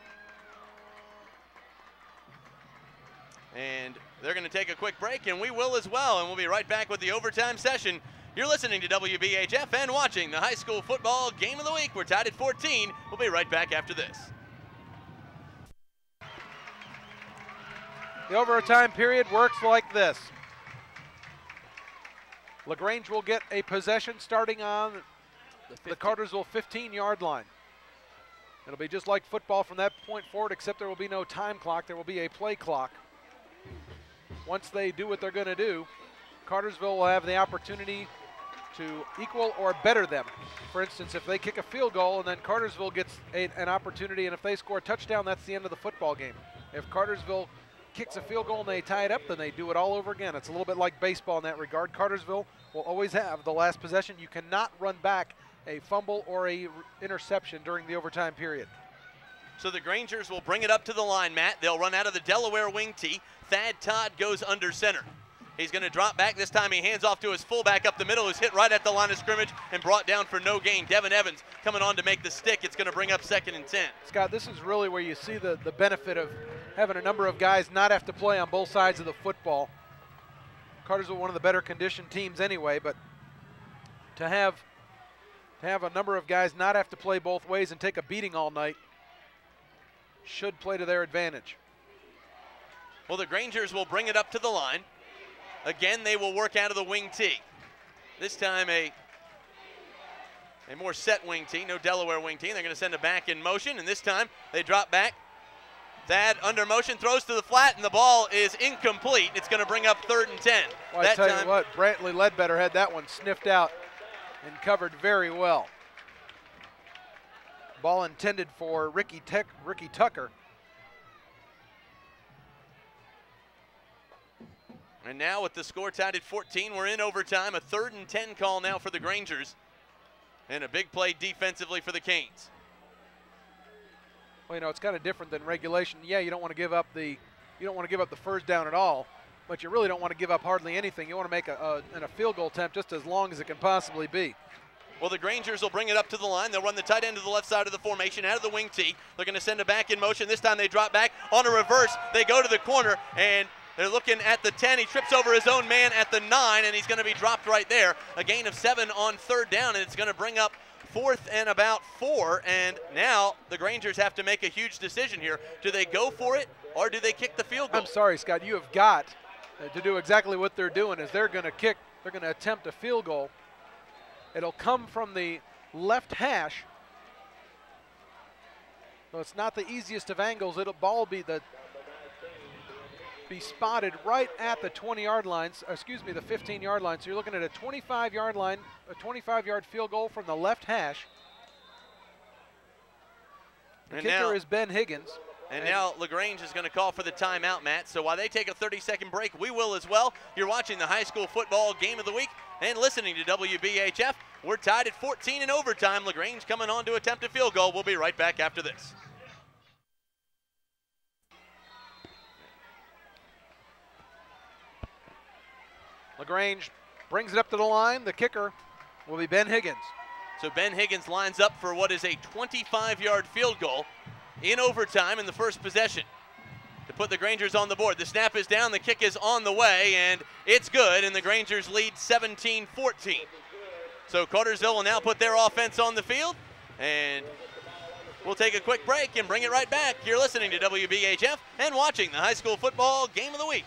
And they're going to take a quick break, and we will as well. And we'll be right back with the overtime session. You're listening to WBHF and watching the high school football game of the week. We're tied at 14. We'll be right back after this. The overtime period works like this. LaGrange will get a possession starting on the Cartersville 15-yard line. It'll be just like football from that point forward, except there will be no time clock. There will be a play clock. Once they do what they're going to do, Cartersville will have the opportunity to equal or better them. For instance, if they kick a field goal and then Cartersville gets an opportunity, and if they score a touchdown, that's the end of the football game. If Cartersville kicks a field goal and they tie it up, then they do it all over again. It's a little bit like baseball in that regard. Cartersville will always have the last possession. You cannot run back a fumble or a interception during the overtime period. So the Grangers will bring it up to the line, Matt. They'll run out of the Delaware wing tee. Thad Todd goes under center. He's going to drop back. This time he hands off to his fullback up the middle, who's hit right at the line of scrimmage and brought down for no gain. Devin Evans coming on to make the stick. It's going to bring up 2nd and 10. Scott, this is really where you see the benefit of having a number of guys not have to play on both sides of the football. Cartersville, one of the better conditioned teams anyway, but to have a number of guys not have to play both ways and take a beating all night should play to their advantage. Well, the Grangers will bring it up to the line. Again, they will work out of the wing tee. This time a more set wing tee, no Delaware wing tee. They're going to send it back in motion, and this time they drop back. Thad under motion, throws to the flat, and the ball is incomplete. It's going to bring up 3rd and 10. Well, I tell you what, Brantley Ledbetter had that one sniffed out and covered very well. Ball intended for Ricky Tucker. And now with the score tied at 14, we're in overtime. A 3rd and 10 call now for the Grangers. And a big play defensively for the Canes. Well, you know, it's kind of different than regulation. Yeah, you don't want to give up the first down at all, but you really don't want to give up hardly anything. You want to make a field goal attempt just as long as it can possibly be. Well, the Grangers will bring it up to the line. They'll run the tight end to the left side of the formation, out of the wing tee. They're going to send it back in motion. This time they drop back on a reverse. They go to the corner, and they're looking at the 10. He trips over his own man at the 9, and he's going to be dropped right there. A gain of 7 on 3rd down, and it's going to bring up 4th and about 4. And now the Grangers have to make a huge decision here. Do they go for it, or do they kick the field goal? I'm sorry, Scott. You have got to do exactly what they're doing. Is they're going to attempt a field goal. It'll come from the left hash. So it's not the easiest of angles. Ball be spotted right at the 20-yard line, the 15-yard line. So you're looking at a 25-yard line, a 25-yard field goal from the left hash. The kicker is Ben Higgins. And now LaGrange is going to call for the timeout, Matt. So while they take a 30-second break, we will as well. You're watching the high school football game of the week and listening to WBHF. We're tied at 14 in overtime. LaGrange coming on to attempt a field goal. We'll be right back after this. LaGrange brings it up to the line. The kicker will be Ben Higgins. So Ben Higgins lines up for what is a 25-yard field goal in overtime in the first possession to put the Grangers on the board. The snap is down, the kick is on the way, and it's good, and the Grangers lead 17-14. So Cartersville will now put their offense on the field, and we'll take a quick break and bring it right back. You're listening to WBHF and watching the high school football game of the week.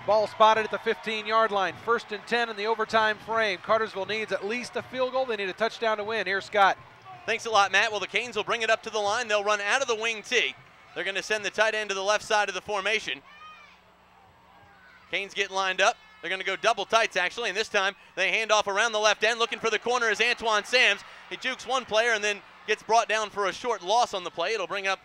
Ball spotted at the 15-yard line. 1st and 10 in the overtime frame. Cartersville needs at least a field goal. They need a touchdown to win. Here's Scott. Thanks a lot, Matt. Well, the Canes will bring it up to the line. They'll run out of the wing tee. They're going to send the tight end to the left side of the formation. Canes get lined up. They're going to go double tights, actually, and this time they hand off around the left end. Looking for the corner is Antoine Sams. He jukes one player and then gets brought down for a short loss on the play. It'll bring up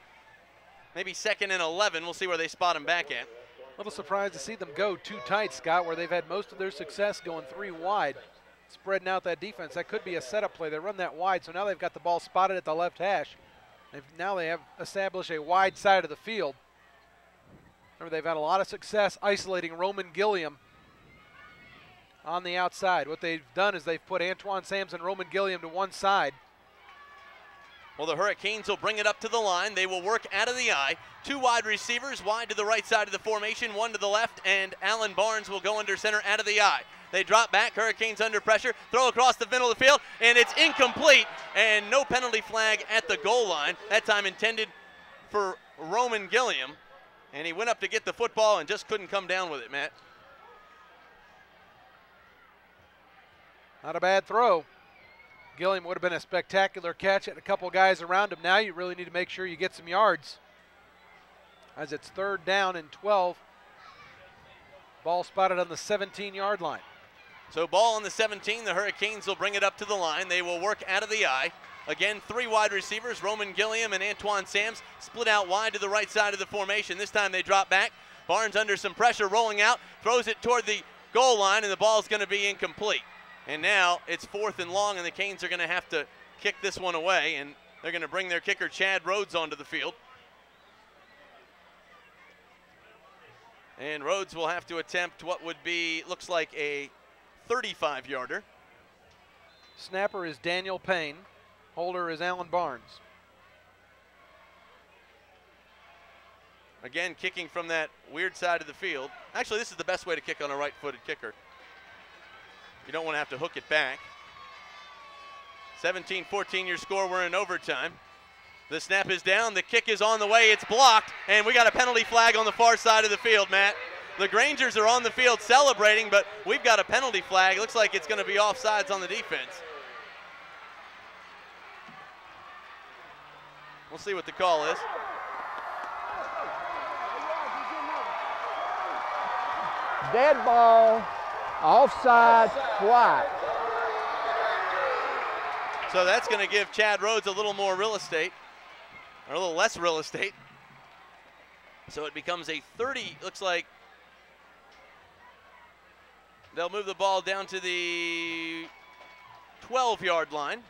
maybe 2nd and 11. We'll see where they spot him back at. A little surprised to see them go too tight, Scott, where they've had most of their success going 3 wide, spreading out that defense. That could be a setup play. They run that wide, so now they've got the ball spotted at the left hash. Now they have established a wide side of the field. Remember, they've had a lot of success isolating Roman Gilliam on the outside. What they've done is they've put Antoine Sams and Roman Gilliam to one side. Well, the Hurricanes will bring it up to the line. They will work out of the eye. 2 wide receivers, wide to the right side of the formation, 1 to the left, and Alan Barnes will go under center out of the eye. They drop back, Hurricanes under pressure, throw across the middle of the field, and it's incomplete, and no penalty flag at the goal line. That time intended for Roman Gilliam, and he went up to get the football and just couldn't come down with it, Matt. Not a bad throw. Gilliam would have been a spectacular catch, and a couple guys around him. Now you really need to make sure you get some yards, as it's 3rd down and 12. Ball spotted on the 17-yard line. So ball on the 17, the Hurricanes will bring it up to the line. They will work out of the eye. Again, 3 wide receivers, Roman Gilliam and Antoine Sams, split out wide to the right side of the formation. This time they drop back. Barnes under some pressure, rolling out, throws it toward the goal line, and the ball is going to be incomplete. And now it's 4th and long, and the Canes are going to have to kick this one away, and they're going to bring their kicker, Chad Rhodes, onto the field. And Rhodes will have to attempt what would be, looks like a 35-yarder. Snapper is Daniel Payne. Holder is Alan Barnes. Again, kicking from that weird side of the field. Actually, this is the best way to kick on a right-footed kicker. You don't want to have to hook it back. 17-14 your score. We're in overtime. The snap is down. The kick is on the way. It's blocked, and we got a penalty flag on the far side of the field, Matt. The Grangers are on the field celebrating, but we've got a penalty flag. It looks like it's going to be offsides on the defense. We'll see what the call is. Dead ball, offside, white. So that's going to give Chad Rhodes a little more real estate, or a little less real estate. So it becomes a 30, looks like they'll move the ball down to the 12-yard line.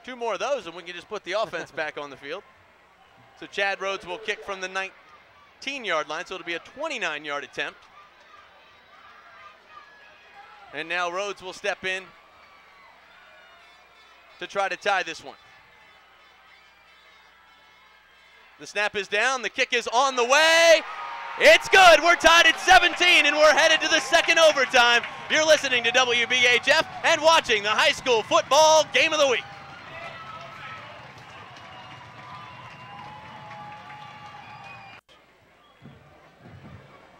2 more of those, and we can just put the offense back on the field. So Chad Rhodes will kick from the 19-yard line, so it'll be a 29-yard attempt. And now Rhodes will step in to try to tie this one. The snap is down, the kick is on the way. It's good, we're tied at 17 and we're headed to the 2nd overtime. You're listening to WBHF and watching the high school football game of the week.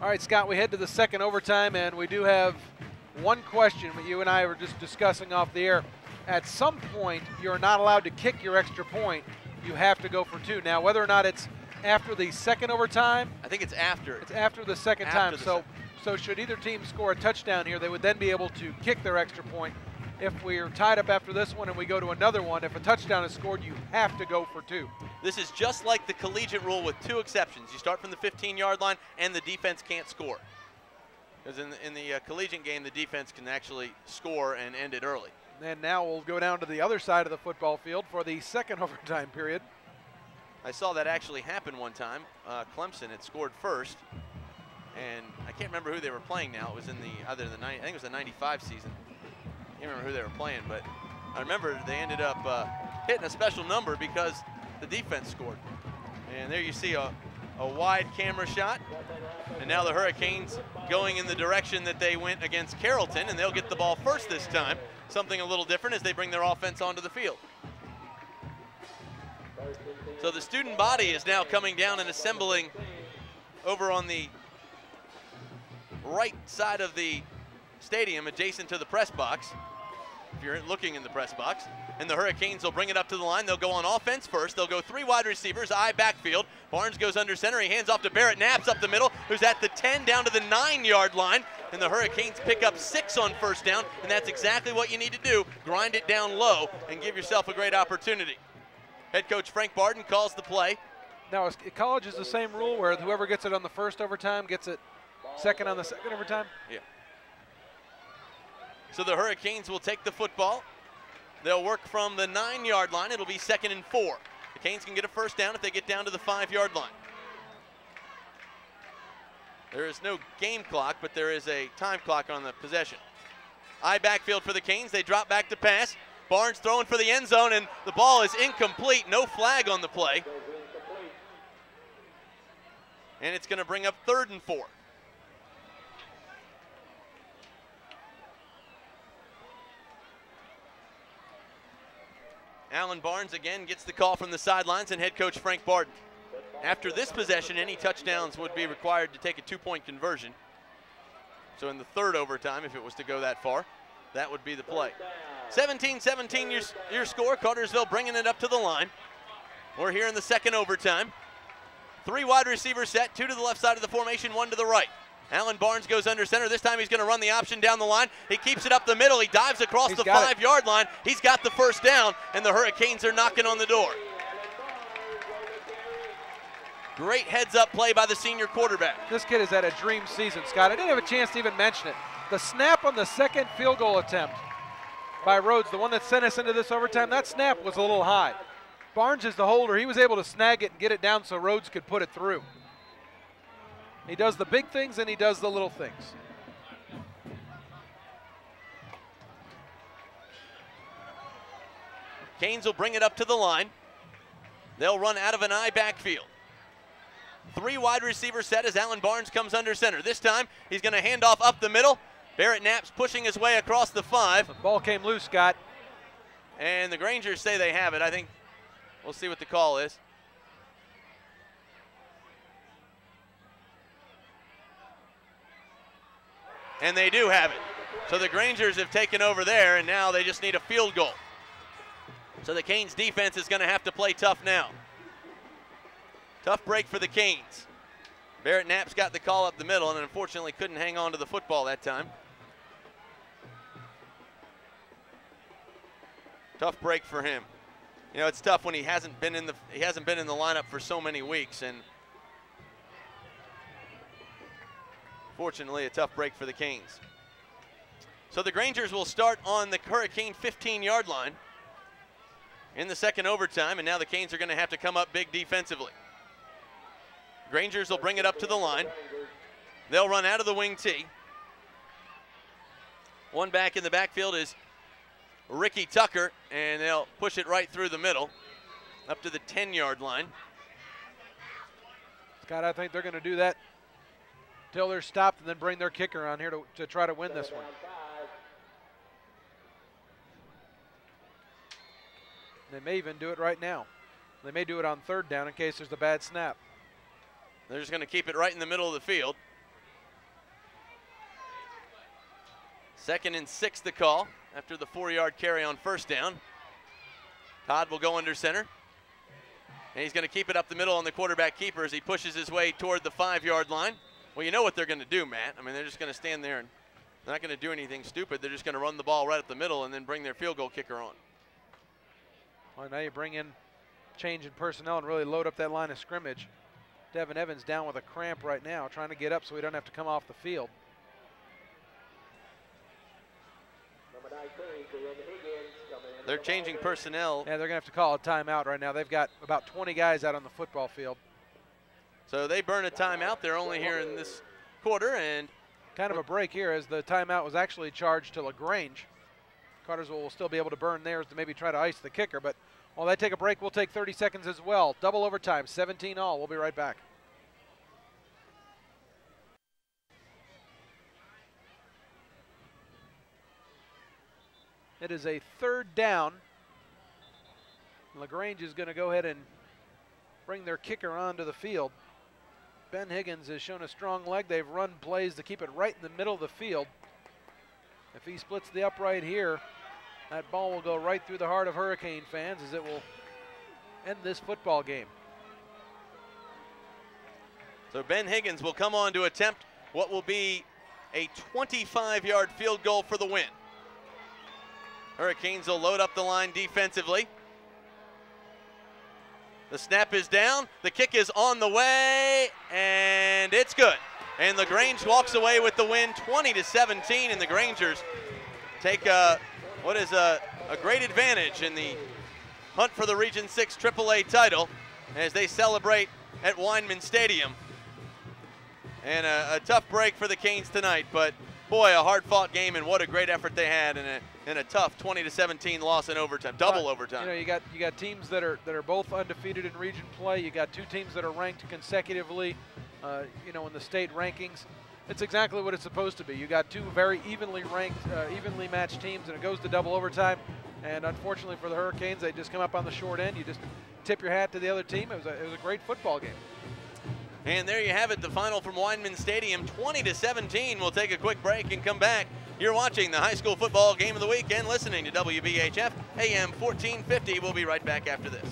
All right, Scott, we head to the 2nd overtime, and we do have one question that you and I were just discussing off the air. At some point, you're not allowed to kick your extra point. You have to go for 2. Now, whether or not it's after the 2nd overtime. I think it's after. It's after the 2nd time. So should either team score a touchdown here, they would then be able to kick their extra point. If we're tied up after this one and we go to another one, if a touchdown is scored, you have to go for 2. This is just like the collegiate rule with 2 exceptions. You start from the 15-yard line and the defense can't score. Because in the collegiate game, the defense can actually score and end it early. And now we'll go down to the other side of the football field for the 2nd overtime period. I saw that actually happen one time. Clemson had scored first, and I can't remember who they were playing now. It was in I think it was the 95 season. I can't remember who they were playing, but I remember they ended up hitting a special number because the defense scored. And there you see a wide camera shot. And now the Hurricanes going in the direction that they went against Carrollton, and they'll get the ball first this time. Something a little different as they bring their offense onto the field. So the student body is now coming down and assembling over on the right side of the stadium adjacent to the press box. if you're looking in the press box. And the Hurricanes will bring it up to the line. They'll go on offense first. They'll go 3 wide receivers, I backfield. Barnes goes under center. He hands off to Barrett Knapp's up the middle, who's at the 10 down to the 9-yard line. And the Hurricanes pick up 6 on first down, and that's exactly what you need to do. Grind it down low and give yourself a great opportunity. Head coach Frank Barden calls the play. Now, college is the same rule where whoever gets it on the first overtime gets it second on the second overtime? Yeah. So the Hurricanes will take the football. They'll work from the 9-yard line. It'll be 2nd and 4. The Canes can get a first down if they get down to the 5-yard line. There is no game clock, but there is a time clock on the possession. I backfield for the Canes. They drop back to pass. Barnes throwing for the end zone, and the ball is incomplete. No flag on the play. And it's going to bring up 3rd and 4. Alan Barnes again gets the call from the sidelines, and head coach Frank Barden. After this possession, any touchdowns would be required to take a 2-point conversion. So in the 3rd overtime, if it was to go that far, that would be the play. 17-17 your score. Cartersville bringing it up to the line. We're here in the 2nd overtime. 3 wide receivers set, 2 to the left side of the formation, 1 to the right. Alan Barnes goes under center. This time he's going to run the option down the line. He keeps it up the middle. He dives across the 5-yard line. He's got the first down, and the Hurricanes are knocking on the door. Great heads-up play by the senior quarterback. This kid has had a dream season, Scott. I didn't have a chance to even mention it. The snap on the 2nd field goal attempt by Rhodes, the one that sent us into this overtime, that snap was a little high. Barnes is the holder. He was able to snag it and get it down so Rhodes could put it through. He does the big things and he does the little things. Canes will bring it up to the line. They'll run out of an I backfield. 3 wide receiver set as Alan Barnes comes under center. This time he's going to hand off up the middle. Barrett Knapp's pushing his way across the 5. The ball came loose, Scott. And the Grangers say they have it. I think we'll see what the call is. And they do have it. So the Grangers have taken over there, and now they just need a field goal. So the Canes defense is going to have to play tough now. Tough break for the Canes. Barrett Knapp's got the call up the middle and unfortunately couldn't hang on to the football that time. Tough break for him. You know, it's tough when he hasn't been in the lineup for so many weeks, and fortunately a tough break for the Canes. So the Grangers will start on the Hurricane 15-yard line in the 2nd overtime, and now the Canes are going to have to come up big defensively. Grangers will bring it up to the line. They'll run out of the wing tee. One back in the backfield is Ricky Tucker, and they'll push it right through the middle up to the 10-yard line. Scott, I think they're going to do that till they're stopped and then bring their kicker on here to try to win this one. They may even do it right now. They may do it on 3rd down in case there's a bad snap. They're just going to keep it right in the middle of the field. 2nd and 6 the call after the 4-yard carry on first down. Todd will go under center. And he's going to keep it up the middle on the quarterback keeper as he pushes his way toward the 5-yard line. Well, you know what they're going to do, Matt. I mean, they're just going to stand there and they're not going to do anything stupid. They're just going to run the ball right up the middle and then bring their field goal kicker on. Well, now you bring in change in personnel and really load up that line of scrimmage. Devin Evans down with a cramp right now, trying to get up so he don't have to come off the field. They're changing personnel. Yeah, they're going to have to call a timeout right now. They've got about 20 guys out on the football field. So they burn a timeout. They're only here in this quarter, and kind of a break here as the timeout was actually charged to LaGrange. Cartersville will still be able to burn theirs to maybe try to ice the kicker, but while they take a break, we'll take 30 seconds as well. Double overtime, 17-all. We'll be right back. It is a 3rd down. LaGrange is going to go ahead and bring their kicker onto the field. Ben Higgins has shown a strong leg. They've run plays to keep it right in the middle of the field. If he splits the upright here, That ball will go right through the heart of Hurricane fans as it will end this football game. So Ben Higgins will come on to attempt what will be a 25-yard field goal for the win. Hurricanes will load up the line defensively. The snap is down, the kick is on the way, and it's good. And LaGrange walks away with the win, 20-17, and the Grangers take what is a great advantage in the hunt for the Region 6 AAA title as they celebrate at Weinman Stadium. And a tough break for the Canes tonight, but boy, a hard-fought game, and what a great effort they had in a tough 20-17 loss in overtime, double overtime. You know, you got teams that are both undefeated in region play. You got two teams that are ranked consecutively, you know, in the state rankings. It's exactly what it's supposed to be. You got two very evenly ranked, evenly matched teams, and it goes to double overtime. And unfortunately for the Hurricanes, they just come up on the short end. You just tip your hat to the other team. It was a great football game. And there you have it, the final from Weinman Stadium, 20-17. We'll take a quick break and come back. You're watching the high school football game of the week and listening to WBHF AM 1450. We'll be right back after this.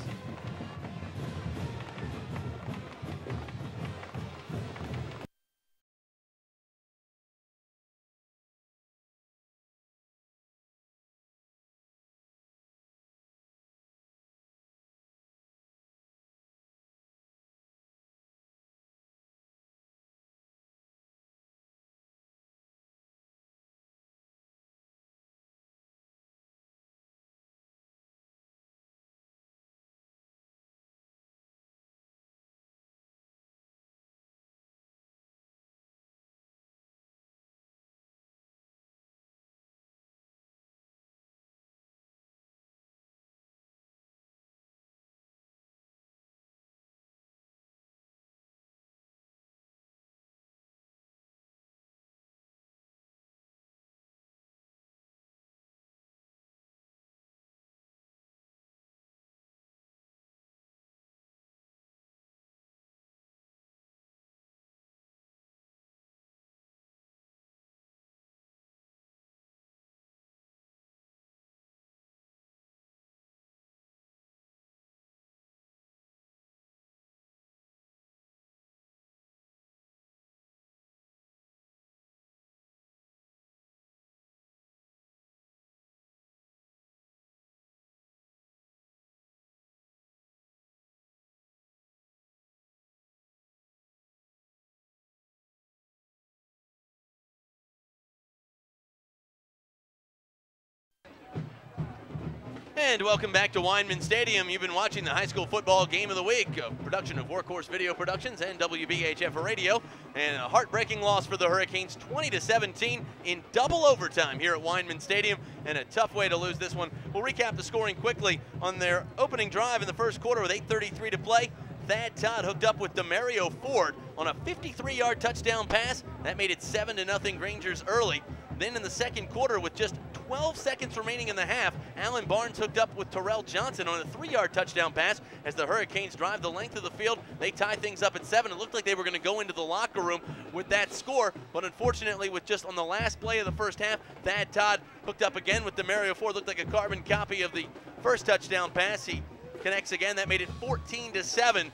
And welcome back to Weinman Stadium. You've been watching the high school football game of the week, a production of Workhorse Video Productions and WBHF Radio. And a heartbreaking loss for the Hurricanes, 20-17 in double overtime here at Weinman Stadium, and a tough way to lose this one. We'll recap the scoring quickly on their opening drive in the first quarter with 8:33 to play. Thad Todd hooked up with Demario Ford on a 53-yard touchdown pass. That made it 7-0 Grangers early. Then in the second quarter, with just 12 seconds remaining in the half, Alan Barnes hooked up with Terrell Johnson on a 3-yard touchdown pass. As the Hurricanes drive the length of the field, they tie things up at 7. It looked like they were going to go into the locker room with that score, but unfortunately, with just on the last play of the first half, Thad Todd hooked up again with Demario Ford. Looked like a carbon copy of the first touchdown pass. He connects again. That made it 14-7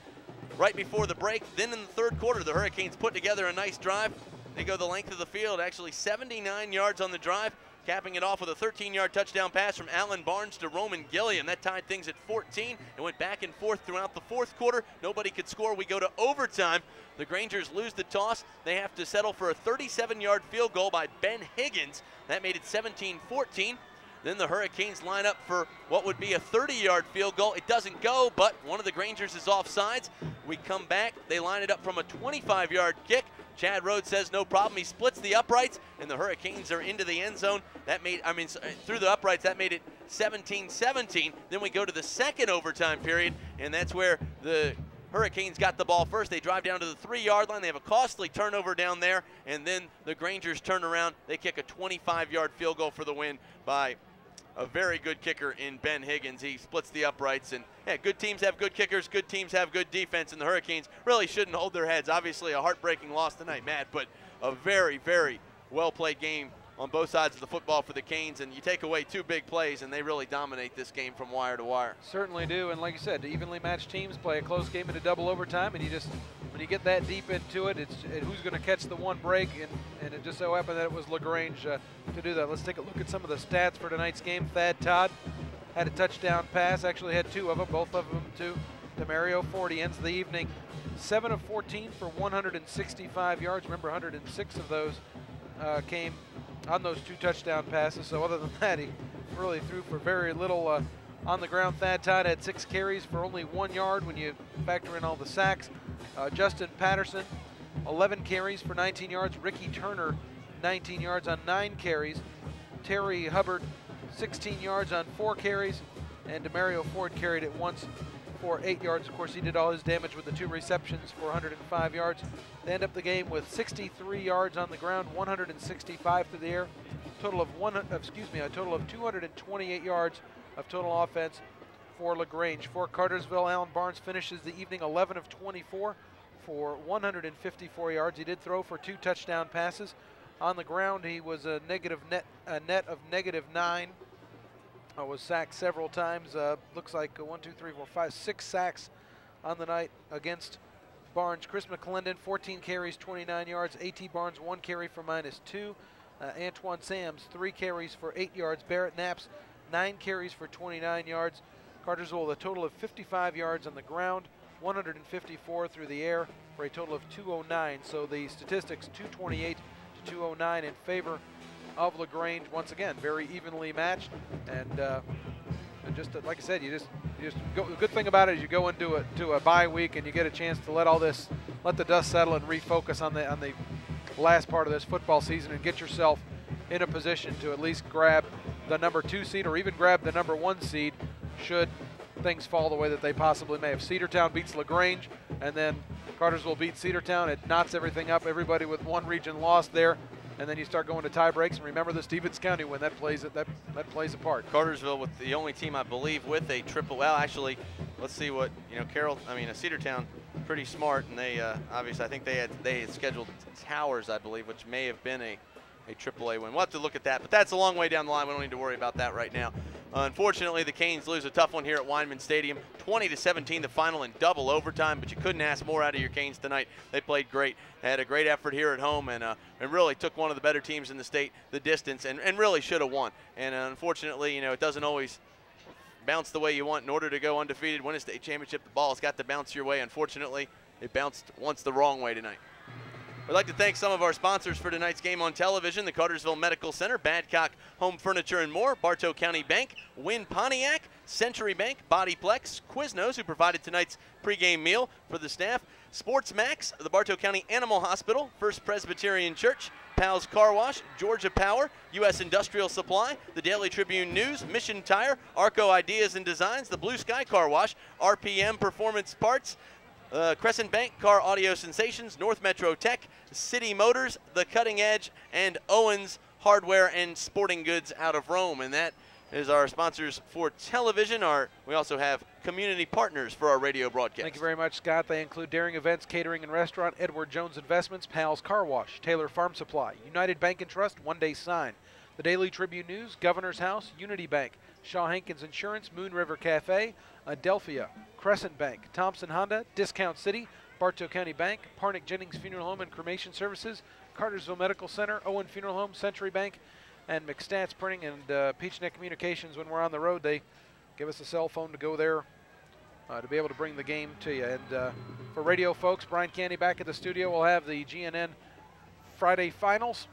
right before the break. Then in the third quarter, the Hurricanes put together a nice drive. They go the length of the field, actually 79 yards on the drive, capping it off with a 13-yard touchdown pass from Alan Barnes to Roman Gilliam. That tied things at 14. It went back and forth throughout the fourth quarter. Nobody could score. We go to overtime. The Grangers lose the toss. They have to settle for a 37-yard field goal by Ben Higgins. That made it 17-14. Then the Hurricanes line up for what would be a 30-yard field goal. It doesn't go, but one of the Grangers is offsides. We come back. They line it up from a 25-yard kick. Chad Rhodes says no problem. He splits the uprights, and the Hurricanes are into the end zone. That made, through the uprights, that made it 17-17. Then we go to the second overtime period, and that's where the Hurricanes got the ball first. They drive down to the 3-yard line. They have a costly turnover down there, and then the Grangers turn around. They kick a 25-yard field goal for the win by a very good kicker in Ben Higgins. He splits the uprights, and yeah, good teams have good kickers, good teams have good defense, and the Hurricanes really shouldn't hold their heads. Obviously a heartbreaking loss tonight, Matt, but a very, very well-played game on both sides of the football for the Canes, and you take away 2 big plays, and they really dominate this game from wire to wire. Certainly do, and like you said, evenly matched teams play a close game into double overtime, and when you get that deep into it, it's who's going to catch the one break, and it just so happened that it was LaGrange to do that. Let's take a look at some of the stats for tonight's game. Thad Todd had a touchdown pass, actually had 2 of them, both of them to Demario Ford. He ends the evening 7 of 14 for 165 yards. Remember, 106 of those came on those 2 touchdown passes. So other than that, he really threw for very little on the ground. Thad Todd had 6 carries for only 1 yard when you factor in all the sacks. Justin Patterson, 11 carries for 19 yards. Ricky Turner, 19 yards on 9 carries. Terry Hubbard, 16 yards on 4 carries. And Demario Ford carried it once for 8 yards. Of course, he did all his damage with the 2 receptions for 105 yards. They end up the game with 63 yards on the ground, 165 through the air. A total of 228 yards of total offense for LaGrange. For Cartersville, Alan Barnes finishes the evening 11 of 24 for 154 yards. He did throw for 2 touchdown passes. On the ground, he was a net of -9. Was sacked several times. Looks like 1, 2, 3, 4, 5, 6 sacks on the night against Barnes. Chris McClendon, 14 carries, 29 yards. A.T. Barnes, 1 carry for -2. Antoine Sams, 3 carries for 8 yards. Barrett Knaps, 9 carries for 29 yards. Cartersville with a total of 55 yards on the ground, 154 through the air for a total of 209. So the statistics 228 to 209 in favor of LaGrange. Once again, very evenly matched, and just like I said, you just go. The good thing about it is you go into a bye week and you get a chance to let the dust settle and refocus on the last part of this football season and get yourself in a position to at least grab the number 2 seed or even grab the number 1 seed should things fall the way that they possibly may. If Cedartown beats LaGrange and then Cartersville beats Cedartown, it knots everything up. Everybody with 1 region lost there. And then you start going to tie breaks, and remember the Stevens County win. That plays a part. Cartersville with the only team, I believe, with a triple. Well, actually, let's see what Cedartown, pretty smart, and they obviously I think they had scheduled Towers, I believe, which may have been a AAA win. We'll have to look at that, but that's a long way down the line. We don't need to worry about that right now. Unfortunately, the Canes lose a tough one here at Weinman Stadium, 20-17, the final in double overtime. But you couldn't ask more out of your Canes tonight. They played great, had a great effort here at home, and really took one of the better teams in the state the distance, and really should have won. And unfortunately, it doesn't always bounce the way you want. In order to go undefeated, win a state championship, the ball's got to bounce your way. Unfortunately, it bounced once the wrong way tonight. We'd like to thank some of our sponsors for tonight's game on television: the Cartersville Medical Center, Badcock Home Furniture and More, Bartow County Bank, Wynn Pontiac, Century Bank, Bodyplex, Quiznos, who provided tonight's pregame meal for the staff, Sports Max, the Bartow County Animal Hospital, First Presbyterian Church, Pal's Car Wash, Georgia Power, U.S. Industrial Supply, the Daily Tribune News, Mission Tire, Arco Ideas and Designs, the Blue Sky Car Wash, RPM Performance Parts, Crescent Bank, Car Audio Sensations, North Metro Tech, City Motors, The Cutting Edge, and Owens Hardware and Sporting Goods out of Rome. And that is our sponsors for television. We also have community partners for our radio broadcast. Thank you very much, Scott. They include Daring Events, Catering and Restaurant, Edward Jones Investments, Pal's Car Wash, Taylor Farm Supply, United Bank and Trust, One Day Sign, the Daily Tribune News, Governor's House, Unity Bank, Shaw Hankins Insurance, Moon River Cafe, Adelphia, Crescent Bank, Thompson Honda, Discount City, Bartow County Bank, Parnick Jennings Funeral Home and Cremation Services, Cartersville Medical Center, Owen Funeral Home, Century Bank, and McStats Printing and Peachneck Communications. When we're on the road, they give us a cell phone to go there to be able to bring the game to you. And for radio folks, Brian Candy back at the studio. We'll have the GNN Friday finals.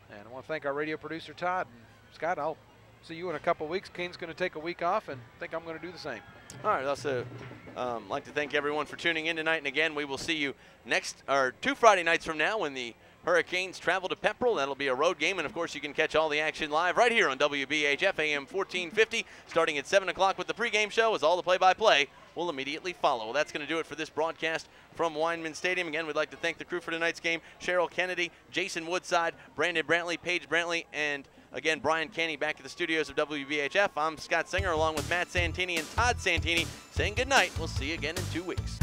And I want to thank our radio producer, Todd. And Scott, I'll see you in a couple weeks. Kane's going to take a week off, and I think I'm going to do the same. All right, also like to thank everyone for tuning in tonight. And again, we will see you 2 Friday nights from now when the Hurricanes travel to Pepperell. That'll be a road game, and of course you can catch all the action live right here on WBHF AM 1450, starting at 7 o'clock with the pregame show, as all the play-by-play will immediately follow. Well, that's going to do it for this broadcast from Weinman Stadium. Again, we'd like to thank the crew for tonight's game: Cheryl Kennedy, Jason Woodside, Brandon Brantley, Paige Brantley, and again, Brian Canny back at the studios of WBHF. I'm Scott Singer along with Matt Santini and Todd Santini saying good night. We'll see you again in 2 weeks.